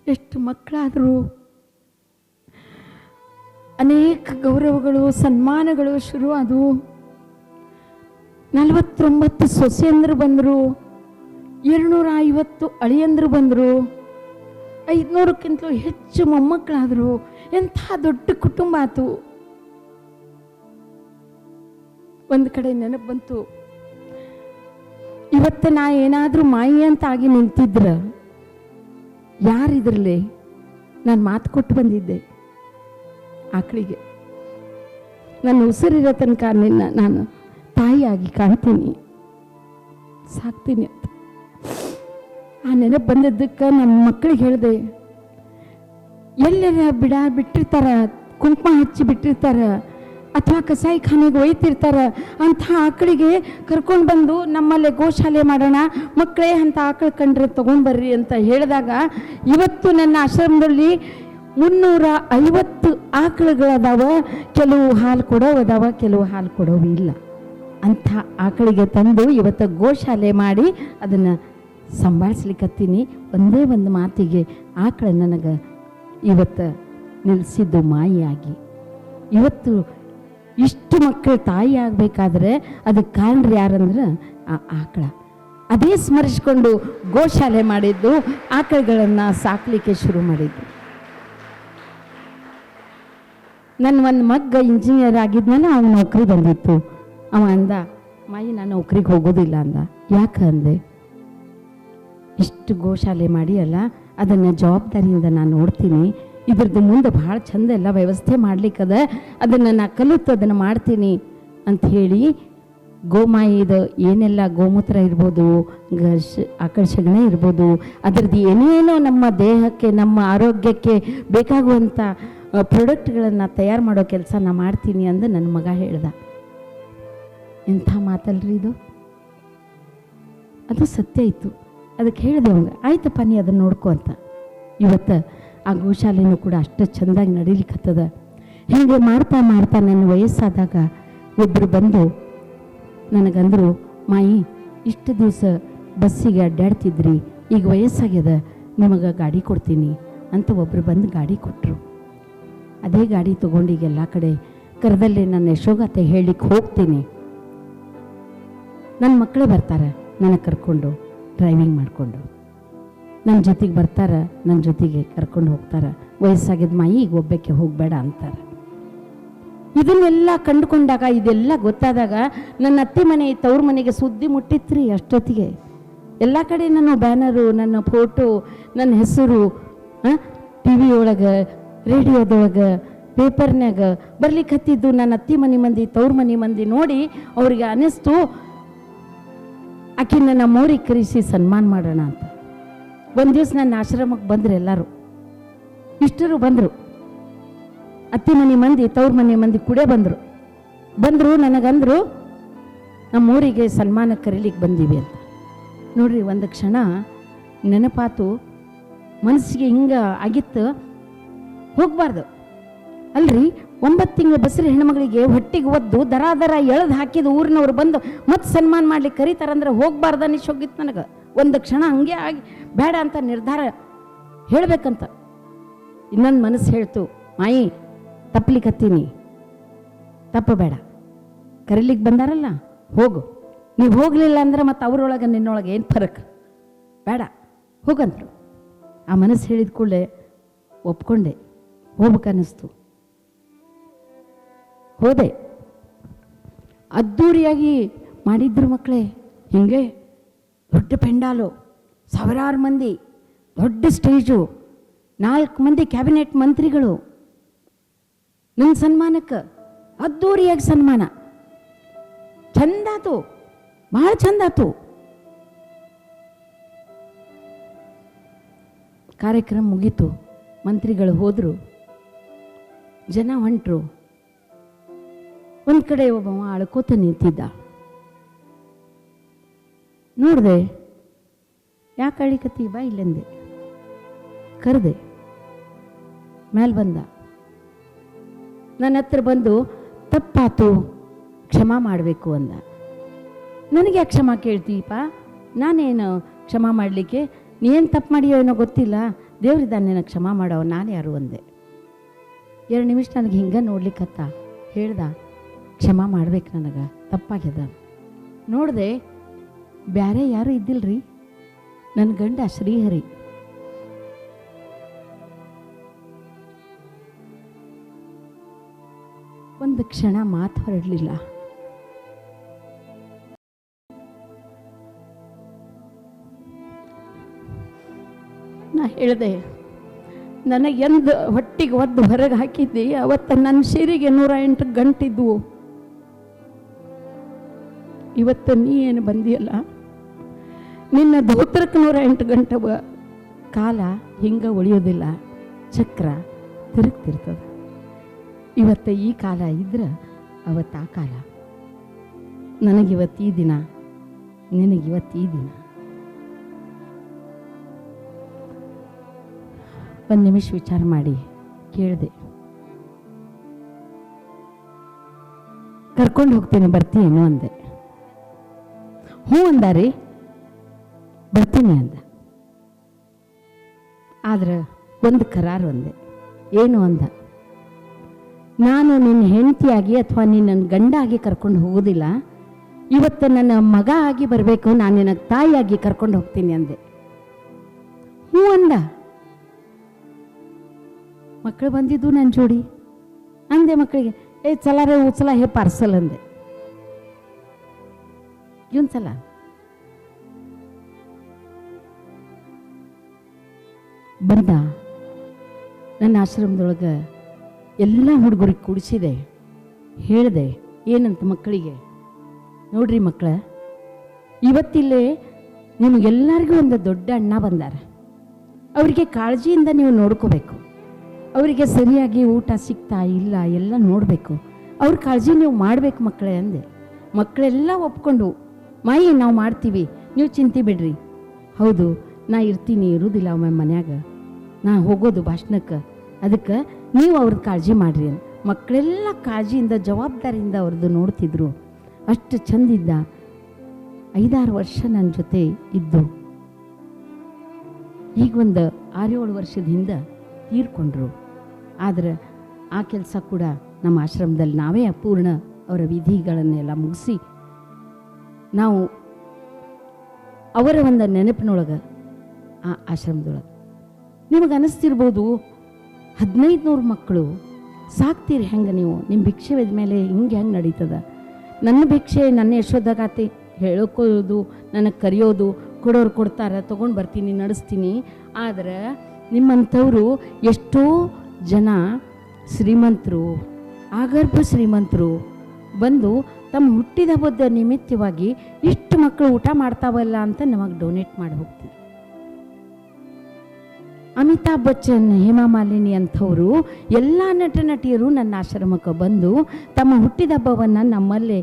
Speaker 7: ಎಷ್ಟು ಮಕ್ಕಳಾದರೂ ಅನೇಕ ಗೌರವಗಳು ಸನ್ಮಾನಗಳು ಶುರು ಆದವು. 49 ಸೊಸೆಯಂದ್ರು ಬಂದರು, 250 ಅಳಿಯಂದ್ರು ಬಂದರು, 500ಕ್ಕಿಂತಲೂ ಹೆಚ್ಚು ಮೊಮ್ಮಕ್ಕಳಾದರು. ಎಂಥ ದೊಡ್ಡ ಕುಟುಂಬ ಆಯಿತು. ಒಂದು ಕಡೆ ನೆನಪು ಬಂತು, ಇವತ್ತು ನಾ ಏನಾದರೂ ಮಾಯಿ ಅಂತ ಆಗಿ ನಿಂತಿದ್ರೆ ಯಾರಿದ್ರಲ್ಲೇ ನಾನು ಮಾತು ಕೊಟ್ಟು ಬಂದಿದ್ದೆ ಆಕಳಿಗೆ, ನನ್ನ ಉಸಿರಿರೋ ತನಕ ನಿನ್ನ ನಾನು ತಾಯಿಯಾಗಿ ಕಾಣ್ತೀನಿ, ಸಾಕ್ತೀನಿ ಅಂತ. ಆ ನೆನಪು ಬಂದಿದ್ದಕ್ಕೆ ನನ್ನ ಮಕ್ಕಳಿಗೆ ಹೇಳಿದೆ, ಎಲ್ಲರ ಬಿಟ್ಟಿರ್ತಾರ, ಕುಂಕುಮ ಹಚ್ಚಿ ಬಿಟ್ಟಿರ್ತಾರ, ಅಥವಾ ಕಸಾಯಿ ಖಾನೆಗೆ ಒಯ್ತಿರ್ತಾರ. ಅಂಥ ಆಕಳಿಗೆ ಕರ್ಕೊಂಡು ಬಂದು ನಮ್ಮಲ್ಲೇ ಗೋಶಾಲೆ ಮಾಡೋಣ, ಮಕ್ಕಳೇ ಅಂಥ ಆಕಳು ಕಂಡ್ರೆ ತೊಗೊಂಡ್ಬರ್ರಿ ಅಂತ ಹೇಳಿದಾಗ ಇವತ್ತು ನನ್ನ ಆಶ್ರಮದಲ್ಲಿ 350 ಆಕಳುಗಳದಾವ. ಕೆಲವು ಹಾಲು ಕೊಡೋವು ಅದಾವ, ಕೆಲವು ಹಾಲು ಕೊಡೋವು ಇಲ್ಲ. ಅಂಥ ಆಕಳಿಗೆ ತಂದು ಇವತ್ತು ಗೋಶಾಲೆ ಮಾಡಿ ಅದನ್ನು ಸಂಭಾಳಿಸ್ಲಿಕ್ಕತ್ತೀನಿ. ಒಂದೇ ಒಂದು ಮಾತಿಗೆ ಆಕಳ ನನಗೆ ಇವತ್ತು ನಿಲ್ಲಿಸಿದ್ದು ಮಾಯಿಯಾಗಿ. ಇವತ್ತು ಇಷ್ಟು ಮಕ್ಕಳು ತಾಯಿ ಆಗಬೇಕಾದ್ರೆ ಅದಕ್ಕೆ ಕಾರಣ ಯಾರಂದ್ರೆ ಆ ಆಕಳ. ಅದೇ ಸ್ಮರಿಸ್ಕೊಂಡು ಗೋಶಾಲೆ ಮಾಡಿದ್ದು, ಆಕಳುಗಳನ್ನು ಸಾಕಲಿಕ್ಕೆ ಶುರು ಮಾಡಿದ್ದು. ನನ್ನ ಒಂದು ಮಗ್ಗ ಇಂಜಿನಿಯರ್ ಆಗಿದ್ಮೇಲೆ ಅವನ ನೌಕರಿ ಬಂದಿತ್ತು. ಅವ ಅಂದ, ಮಾಯಿ ನಾನು ನೌಕರಿಗೆ ಹೋಗೋದಿಲ್ಲ ಅಂದ. ಯಾಕೆ ಅಂದೆ, ಇಷ್ಟು ಗೋಶಾಲೆ ಮಾಡಿ ಅಲ್ಲ, ಅದನ್ನು ಜವಾಬ್ದಾರಿಯಿಂದ ನಾನು ನೋಡ್ತೀನಿ, ಇದ್ರದ್ದು ಮುಂದೆ ಭಾಳ ಚಂದ ಎಲ್ಲ ವ್ಯವಸ್ಥೆ ಮಾಡ್ಲಿಕ್ಕದ, ಅದನ್ನು ನಾ ಕಲಿತು ಅದನ್ನು ಮಾಡ್ತೀನಿ ಅಂಥೇಳಿ ಗೋಮಾಯಿದು ಏನೆಲ್ಲ ಗೋಮೂತ್ರ ಇರ್ಬೋದು, ಆಕಳ ಸಗಣಿ ಇರ್ಬೋದು, ಅದರದ್ದು ಏನೇನೋ ನಮ್ಮ ದೇಹಕ್ಕೆ ನಮ್ಮ ಆರೋಗ್ಯಕ್ಕೆ ಬೇಕಾಗುವಂಥ ಪ್ರಾಡಕ್ಟ್ಗಳನ್ನು ತಯಾರು ಮಾಡೋ ಕೆಲಸ ನಾ ಮಾಡ್ತೀನಿ ಅಂದು ನನ್ನ ಮಗ ಹೇಳ್ದ. ಎಂಥ ಮಾತಲ್ರಿ ಇದು, ಅದು ಸತ್ಯ ಇತ್ತು. ಅದಕ್ಕೆ ಹೇಳಿದೆ ಅವಂಗೆ, ಆಯ್ತಪ್ಪ ನೀ ಅದನ್ನು ನೋಡ್ಕೊ ಅಂತ. ಇವತ್ತು ಆ ಗೋಶಾಲೆನೂ ಕೂಡ ಅಷ್ಟು ಚೆಂದಾಗಿ ನಡೀಲಿಕ್ಕತ್ತದ. ಹೀಗೆ ಮಾಡ್ತಾ ಮಾಡ್ತಾ ನನ್ನ ವಯಸ್ಸಾದಾಗ ಒಬ್ಬರು ಬಂದು ನನಗಂದರು, ಮಾಯಿ ಇಷ್ಟು ದಿವಸ ಬಸ್ಸಿಗೆ ಅಡ್ಡಾಡ್ತಿದ್ರಿ, ಈಗ ವಯಸ್ಸಾಗ್ಯದ, ನಿಮಗೆ ಗಾಡಿ ಕೊಡ್ತೀನಿ ಅಂತ ಒಬ್ಬರು ಬಂದು ಗಾಡಿ ಕೊಟ್ಟರು. ಅದೇ ಗಾಡಿ ತೊಗೊಂಡು ಈಗ ಎಲ್ಲ ಕಡೆ ಕರದಲ್ಲಿ ನನ್ನ ಯಶೋಗಾತೆ ಹೇಳಲಿಕ್ಕೆ ಹೋಗ್ತೀನಿ. ನನ್ನ ಮಕ್ಕಳೇ ಬರ್ತಾರೆ ನನಗೆ ಕರ್ಕೊಂಡು, ಡ್ರೈವಿಂಗ್ ಮಾಡಿಕೊಂಡು ನನ್ನ ಜೊತೆಗೆ ಬರ್ತಾರೆ, ನನ್ನ ಜೊತೆಗೆ ಕರ್ಕೊಂಡು ಹೋಗ್ತಾರೆ. ವಯಸ್ಸಾಗಿದ್ದ ಮಾಯಿ ಈಗ ಒಬ್ಬಕ್ಕೆ ಹೋಗಬೇಡ ಅಂತಾರೆ. ಇದನ್ನೆಲ್ಲ ಕಂಡುಕೊಂಡಾಗ, ಇದೆಲ್ಲ ಗೊತ್ತಾದಾಗ ನನ್ನ ಅತ್ತೆ ಮನೆ ತವ್ರ ಮನೆಗೆ ಸುದ್ದಿ ಮುಟ್ಟಿತ್ರಿ. ಅಷ್ಟೊತ್ತಿಗೆ ಎಲ್ಲ ಕಡೆ ನನ್ನ ಬ್ಯಾನರು, ನನ್ನ ಫೋಟೋ, ನನ್ನ ಹೆಸರು ಟಿ ವಿ ಒಳಗೆ, ರೇಡಿಯೋದೊಳಗೆ, ಪೇಪರ್ನ್ಯಾಗ ಬರ್ಲಿಕ್ಕೆ ಹತ್ತಿದ್ದು. ನನ್ನ ಅತ್ತೆ ಮನೆ ಮಂದಿ ತವ್ರ ಮನೆ ಮಂದಿ ನೋಡಿ ಅವ್ರಿಗೆ ಅನ್ನಿಸ್ತು, ಆಕೆ ನನ್ನ ಮೋರಿಗೆ ಕರೆಸಿ ಸನ್ಮಾನ ಮಾಡೋಣ ಅಂತ. ಒಂದು ದಿವಸ ನನ್ನ ಆಶ್ರಮಕ್ಕೆ ಬಂದರು, ಎಲ್ಲರೂ ಇಷ್ಟರು ಬಂದರು. ಅತ್ತೆ ಮನೆ ಮಂದಿ ತವ್ರ ಮನೆ ಮಂದಿ ಕೂಡ ಬಂದರು ನನಗಂದರು, ನಮ್ಮೂರಿಗೆ ಸನ್ಮಾನ ಕರೀಲಿಕ್ಕೆ ಬಂದೀವಿ ಅಂತ. ನೋಡ್ರಿ, ಒಂದು ಕ್ಷಣ ನೆನಪಾತು, ಮನಸ್ಸಿಗೆ ಹಿಂಗೆ ಆಗಿತ್ತು. ಹೋಗಬಾರ್ದು ಅಲ್ರಿ, 9 ತಿಂಗಳು ಬಸ್ರಿ ಹೆಣ್ಮಗಳಿಗೆ ಹೊಟ್ಟಿಗೆ ಒದ್ದು ದರ ಎಳೆದು ಹಾಕಿದ ಊರಿನವ್ರು ಬಂದು ಮತ್ತೆ ಸನ್ಮಾನ ಮಾಡ್ಲಿಕ್ಕೆ ಕರೀತಾರಂದ್ರೆ ಹೋಗಬಾರ್ದು ಅನಿಸೋಗಿತ್ತು ನನಗೆ. ಒಂದು ಕ್ಷಣ ಹಂಗೆ ಆಗಿ ಬೇಡ ಅಂತ ನಿರ್ಧಾರ ಹೇಳಬೇಕಂತ. ಇನ್ನೊಂದು ಮನಸ್ಸು ಹೇಳ್ತು, ಮಾಯಿ ತಪ್ಪಲಿಕ್ಕತ್ತೀನಿ, ತಪ್ಪಬೇಡ, ಕರೀಲಿಕ್ಕೆ ಬಂದಾರಲ್ಲ ಹೋಗು, ನೀವು ಹೋಗಲಿಲ್ಲ ಅಂದ್ರೆ ಮತ್ತು ಅವರೊಳಗೆ ನಿನ್ನೊಳಗೆ ಏನು ಫರಕ್, ಬೇಡ ಹೋಗಂತರು. ಆ ಮನಸ್ಸು ಹೇಳಿದ ಕೂಡಲೇ ಒಪ್ಕೊಂಡೆ, ಹೋಗ್ಬೇಕನ್ನಿಸ್ತು. ಹೋದೆ. ಅದ್ಧೂರಿಯಾಗಿ ಮಾಡಿದ್ರು ಮಕ್ಕಳೇ. ಹಿಂಗೆ ದೊಡ್ಡ ಪೆಂಡಾಲು, ಸಾವಿರಾರು ಮಂದಿ, ದೊಡ್ಡ ಸ್ಟೇಜು, 4 ಮಂದಿ ಕ್ಯಾಬಿನೆಟ್ ಮಂತ್ರಿಗಳು. ನನ್ನ ಸನ್ಮಾನಕ್ಕೆ ಅದ್ಧೂರಿಯಾಗಿ ಸನ್ಮಾನ. ಚಂದಾತು, ಭಾಳ ಚಂದಾತು. ಕಾರ್ಯಕ್ರಮ ಮುಗೀತು, ಮಂತ್ರಿಗಳು ಹೋದರು, ಜನ ಹೊಂಟರು. ಒಂದು ಕಡೆ ಒಬ್ಬ ಅಳ್ಕೋತ ನಿಂತಿದ್ದ. ನೋಡಿದೆ, ಯಾಕೆ ಅಳಿಕತ್ತಿ ಬಾ ಇಲ್ಲೆಂದೆ. ಕರೆದೆ, ಮೇಲೆ ಬಂದ. ನನ್ನ ಹತ್ರ ಬಂದು ತಪ್ಪಾತು, ಕ್ಷಮಾ ಮಾಡಬೇಕು ಅಂದ. ನನಗೆ ಯಾಕೆ ಕ್ಷಮಾ ಕೇಳ್ತೀಪ, ನಾನೇನು ಕ್ಷಮಾ ಮಾಡಲಿಕ್ಕೆ, ನೀನು ತಪ್ಪು ಮಾಡಿಯೋ ಏನೋ ಗೊತ್ತಿಲ್ಲ, ದೇವ್ರಿದ್ದಾನೆ ನನಗೆ ಕ್ಷಮಾ ಮಾಡೋ, ನಾನು ಯಾರು ಅಂದೆ. 2 ನಿಮಿಷ ನನಗೆ ಹಿಂಗೆ ನೋಡ್ಲಿಕ್ಕತ್ತ. ಹೇಳ್ದ, ಕ್ಷಮಾ ಮಾಡ್ಬೇಕು, ನನಗೆ ತಪ್ಪಾಗ್ಯದ. ನೋಡಿದೆ, ಬ್ಯಾರೆ ಯಾರೂ ಇದ್ದಿಲ್ರಿ, ನನ್ನ ಗಂಡ ಶ್ರೀಹರಿ. ಒಂದು ಕ್ಷಣ ಮಾತು ಹೊರಡಲಿಲ್ಲ. ನಾ ಹೇಳಿದೆ, ನನಗೆ ಎಂದು ಹೊಟ್ಟಿಗೆ ಒದ್ದು ಹೊರಗೆ ಹಾಕಿದ್ದಿ, ಅವತ್ತು ನನ್ನ ಸೀರೆಗೆ 108 ಗಂಟಿದ್ವು. ಇವತ್ತು ನೀ ಏನು ಬಂದಿಯಲ್ಲ, ನಿನ್ನ ಧೋತ್ರಕ್ಕೆ 108 ಗಂಟೆ ಕಾಲ ಹಿಂಗೆ ಉಳಿಯೋದಿಲ್ಲ. ಚಕ್ರ ತಿರುಗ್ತಿರ್ತದೆ. ಇವತ್ತು ಈ ಕಾಲ ಇದ್ರೆ ಅವತ್ತು ಆ ಕಾಲ. ನನಗಿವತ್ತು ಈ ದಿನ, ನಿನಗಿವತ್ತು ಈ ದಿನ. ಒಂದು ನಿಮಿಷ ವಿಚಾರ ಮಾಡಿ ಕೇಳಿದೆ, ಕರ್ಕೊಂಡು ಹೋಗ್ತೇನೆ ಬರ್ತೀಯೇನು ಅಂದೆ. ಹ್ಞೂ ಅಂದಾರಿ, ಬರ್ತೀನಿ ಅಂದ. ಆದ್ರೆ ಒಂದು ಕರಾರು ಅಂದೆ. ಏನು ಅಂದ, ನಾನು ನಿನ್ನ ಹೆಂಡತಿಯಾಗಿ ಅಥವಾ ನೀನು ನನ್ನ ಗಂಡಾಗಿ ಕರ್ಕೊಂಡು ಹೋಗೋದಿಲ್ಲ, ಇವತ್ತು ನನ್ನ ಮಗ ಆಗಿ ಬರಬೇಕು, ನಾನು ನಿನಗೆ ತಾಯಿಯಾಗಿ ಕರ್ಕೊಂಡು ಹೋಗ್ತೀನಿ ಅಂದೆ. ಹ್ಞೂ ಅಂದ. ಮಕ್ಕಳು ಬಂದಿದ್ದು ನನ್ನ ಜೋಡಿ ಅಂದೆ. ಮಕ್ಕಳಿಗೆ ಚಲಾರೆ ಉಚ್ಚಲ ಹೇ ಪಾರ್ಸಲ್ ಅಂದೆ. ಇವನ್ ಸಲ ಬಂದ. ನನ್ನ ಆಶ್ರಮದೊಳಗೆ ಎಲ್ಲ ಹುಡುಗರಿಗೆ ಕೂಡಿಸಿದೆ, ಹೇಳಿದೆ ಏನಂತ ಮಕ್ಕಳಿಗೆ, ನೋಡ್ರಿ ಮಕ್ಕಳ, ಇವತ್ತಿಲ್ಲೇ ನಿಮಗೆಲ್ಲರಿಗೂ ಒಂದು ದೊಡ್ಡ ಅಣ್ಣ ಬಂದಾರ, ಅವರಿಗೆ ಕಾಳಜಿಯಿಂದ ನೀವು ನೋಡ್ಕೋಬೇಕು, ಅವರಿಗೆ ಸರಿಯಾಗಿ ಊಟ ಸಿಗ್ತಾ ಇಲ್ಲ ಎಲ್ಲ ನೋಡಬೇಕು, ಅವ್ರ ಕಾಳಜಿ ನೀವು ಮಾಡಬೇಕು ಮಕ್ಕಳೇ ಅಂದೆ. ಮಕ್ಕಳೆಲ್ಲ ಒಪ್ಕೊಂಡು, ಮಾಯಿ ನಾವು ಮಾಡ್ತೀವಿ, ನೀವು ಚಿಂತೆ ಬಿಡ್ರಿ. ಹೌದು, ನಾ ಇರ್ತೀನಿ, ಇರುವುದಿಲ್ಲ ಒಮ್ಮೆ ಮನ್ಯಾಗ, ನಾ ಹೋಗೋದು ಭಾಷಣಕ್ಕೆ, ಅದಕ್ಕೆ ನೀವು ಅವ್ರದ್ದು ಕಾಳಜಿ ಮಾಡಿರಿ ಅಂತ. ಮಕ್ಕಳೆಲ್ಲ ಕಾಳಜಿಯಿಂದ ಜವಾಬ್ದಾರಿಯಿಂದ ಅವ್ರದ್ದು ನೋಡ್ತಿದ್ರು. ಅಷ್ಟು ಚಂದಿದ್ದ. 5-6 ವರ್ಷ ನನ್ನ ಜೊತೆ ಇದ್ದು ಈಗ ಒಂದು 6-7 ವರ್ಷದ ಹಿಂದೆ ತೀರ್ಕೊಂಡ್ರು. ಆದರೆ ಆ ಕೆಲಸ ಕೂಡ ನಮ್ಮ ಆಶ್ರಮದಲ್ಲಿ ನಾವೇ ಅಪೂರ್ಣ ಅವರ ವಿಧಿಗಳನ್ನೆಲ್ಲ ಮುಗಿಸಿ ನಾವು ಅವರ ಒಂದು ನೆನಪಿನೊಳಗೆ ಆ ಆಶ್ರಮದೊಳಗೆ ನಿಮಗೆ ಅನ್ನಿಸ್ತಿರ್ಬೋದು 1500 ಮಕ್ಕಳು ಸಾಕ್ತೀರಿ ಹೆಂಗೆ ನೀವು, ನಿಮ್ಮ ಭಿಕ್ಷೆ ಇದ್ದ ಮೇಲೆ ಹಿಂಗೆ ಹೆಂಗೆ ನಡೀತದ? ನನ್ನ ಭಿಕ್ಷೆ ನನ್ನ ಯಶೋದಗಾತಿ ಹೇಳ್ಕೊಳ್ಳೋದು, ನನಗೆ ಕರೆಯೋದು, ಕೊಡೋರು ಕೊಡ್ತಾರೆ, ತೊಗೊಂಡು ಬರ್ತೀನಿ, ನಡೆಸ್ತೀನಿ. ಆದರೆ ನಿಮ್ಮಂಥವರು ಎಷ್ಟೋ ಜನ ಶ್ರೀಮಂತರು, ಆಗರ್ಭ ಶ್ರೀಮಂತರು ಬಂದು ತಮ್ಮ ಹುಟ್ಟಿದ ಹಬ್ಬದ ನಿಮಿತ್ತವಾಗಿ ಇಷ್ಟು ಮಕ್ಕಳು ಊಟ ಮಾಡ್ತಾವಲ್ಲ ಅಂತ ನಮಗೆ ಡೊನೇಟ್ ಮಾಡಿ ಹೋಗ್ತೀವಿ. ಅಮಿತಾಬ್ ಬಚ್ಚನ್, ಹೇಮಾ ಮಾಲಿನಿ ಅಂಥವರು ಎಲ್ಲ ನಟ ನಟಿಯರು ನನ್ನ ಆಶ್ರಮಕ್ಕೆ ಬಂದು ತಮ್ಮ ಹುಟ್ಟಿದ ಹಬ್ಬವನ್ನು ನಮ್ಮಲ್ಲೇ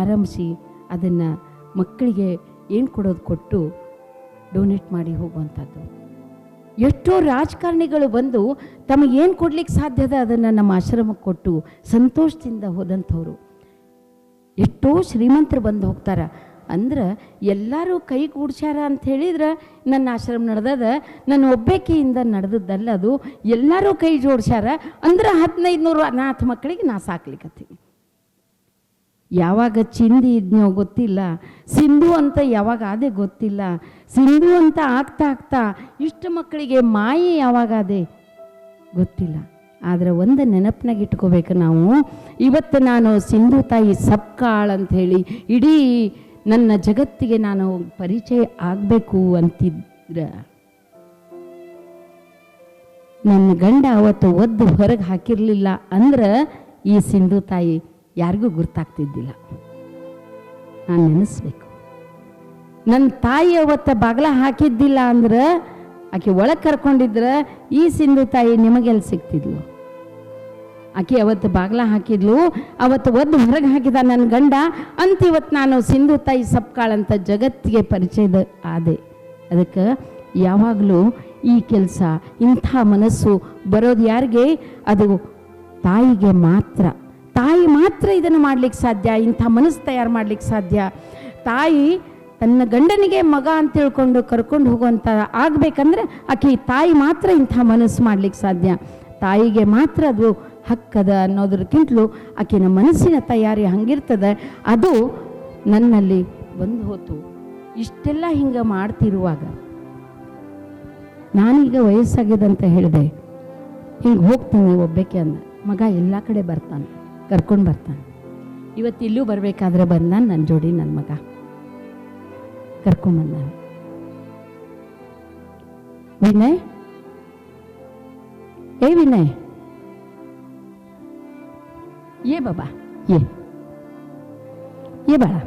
Speaker 7: ಆರಂಭಿಸಿ ಅದನ್ನು ಮಕ್ಕಳಿಗೆ ಏನು ಕೊಡೋದು ಕೊಟ್ಟು ಡೊನೇಟ್ ಮಾಡಿ ಹೋಗುವಂಥದ್ದು. ಎಷ್ಟೋ ರಾಜಕಾರಣಿಗಳು ಬಂದು ತಮಗೇನು ಕೊಡ್ಲಿಕ್ಕೆ ಸಾಧ್ಯದ ಅದನ್ನು ನಮ್ಮ ಆಶ್ರಮಕ್ಕೆ ಕೊಟ್ಟು ಸಂತೋಷದಿಂದ ಹೋದಂಥವ್ರು. ಎಷ್ಟೋ ಶ್ರೀಮಂತರು ಬಂದು ಹೋಗ್ತಾರೆ. ಅಂದ್ರೆ ಎಲ್ಲರೂ ಕೈ ಕೂಡ್ಸ್ಯಾರ ಅಂತ ಹೇಳಿದ್ರೆ ನನ್ನ ಆಶ್ರಮ ನಡೆದದ, ನನ್ನ ಒಬ್ಬಾಕೆಯಿಂದ ನಡೆದದ್ದಲ್ಲ, ಅದು ಎಲ್ಲರೂ ಕೈ ಜೋಡ್ಸ್ಯಾರ. ಅಂದ್ರೆ 1500 ಅನಾಥ ಮಕ್ಕಳಿಗೆ ನಾ ಸಾಕ್ಲಿಕ್ಕತ್ತೀನಿ. ಯಾವಾಗ ಚಿಂದಿ ಇದ್ನೋ ಗೊತ್ತಿಲ್ಲ, ಸಿಂಧು ಅಂತ ಯಾವಾಗ ಅದೇ ಗೊತ್ತಿಲ್ಲ, ಸಿಂಧು ಅಂತ ಆಗ್ತಾ ಆಗ್ತಾ ಇಷ್ಟು ಮಕ್ಕಳಿಗೆ ಮಾಯೆ ಯಾವಾಗ ಅದೇ ಗೊತ್ತಿಲ್ಲ. ಆದರೆ ಒಂದು ನೆನಪಿನಾಗ ಇಟ್ಕೋಬೇಕು ನಾವು, ಇವತ್ತು ನಾನು ಸಿಂಧು ತಾಯಿ ಸಬ್ಕಾಳ್ ಅಂಥೇಳಿ ಇಡೀ ನನ್ನ ಜಗತ್ತಿಗೆ ನಾನು ಪರಿಚಯ ಆಗಬೇಕು ಅಂತಿದ್ರೆ ನನ್ನ ಗಂಡ ಅವತ್ತು ಒದ್ದು ಹೊರಗೆ ಹಾಕಿರಲಿಲ್ಲ ಅಂದ್ರೆ ಈ ಸಿಂಧು ತಾಯಿ ಯಾರಿಗೂ ಗುರ್ತಾಗ್ತಿದ್ದಿಲ್ಲ. ನಾನು ನೆನೆಸ್ಬೇಕು, ನನ್ನ ತಾಯಿ ಅವತ್ತು ಬಾಗ್ಲ ಹಾಕಿದ್ದಿಲ್ಲ ಅಂದ್ರೆ, ಆಕೆ ಒಳಗೆ ಕರ್ಕೊಂಡಿದ್ರೆ ಈ ಸಿಂಧು ತಾಯಿ ನಿಮಗೆಲ್ಲಿ ಸಿಗ್ತಿದ್ಲು? ಆಕೆ ಅವತ್ತು ಬಾಗ್ಲ ಹಾಕಿದ್ಲು, ಅವತ್ತು ಒದ್ದು ಹೊರಗೆ ಹಾಕಿದ ನನ್ನ ಗಂಡ ಅಂತ ಇವತ್ತು ನಾನು ಸಿಂಧು ತಾಯಿ ಸಬ್ಕಾಳಂತ ಜಗತ್ತಿಗೆ ಪರಿಚಯದ ಆದೆ. ಅದಕ್ಕೆ ಯಾವಾಗಲೂ ಈ ಕೆಲಸ, ಇಂಥ ಮನಸ್ಸು ಬರೋದು ಯಾರಿಗೆ? ಅದು ತಾಯಿಗೆ ಮಾತ್ರ. ತಾಯಿ ಮಾತ್ರ ಇದನ್ನು ಮಾಡ್ಲಿಕ್ಕೆ ಸಾಧ್ಯ, ಇಂಥ ಮನಸ್ಸು ತಯಾರು ಮಾಡ್ಲಿಕ್ಕೆ ಸಾಧ್ಯ. ತಾಯಿ ತನ್ನ ಗಂಡನಿಗೆ ಮಗ ಅಂತ ತಿಳ್ಕೊಂಡು ಕರ್ಕೊಂಡು ಹೋಗುವಂಥ ಆಗಬೇಕಂದ್ರೆ ಆಕೆ ತಾಯಿ ಮಾತ್ರ ಇಂಥ ಮನಸ್ಸು ಮಾಡ್ಲಿಕ್ಕೆ ಸಾಧ್ಯ. ತಾಯಿಗೆ ಮಾತ್ರ ಅದು ಹಕ್ಕದ ಅನ್ನೋದಕ್ಕಿಂತಲೂ ಆಕೆನ ಮನಸ್ಸಿನ ತಯಾರಿ ಹಂಗಿರ್ತದೆ. ಅದು ನನ್ನಲ್ಲಿ ಬಂದು ಹೋತು. ಇಷ್ಟೆಲ್ಲ ಹಿಂಗೆ ಮಾಡ್ತಿರುವಾಗ ನಾನೀಗ ವಯಸ್ಸಾಗ್ಯದಂತ ಹೇಳಿದೆ, ಹಿಂಗೆ ಹೋಗ್ತೀನಿ ಒಬ್ಬಕ್ಕೆ ಅಂದ. ಮಗ ಎಲ್ಲ ಕಡೆ ಬರ್ತಾನೆ, ಕರ್ಕೊಂಡು ಬರ್ತಾನೆ. ಇವತ್ತು ಇಲ್ಲೂ ಬರಬೇಕಾದ್ರೆ ಬಂದ ನನ್ನ ಜೋಡಿ ನನ್ನ ಮಗ ಕರ್ಕೊಂಬಂದಾನೆ. ವಿನಯ್, ಏ ವಿನಯ್, ये बाबा, ये बाळा,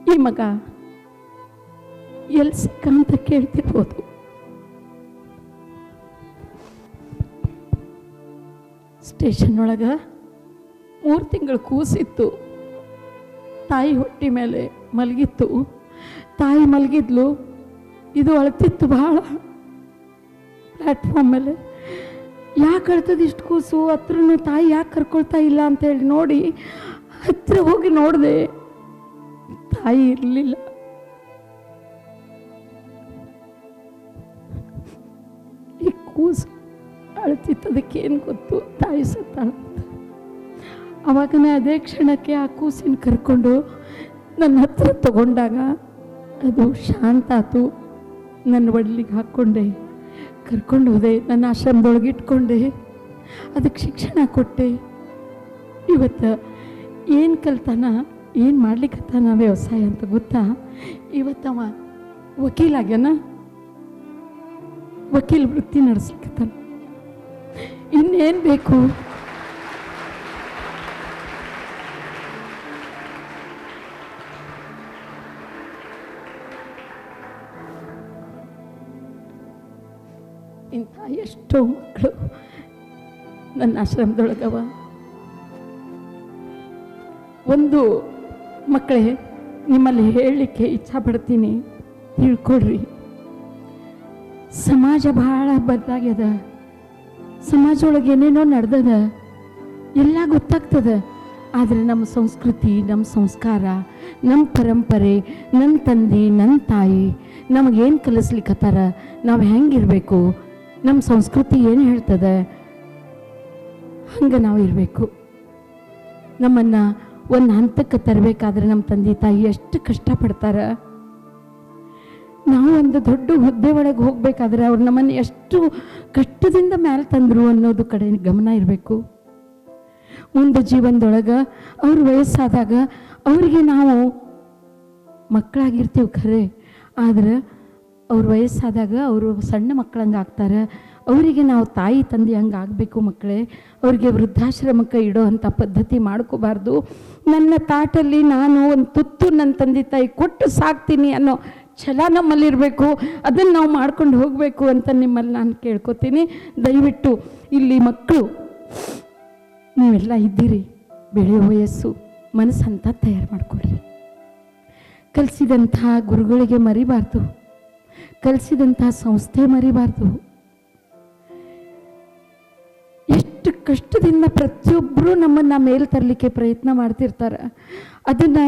Speaker 7: ಈ ಮಗ ಎಲ್ಲಿ ಸಿಕ್ಕ ಅಂತ ಕೇಳ್ತಿರ್ಬೋದು. ಸ್ಟೇಷನ್ ಒಳಗೆ 3 ತಿಂಗಳು ಕೂಸಿತ್ತು. ತಾಯಿ ಹೊಟ್ಟೆ ಮೇಲೆ ಮಲಗಿತ್ತು. ತಾಯಿ ಮಲಗಿದ್ಲು, ಇದು ಅಳ್ತಿತ್ತು ಭಾಳ. ಪ್ಲ್ಯಾಟ್ಫಾರ್ಮ್ ಮೇಲೆ ಯಾಕೆ ಅಳ್ತದ ಇಷ್ಟು ಕೂಸು, ಹತ್ರನೂ ತಾಯಿ ಯಾಕೆ ಕರ್ಕೊಳ್ತಾ ಇಲ್ಲ ಅಂತೇಳಿ ನೋಡಿ ಹತ್ರ ಹೋಗಿ ನೋಡಿದೆ, ತಾಯಿ ಇರಲಿಲ್ಲ. ಈ ಕೂಸು ಅಳ್ತಿತ್ತು, ಅದಕ್ಕೇನು ಗೊತ್ತು ತಾಯಿ ಸತ್ತಾಳಂತ. ಅವಾಗನೇ ಅದೇ ಕ್ಷಣಕ್ಕೆ ಆ ಕೂಸಿನ ಕರ್ಕೊಂಡು ನನ್ನ ಹತ್ರ ತಗೊಂಡಾಗ ಅದು ಶಾಂತ ಆತು. ನನ್ನ ಒಡ್ಲಿಗೆ ಹಾಕ್ಕೊಂಡೆ, ಕರ್ಕೊಂಡು ಹೋದೆ, ನನ್ನ ಆಶ್ರಮದೊಳಗೆ ಇಟ್ಕೊಂಡೆ, ಅದಕ್ಕೆ ಶಿಕ್ಷಣ ಕೊಟ್ಟೆ. ಇವತ್ತು ಏನು ಕಲ್ತಾನ, ಏನು ಮಾಡ್ಲಿಕ್ಕತ್ತಾನ ವ್ಯವಸಾಯ ಅಂತ ಗೊತ್ತಾ? ಇವತ್ತವ ವಕೀಲಾಗ್ಯಾನ, ವಕೀಲ ವೃತ್ತಿ ನಡೆಸ್ಲಿಕ್ಕತ್ತಾನ. ಇನ್ನೇನು ಬೇಕು? ಇಂಥ ಎಷ್ಟೋ ಮಕ್ಕಳು ನನ್ನ ಆಶ್ರಮದೊಳಗವ. ಒಂದು ಮಕ್ಕಳೇ, ನಿಮ್ಮಲ್ಲಿ ಹೇಳಲಿಕ್ಕೆ ಇಚ್ಛಾ ಪಡ್ತೀನಿ, ತಿಳ್ಕೊಡ್ರಿ. ಸಮಾಜ ಭಾಳ ಬದಲಾಗ್ಯದ. ಸಮಾಜ ಒಳಗೆ ಏನೇನೋ ನಡೆದದ, ಎಲ್ಲ ಗೊತ್ತಾಗ್ತದೆ. ಆದರೆ ನಮ್ಮ ಸಂಸ್ಕೃತಿ, ನಮ್ಮ ಸಂಸ್ಕಾರ, ನಮ್ಮ ಪರಂಪರೆ, ನನ್ನ ತಂದೆ, ನನ್ನ ತಾಯಿ ನಮಗೇನು ಕಲಿಸ್ಲಿಕ್ಕತ್ತಾರ, ನಾವು ಹೆಂಗಿರಬೇಕು, ನಮ್ಮ ಸಂಸ್ಕೃತಿ ಏನು ಹೇಳ್ತದೆ, ಹಂಗೆ ನಾವು ಇರಬೇಕು. ನಮ್ಮನ್ನು ಒಂದು ಹಂತಕ್ಕೆ ತರಬೇಕಾದ್ರೆ ನಮ್ಮ ತಂದೆ ತಾಯಿ ಎಷ್ಟು ಕಷ್ಟಪಡ್ತಾರೆ. ನಾವು ಒಂದು ದೊಡ್ಡ ಹುದ್ದೆ ಒಳಗೆ ಹೋಗಬೇಕಾದ್ರೆ ಅವ್ರು ನಮ್ಮನ್ನು ಎಷ್ಟು ಕಷ್ಟದಿಂದ ಮೇಲೆ ತಂದರು ಅನ್ನೋದು ಕಡೆ ಗಮನ ಇರಬೇಕು. ಮುಂದೆ ಜೀವನದೊಳಗೆ ಅವ್ರ ವಯಸ್ಸಾದಾಗ ಅವರಿಗೆ ನಾವು ಮಕ್ಕಳಾಗಿರ್ತೀವಿ ಖರೆ, ಆದರೆ ಅವ್ರ ವಯಸ್ಸಾದಾಗ ಅವರು ಸಣ್ಣ ಮಕ್ಕಳಂಗೆ ಆಗ್ತಾರೆ. ಅವರಿಗೆ ನಾವು ತಾಯಿ ತಂದೆ ಹಂಗೆ ಆಗಬೇಕು. ಮಕ್ಕಳೇ, ಅವರಿಗೆ ವೃದ್ಧಾಶ್ರಮಕ್ಕೆ ಇಡೋ ಅಂಥ ಪದ್ಧತಿ ಮಾಡ್ಕೋಬಾರ್ದು. ನನ್ನ ತಾಟಲ್ಲಿ ನಾನು ಒಂದು ತುತ್ತು ನನ್ನ ತಂದೆ ತಾಯಿ ಕೊಟ್ಟು ಸಾಕ್ತೀನಿ ಅನ್ನೋ ಛಲ ನಮ್ಮಲ್ಲಿರಬೇಕು. ಅದನ್ನು ನಾವು ಮಾಡ್ಕೊಂಡು ಹೋಗಬೇಕು ಅಂತ ನಿಮ್ಮಲ್ಲಿ ನಾನು ಕೇಳ್ಕೊತೀನಿ. ದಯವಿಟ್ಟು ಇಲ್ಲಿ ಮಕ್ಕಳು ನೀವೆಲ್ಲ ಇದ್ದೀರಿ, ಬೆಳೆಯೋ ವಯಸ್ಸು, ಮನಸ್ಸಂತ ತಯಾರು ಮಾಡಿಕೊಡ್ರಿ. ಕಲಿಸಿದಂಥ ಗುರುಗಳಿಗೆ ಮರಿಬಾರ್ದು, ಕಲಿಸಿದಂಥ ಸಂಸ್ಥೆ ಮರಿಬಾರ್ದು. ಎಷ್ಟು ಕಷ್ಟದಿಂದ ಪ್ರತಿಯೊಬ್ಬರೂ ನಮ್ಮನ್ನು ಮೇಲೆ ತರಲಿಕ್ಕೆ ಪ್ರಯತ್ನ ಮಾಡ್ತಿರ್ತಾರೆ. ಅದನ್ನು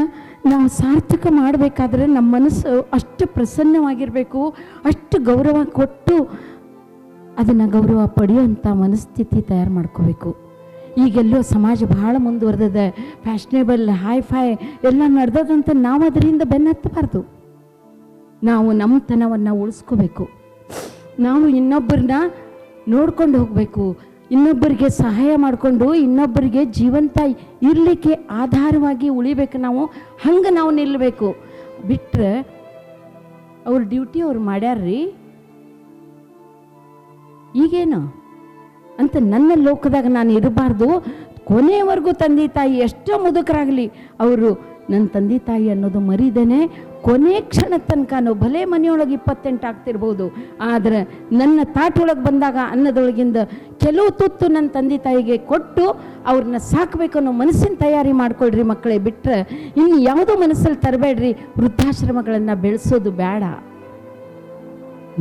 Speaker 7: ನಾವು ಸಾರ್ಥಕ ಮಾಡಬೇಕಾದ್ರೆ ನಮ್ಮ ಮನಸ್ಸು ಅಷ್ಟು ಪ್ರಸನ್ನವಾಗಿರಬೇಕು, ಅಷ್ಟು ಗೌರವ ಕೊಟ್ಟು ಅದನ್ನು ಗೌರವ ಪಡೆಯುವಂಥ ಮನಸ್ಥಿತಿ ತಯಾರು ಮಾಡ್ಕೋಬೇಕು. ಈಗೆಲ್ಲೋ ಸಮಾಜ ಭಾಳ ಮುಂದುವರೆದಿದೆ, ಫ್ಯಾಷನೇಬಲ್, ಹೈ-ಫೈ ಎಲ್ಲ ನಡೆದದಂತ ನಾವು ಅದರಿಂದ ಬೆನ್ನತ್ತಬಾರ್ದು. ನಾವು ನಮ್ಮತನವನ್ನು ಉಳಿಸ್ಕೋಬೇಕು. ನಾವು ಇನ್ನೊಬ್ಬರನ್ನ ನೋಡ್ಕೊಂಡು ಹೋಗಬೇಕು, ಇನ್ನೊಬ್ಬರಿಗೆ ಸಹಾಯ ಮಾಡಿಕೊಂಡು ಇನ್ನೊಬ್ಬರಿಗೆ ಜೀವಂತ ಇರಲಿಕ್ಕೆ ಆಧಾರವಾಗಿ ಉಳಿಬೇಕು. ನಾವು ಹಂಗೆ ನಾವು ನಿಲ್ಲಬೇಕು. ಬಿಟ್ಟರೆ ಅವ್ರ ಡ್ಯೂಟಿ ಅವ್ರು ಮಾಡ್ಯಾರ್ರಿ, ಈಗೇನು ಅಂತ ನನ್ನ ಲೋಕದಾಗ ನಾನು ಇರಬಾರ್ದು. ಕೊನೆಯವರೆಗೂ ತಂದೆ ತಾಯಿ ಎಷ್ಟೋ ಮುದುಕರಾಗಲಿ ಅವರು ನನ್ನ ತಂದೆ ತಾಯಿ ಅನ್ನೋದು ಮರಿದೇನೆ ಕೊನೆ ಕ್ಷಣ ತನಕ ಭಲೆ ಮನೆಯೊಳಗೆ 28 ಆಗ್ತಿರ್ಬೋದು, ಆದರೆ ನನ್ನ ತಾಟೊಳಗೆ ಬಂದಾಗ ಅನ್ನದೊಳಗಿಂದ ಕೆಲವು ತುತ್ತು ನನ್ನ ತಂದೆ ತಾಯಿಗೆ ಕೊಟ್ಟು ಅವ್ರನ್ನ ಸಾಕಬೇಕು ಅನ್ನೋ ಮನಸ್ಸಿನ ತಯಾರಿ ಮಾಡ್ಕೊಳ್ರಿ ಮಕ್ಕಳೇ. ಬಿಟ್ಟರೆ ಇನ್ನು ಯಾವುದೋ ಮನಸ್ಸಲ್ಲಿ ತರಬೇಡ್ರಿ. ವೃದ್ಧಾಶ್ರಮಗಳನ್ನು ಬೆಳೆಸೋದು ಬೇಡ.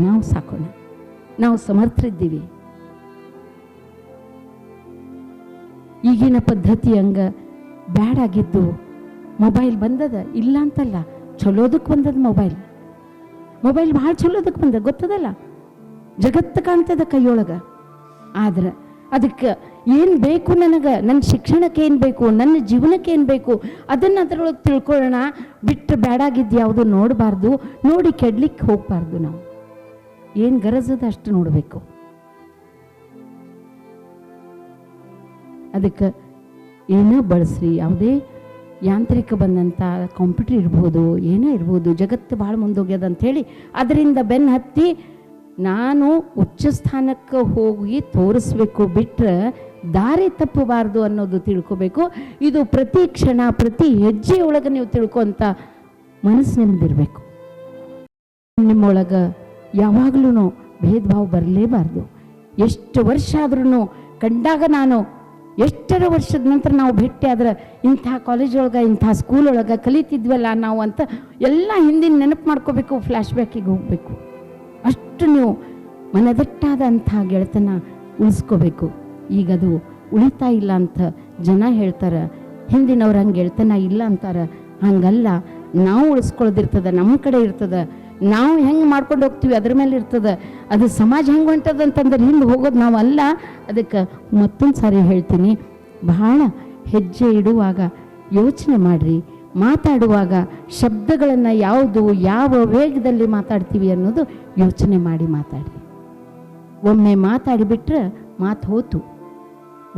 Speaker 7: ನಾವು ಸಾಕೋಣ, ನಾವು ಸಮರ್ಥರಿದ್ದೀವಿ. ಈಗಿನ ಪದ್ಧತಿ ಹಂಗೆ ಬ್ಯಾಡಾಗಿದ್ದು. ಮೊಬೈಲ್ ಬಂದದ ಇಲ್ಲ ಅಂತಲ್ಲ, ಚಲೋದಕ್ಕೆ ಬಂದದ ಮೊಬೈಲ್ ಭಾಳ ಚಲೋದಕ್ಕೆ ಬಂದದ, ಗೊತ್ತದಲ್ಲ. ಜಗತ್ತು ಕಾಣ್ತದ ಕೈಯೊಳಗೆ. ಆದ್ರೆ ಅದಕ್ಕೆ ಏನು ಬೇಕು, ನನಗೆ ನನ್ನ ಶಿಕ್ಷಣಕ್ಕೆ ಏನು ಬೇಕು, ನನ್ನ ಜೀವನಕ್ಕೆ ಏನು ಬೇಕು, ಅದನ್ನು ಅದರೊಳಗೆ ತಿಳ್ಕೊಳ್ಳೋಣ. ಬಿಟ್ಟು ಬ್ಯಾಡಾಗಿದ್ದು ಯಾವುದು ನೋಡಬಾರ್ದು, ನೋಡಿ ಕೆಡ್ಲಿಕ್ಕೆ ಹೋಗಬಾರ್ದು. ನಾವು ಏನು ಗರಜದ ಅಷ್ಟು ನೋಡಬೇಕು. ಅದಕ್ಕೆ ಏನೋ ಬಳಸ್ರಿ. ಯಾವುದೇ ಯಾಂತ್ರಿಕ ಬಂದಂಥ ಕಂಪ್ಯೂಟರ್ ಇರ್ಬೋದು, ಏನೋ ಇರ್ಬೋದು, ಜಗತ್ತು ಭಾಳ ಮುಂದೋಗ್ಯದ ಅಂಥೇಳಿ ಅದರಿಂದ ಬೆನ್ನು ಹತ್ತಿ ನಾನು ಉಚ್ಚ ಸ್ಥಾನಕ್ಕೆ ಹೋಗಿ ತೋರಿಸ್ಬೇಕು. ಬಿಟ್ಟರೆ ದಾರಿ ತಪ್ಪಬಾರ್ದು ಅನ್ನೋದು ತಿಳ್ಕೋಬೇಕು. ಇದು ಪ್ರತಿ ಕ್ಷಣ ಪ್ರತಿ ಹೆಜ್ಜೆಯೊಳಗೆ ನೀವು ತಿಳ್ಕೊಂತ ಮನಸ್ಸು ನೆಮ್ಮದಿರಬೇಕು. ನಿಮ್ಮೊಳಗೆ ಯಾವಾಗಲೂ ಭೇದ ಭಾವ ಬರಲೇಬಾರ್ದು. ಎಷ್ಟು ವರ್ಷ ಆದ್ರೂ ಕಂಡಾಗ ನಾನು ಎಷ್ಟರ ವರ್ಷದ ನಂತರ ನಾವು ಭೇಟಿ ಆದ್ರೆ ಇಂಥ ಕಾಲೇಜ್ ಒಳಗೆ ಇಂಥ ಸ್ಕೂಲ್ ಒಳಗೆ ಕಲಿತಿದ್ವಲ್ಲ ನಾವು ಅಂತ ಎಲ್ಲ ಹಿಂದಿನ ನೆನಪು ಮಾಡ್ಕೋಬೇಕು, ಫ್ಲ್ಯಾಶ್ ಬ್ಯಾಕಿಗೆ ಹೋಗಬೇಕು. ಅಷ್ಟು ನೀವು ಮನದಟ್ಟಾದಂಥ ಗೆಳೆತನ ಉಳಿಸ್ಕೋಬೇಕು. ಈಗದು ಉಳಿತಾ ಇಲ್ಲ ಅಂತ ಜನ ಹೇಳ್ತಾರೆ, ಹಿಂದಿನವ್ರು ಹಂಗೆ ಗೆಳೆತನ ಇಲ್ಲ ಅಂತಾರೆ. ಹಂಗಲ್ಲ, ನಾವು ಉಳಿಸ್ಕೊಳ್ಳೋದಿರ್ತದೆ, ನಮ್ಮ ಕಡೆ ಇರ್ತದೆ. ನಾವು ಹೆಂಗೆ ಮಾಡ್ಕೊಂಡು ಹೋಗ್ತೀವಿ ಅದ್ರ ಮೇಲೆ ಇರ್ತದೆ. ಅದು ಸಮಾಜ ಹೆಂಗೆ ಹೊಂಟದ ಅಂತಂದ್ರೆ ಹಿಂದೆ ಹೋಗೋದು ನಾವು ಅಲ್ಲ. ಅದಕ್ಕೆ ಮತ್ತೊಂದು ಸಾರಿ ಹೇಳ್ತೀನಿ, ಬಹಳ ಹೆಜ್ಜೆ ಇಡುವಾಗ ಯೋಚನೆ ಮಾಡಿರಿ. ಮಾತಾಡುವಾಗ ಶಬ್ದಗಳನ್ನು ಯಾವುದು ಯಾವ ವೇಗದಲ್ಲಿ ಮಾತಾಡ್ತೀವಿ ಅನ್ನೋದು ಯೋಚನೆ ಮಾಡಿ ಮಾತಾಡಿ. ಒಮ್ಮೆ ಮಾತಾಡಿಬಿಟ್ರೆ ಮಾತು ಹೋತು,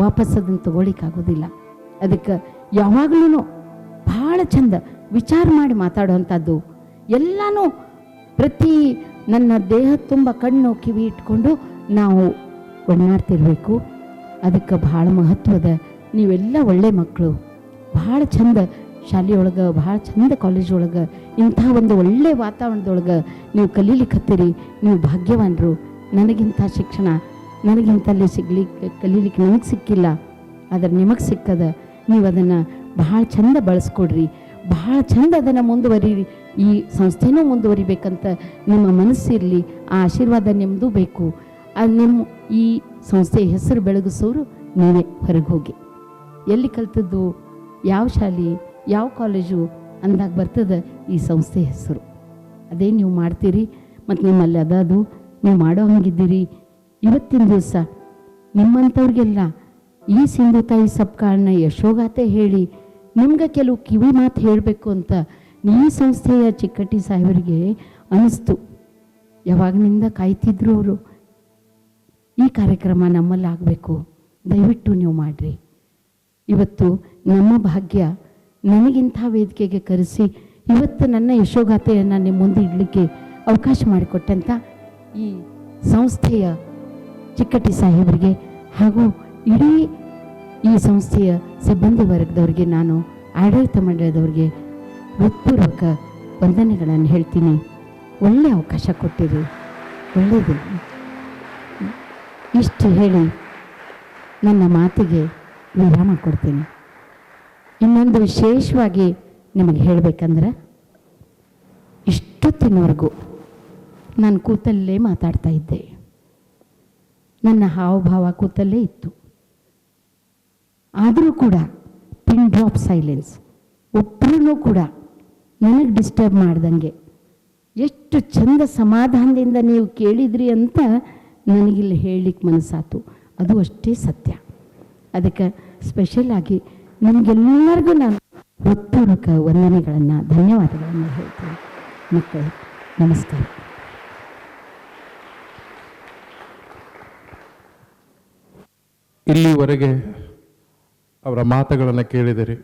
Speaker 7: ವಾಪಸ್ ಅದನ್ನು ತಗೊಳ್ಳಿಕ್ಕಾಗೋದಿಲ್ಲ. ಅದಕ್ಕೆ ಯಾವಾಗಲೂ ಭಾಳ ಚಂದ ವಿಚಾರ ಮಾಡಿ ಮಾತಾಡುವಂಥದ್ದು. ಎಲ್ಲನೂ ಪ್ರತಿ ನನ್ನ ದೇಹ ತುಂಬ ಕಣ್ಣು ಕಿವಿ ಇಟ್ಕೊಂಡು ನಾವು ಒಡನಾಡ್ತಿರ್ಬೇಕು. ಅದಕ್ಕೆ ಭಾಳ ಮಹತ್ವದ. ನೀವೆಲ್ಲ ಒಳ್ಳೆ ಮಕ್ಕಳು, ಭಾಳ ಚಂದ ಶಾಲೆಯೊಳಗೆ, ಭಾಳ ಚಂದ ಕಾಲೇಜ್ ಒಳಗೆ, ಇಂಥ ಒಂದು ಒಳ್ಳೆ ವಾತಾವರಣದೊಳಗೆ ನೀವು ಕಲೀಲಿಕ್ಕತ್ತೀರಿ. ನೀವು ಭಾಗ್ಯವಾನರು. ನನಗಿಂಥ ಶಿಕ್ಷಣ ನನಗಿಂತಲ್ಲಿ ಕಲೀಲಿಕ್ಕೆ ನನಗೆ ಸಿಕ್ಕಿಲ್ಲ, ಆದರೆ ನಿಮಗೆ ಸಿಕ್ಕದ. ನೀವು ಅದನ್ನು ಭಾಳ ಚಂದ ಬಳಸ್ಕೊಡ್ರಿ, ಭಾಳ ಚಂದ ಅದನ್ನು ಮುಂದುವರಿರಿ. ಈ ಸಂಸ್ಥೆನೂ ಮುಂದುವರಿಬೇಕಂತ ನಿಮ್ಮ ಮನಸ್ಸಿರಲಿ. ಆ ಆಶೀರ್ವಾದ ನಿಮ್ಮದು ಬೇಕು. ನಿಮ್ಮ ಈ ಸಂಸ್ಥೆ ಹೆಸರು ಬೆಳಗಿಸೋರು ನೀವೇ. ಹೊರಗೆ ಹೋಗಿ ಎಲ್ಲಿ ಕಲ್ತದ್ದು, ಯಾವ ಶಾಲೆ, ಯಾವ ಕಾಲೇಜು ಅಂದಾಗ ಬರ್ತದೆ ಈ ಸಂಸ್ಥೆ ಹೆಸರು. ಅದೇ ನೀವು ಮಾಡ್ತೀರಿ ಮತ್ತು ನಿಮ್ಮಲ್ಲಿ ಅದದು ನೀವು ಮಾಡೋ ಹಂಗಿದ್ದೀರಿ. ಇವತ್ತಿನ ದಿವಸ ನಿಮ್ಮಂಥವ್ರಿಗೆಲ್ಲ ಈ ಸಿಂಧು ತಾಯಿ ಸಬ್ಕಾಳನ್ನ ಯಶೋಗಾಥೆ ಹೇಳಿ ನಿಮ್ಗೆ ಕೆಲವು ಕಿವಿ ಮಾತು ಹೇಳಬೇಕು ಅಂತ ಈ ಸಂಸ್ಥೆಯ ಚಿಕ್ಕಟ್ಟಿ ಸಾಹೇಬರಿಗೆ ಅನ್ನಿಸ್ತು. ಯಾವಾಗಿನಿಂದ ಕಾಯ್ತಿದ್ರು ಅವರು. ಈ ಕಾರ್ಯಕ್ರಮ ನಮ್ಮಲ್ಲಿ ಆಗಬೇಕು, ದಯವಿಟ್ಟು ನೀವು ಮಾಡಿರಿ. ಇವತ್ತು ನಮ್ಮ ಭಾಗ್ಯ ನನಗಿಂಥ ವೇದಿಕೆಗೆ ಕರೆಸಿ ಇವತ್ತು ನನ್ನ ಯಶೋಗಾಥೆಯನ್ನು ನಿಮ್ಮ ಮುಂದೆ ಇಡಲಿಕ್ಕೆ ಅವಕಾಶ ಮಾಡಿಕೊಟ್ಟಂಥ ಈ ಸಂಸ್ಥೆಯ ಚಿಕ್ಕಟ್ಟಿ ಸಾಹೇಬರಿಗೆ ಹಾಗೂ ಇಡೀ ಈ ಸಂಸ್ಥೆಯ ಸಿಬ್ಬಂದಿ ವರ್ಗದವರಿಗೆ, ನಾನು ಆಡಳಿತ ಮಂಡಳದವರಿಗೆ ಹೃತ್ಪೂರ್ವಕ ವಂದನೆಗಳನ್ನು ಹೇಳ್ತೀನಿ. ಒಳ್ಳೆ ಅವಕಾಶ ಕೊಟ್ಟಿರಿ, ಒಳ್ಳೆಯದು. ಇಷ್ಟು ಹೇಳಿ ನನ್ನ ಮಾತಿಗೆ ವಿರಾಮ ಕೊಡ್ತೀನಿ. ಇನ್ನೊಂದು ವಿಶೇಷವಾಗಿ ನಿಮಗೆ ಹೇಳಬೇಕಂದ್ರೆ, ಇಷ್ಟೊತ್ತಿನವರೆಗೂ ನಾನು ಕೂತಲ್ಲೇ ಮಾತಾಡ್ತಾ ಇದ್ದೆ. ನನ್ನ ಹಾವಭಾವ ಕೂತಲ್ಲೇ ಇತ್ತು. ಆದರೂ ಕೂಡ ಪಿನ್ ಡ್ರಾಪ್ ಸೈಲೆನ್ಸ್, ಒಬ್ಬರೂ ಕೂಡ ನನಗೆ ಡಿಸ್ಟರ್ಬ್ ಮಾಡ್ದಂಗೆ ಎಷ್ಟು ಚಂದ ಸಮಾಧಾನದಿಂದ ನೀವು ಕೇಳಿದ್ರಿ ಅಂತ ನನಗಿಲ್ಲಿ ಹೇಳಲಿಕ್ಕೆ ಮನಸ್ಸಾತು. ಅದು ಅಷ್ಟೇ ಸತ್ಯ. ಅದಕ್ಕೆ ಸ್ಪೆಷಲಾಗಿ ನಿಮಗೆಲ್ಲರಿಗೂ ನಾನು ಹೃತ್ಪೂರ್ವಕ ವಂದನೆಗಳನ್ನು, ಧನ್ಯವಾದಗಳನ್ನು ಹೇಳ್ತೀನಿ. ಮಕ್ಕಳೇ, ನಮಸ್ಕಾರ.
Speaker 8: ಇಲ್ಲಿವರೆಗೆ ಅವರ ಮಾತುಗಳನ್ನು ಕೇಳಿದಿರಿ.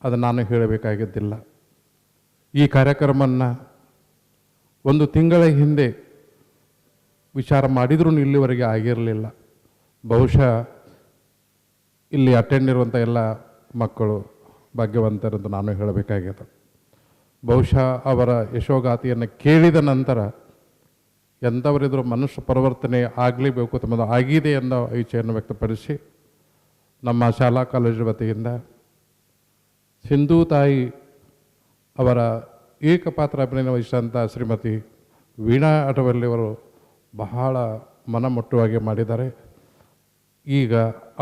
Speaker 8: ಅದು ನಾನು ಹೇಳಬೇಕಾಗಿದ್ದಿಲ್ಲ. ಈ ಕಾರ್ಯಕ್ರಮವನ್ನು ಒಂದು ತಿಂಗಳ ಹಿಂದೆ ವಿಚಾರ ಮಾಡಿದ್ರೂ ಇಲ್ಲಿವರೆಗೆ ಆಗಿರಲಿಲ್ಲ. ಬಹುಶಃ ಇಲ್ಲಿ ಅಟೆಂಡ್ ಇರುವಂಥ ಎಲ್ಲ ಮಕ್ಕಳು ಭಾಗ್ಯವಂತರೆಂದು ನಾನು ಹೇಳಬೇಕಾಗಿದೆ. ಬಹುಶಃ ಅವರ ಯಶೋಗಾಥೆಯನ್ನು ಕೇಳಿದ ನಂತರ ಎಂಥವರಿದ್ರೂ ಮನುಷ್ಯ ಪರಿವರ್ತನೆ ಆಗಲೇಬೇಕು ತಮ್ಮದು ಆಗಿದೆ ಅನ್ನೋ ಇಚ್ಛೆಯನ್ನು ವ್ಯಕ್ತಪಡಿಸಿ ನಮ್ಮ ಶಾಲಾ ಕಾಲೇಜು ವತಿಯಿಂದ ಸಿಂಧು ತಾಯಿ ಅವರ ಏಕಪಾತ್ರ ಅಭಿನಯ ವಹಿಸಿದಂಥ ಶ್ರೀಮತಿ ವೀಣಾ ಅಟವಲ್ಲಿಯವರು ಬಹಳ ಮನಮುಟ್ಟುವಾಗಿ ಮಾಡಿದ್ದಾರೆ. ಈಗ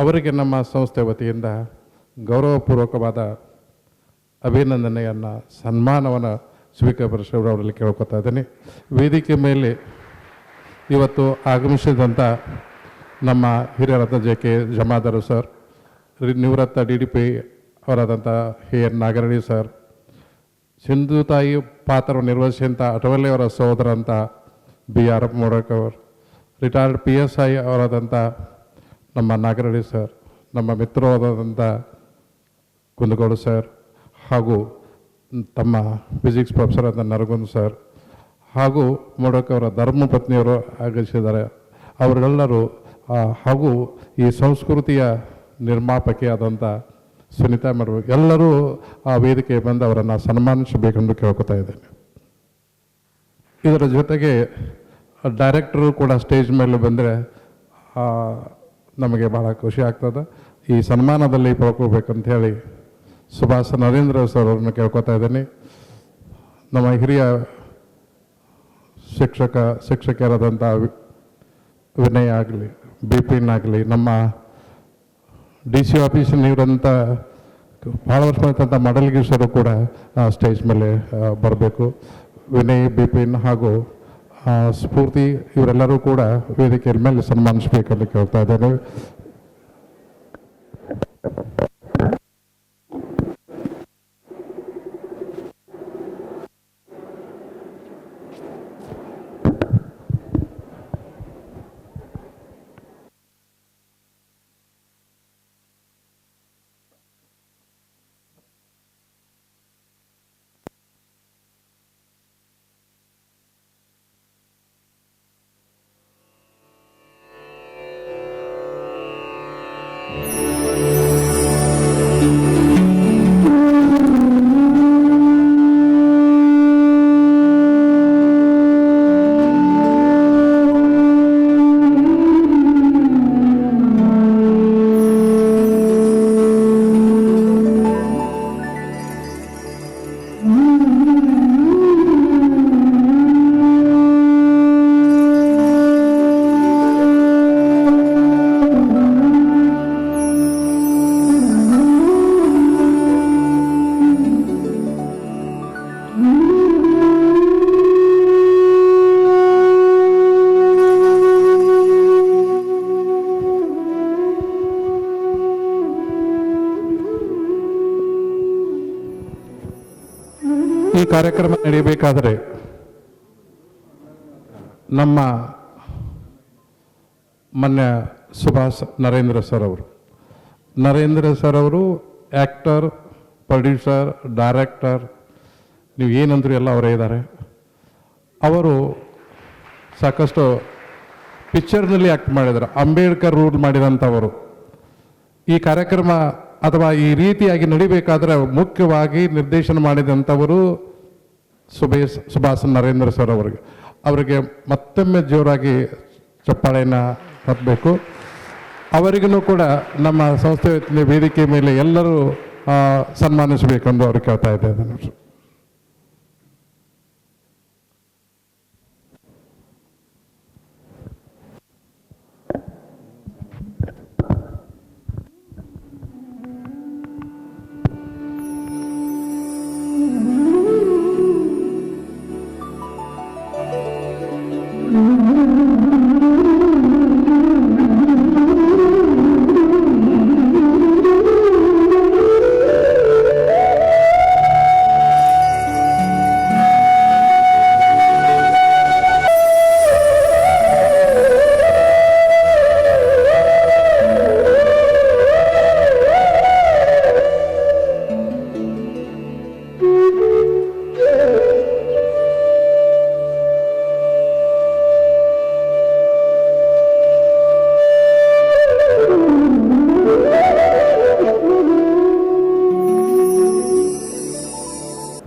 Speaker 8: ಅವರಿಗೆ ನಮ್ಮ ಸಂಸ್ಥೆ ವತಿಯಿಂದ ಗೌರವಪೂರ್ವಕವಾದ ಅಭಿನಂದನೆಯನ್ನು, ಸನ್ಮಾನವನ್ನು ಸ್ವೀಕರಿಸೋರಲ್ಲಿ ಕೇಳ್ಕೊತಾ ಇದ್ದೀನಿ. ವೇದಿಕೆ ಮೇಲೆ ಇವತ್ತು ಆಗಮಿಸಿದಂಥ ನಮ್ಮ ಹಿರಿಯರಾದ JK ಜಮಾದಾರು ಸರ್, ನಿವೃತ್ತ DDP ಅವರಾದಂಥ AN Nagaralli sir, Sindhu ತಾಯಿ ಪಾತ್ರವನ್ನು ನಿರ್ವಹಿಸಿದಂಥ ಅಟವಲ್ಲಿಯವರ ಸಹೋದರ ಅಂತ BR ಮೋಡಕವರು, ರಿಟೈರ್ಡ್ PSI ಅವರಾದಂಥ ನಮ್ಮ ನಾಗರಳ್ಳಿ ಸರ್, ನಮ್ಮ ಮಿತ್ರರಾದಂಥ ಕುಂದಗೋಡು ಸರ್, ಹಾಗೂ ತಮ್ಮ ಫಿಸಿಕ್ಸ್ ಪ್ರೊಫೆಸರ್ ಆದ ನರಗುಂದ್ ಸರ್, ಹಾಗೂ ಮೋಡಕವರ ಧರ್ಮಪತ್ನಿಯವರು ಆಗಮಿಸಿದ್ದಾರೆ. ಅವರೆಲ್ಲರೂ ಹಾಗೂ ಈ ಸಂಸ್ಕೃತಿಯ ನಿರ್ಮಾಪಕಿಯಾದಂಥ ಸುನೀತಾ ಮೇಡಮ್ ಎಲ್ಲರೂ ಆ ವೇದಿಕೆ ಬಂದು ಅವರನ್ನು ಸನ್ಮಾನಿಸಬೇಕೆಂದು ಕೇಳ್ಕೊತಾ ಇದ್ದೇನೆ. ಇದರ ಜೊತೆಗೆ ಡೈರೆಕ್ಟರು ಕೂಡ ಸ್ಟೇಜ್ ಮೇಲೆ ಬಂದರೆ ನಮಗೆ ಭಾಳ ಖುಷಿ ಆಗ್ತದೆ. ಈ ಸನ್ಮಾನದಲ್ಲಿ ಪಡ್ಕೋಬೇಕಂತ ಹೇಳಿ ಸುಭಾಷ್ ನರೇಂದ್ರ ಸರ್ ಅವ್ರನ್ನ ಕೇಳ್ಕೊತಾ ಇದ್ದೀನಿ. ನಮ್ಮ ಹಿರಿಯ ಶಿಕ್ಷಕರಾದಂಥ ವಿನಯ್ ಆಗಲಿ, ಬಿಪಿನ್ ಆಗಲಿ, ನಮ್ಮ DC ಆಫೀಸಿನಿರಂಥ ಭಾಳ ವರ್ಷ ಮಾಡಿದಂಥ ಮಡಲ್ಗೀಸರು ಕೂಡ ಸ್ಟೇಜ್ ಮೇಲೆ ಬರಬೇಕು. ವಿನಯ್, ಬಿಪಿನ್ ಹಾಗೂ ಸ್ಫೂರ್ತಿ ಇವರೆಲ್ಲರೂ ಕೂಡ ವೇದಿಕೆಯ ಮೇಲೆ ಸನ್ಮಾನಿಸಬೇಕಂತ ಕೇಳ್ತಾ ಇದ್ದೇನೆ. ಈ ಕಾರ್ಯಕ್ರಮ ನಡೆಯಬೇಕಾದರೆ ನಮ್ಮ ಮಾನ್ಯ ಸುಭಾಷ್ ನರೇಂದ್ರ ಸರ್ ಅವರು ಆ್ಯಕ್ಟರ್, ಪ್ರೊಡ್ಯೂಸರ್, ಡೈರೆಕ್ಟರ್, ನೀವು ಏನಂದ್ರೂ ಎಲ್ಲ ಅವರೇ ಇದ್ದಾರೆ. ಅವರು ಸಾಕಷ್ಟು ಪಿಕ್ಚರ್ನಲ್ಲಿ ಆ್ಯಕ್ಟ್ ಮಾಡಿದ್ದಾರೆ. ಅಂಬೇಡ್ಕರ್ ರೂಲ್ ಮಾಡಿದಂಥವರು. ಈ ಕಾರ್ಯಕ್ರಮ ಅಥವಾ ಈ ರೀತಿಯಾಗಿ ನಡಿಬೇಕಾದ್ರೆ ಮುಖ್ಯವಾಗಿ ನಿರ್ದೇಶನ ಮಾಡಿದಂಥವರು ಸುಭಾಷ್ ನರೇಂದ್ರ ಸರ್ ಅವರಿಗೆ ಮತ್ತೊಮ್ಮೆ ಜೋರಾಗಿ ಚಪ್ಪಾಳೆಯನ್ನು ಹತ್ತಬೇಕು. ಅವರಿಗೂ ಕೂಡ ನಮ್ಮ ಸಂಸ್ಥೆ ವೇದಿಕೆ ಮೇಲೆ ಎಲ್ಲರೂ ಸನ್ಮಾನಿಸಬೇಕೆಂದು ಅವ್ರಿಗೆ ಕೇಳ್ತಾ ಇದ್ದೇನೆ.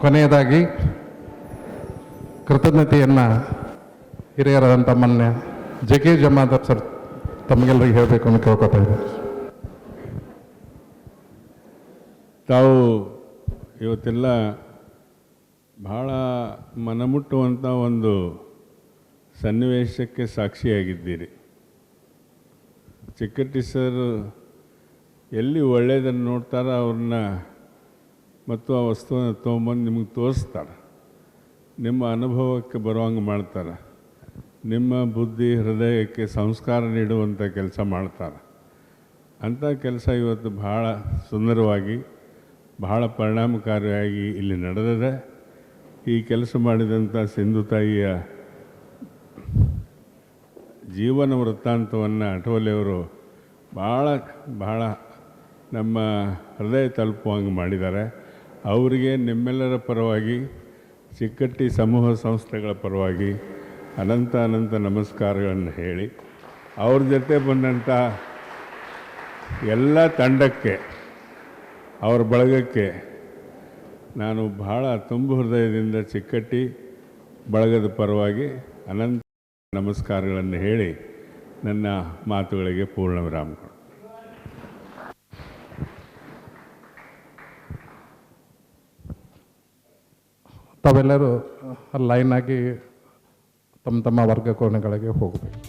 Speaker 8: ಕೊನೆಯದಾಗಿ ಕೃತಜ್ಞತೆಯನ್ನು ಹಿರಿಯರಾದಂಥ ಮಾನ್ಯ JK ಜಮಾದಾರ್ ಸರ್ ತಮಗೆಲ್ಲರಿಗೆ ಹೇಳಬೇಕು ಅಂತ ಕೇಳ್ಕೊತಾ ಇದ್ದಾರೆ.
Speaker 9: ತಾವು ಇವತ್ತೆಲ್ಲ ಬಹಳ ಮನಮುಟ್ಟುವಂಥ ಒಂದು ಸನ್ನಿವೇಶಕ್ಕೆ ಸಾಕ್ಷಿಯಾಗಿದ್ದೀರಿ. ಚಿಕ್ಕಟ್ಟಿ ಸರ್ ಎಲ್ಲಿ ಒಳ್ಳೆಯದನ್ನು ನೋಡ್ತಾರೋ ಅವ್ರನ್ನ ಮತ್ತು ಆ ವಸ್ತುವನ್ನು ತೊಗೊಂಬಂದು ನಿಮಗೆ ತೋರಿಸ್ತಾರೆ. ನಿಮ್ಮ ಅನುಭವಕ್ಕೆ ಬರುವಂಗೆ ಮಾಡ್ತಾರೆ. ನಿಮ್ಮ ಬುದ್ಧಿ ಹೃದಯಕ್ಕೆ ಸಂಸ್ಕಾರ ನೀಡುವಂಥ ಕೆಲಸ ಮಾಡ್ತಾರೆ. ಅಂಥ ಕೆಲಸ ಇವತ್ತು ಬಹಳ ಸುಂದರವಾಗಿ ಬಹಳ ಪರಿಣಾಮಕಾರಿಯಾಗಿ ಇಲ್ಲಿ ನಡೆದಿದೆ. ಈ ಕೆಲಸ ಮಾಡಿದಂಥ ಸಿಂಧು ತಾಯಿಯ ಜೀವನ ವೃತ್ತಾಂತವನ್ನು ಅಠವಲೆಯವರು ಬಹಳ ನಮ್ಮ ಹೃದಯ ತಲುಪುವಂಗೆ ಮಾಡಿದ್ದಾರೆ. ಅವರಿಗೆ ನಿಮ್ಮೆಲ್ಲರ ಪರವಾಗಿ, ಚಿಕ್ಕಟ್ಟಿ ಸಮೂಹ ಸಂಸ್ಥೆಗಳ ಪರವಾಗಿ ಅನಂತ ನಮಸ್ಕಾರಗಳನ್ನು ಹೇಳಿ, ಅವ್ರ ಜೊತೆ ಬಂದಂಥ ಎಲ್ಲ ತಂಡಕ್ಕೆ ಅವರ ಬಳಗಕ್ಕೆ ನಾನು ಬಹಳ ತುಂಬು ಹೃದಯದಿಂದ ಚಿಕ್ಕಟ್ಟಿ ಬಳಗದ ಪರವಾಗಿ ಅನಂತ ನಮಸ್ಕಾರಗಳನ್ನು ಹೇಳಿ ನನ್ನ ಮಾತುಗಳಿಗೆ ಪೂರ್ಣ ವಿರಾಮ ಕೊಡು.
Speaker 8: ತಾವೆಲ್ಲರೂ ಲೈನಾಗಿ ತಮ್ಮ ತಮ್ಮ ವರ್ಗ ಕೋಣೆಗಳಿಗೆ ಹೋಗಬೇಕು.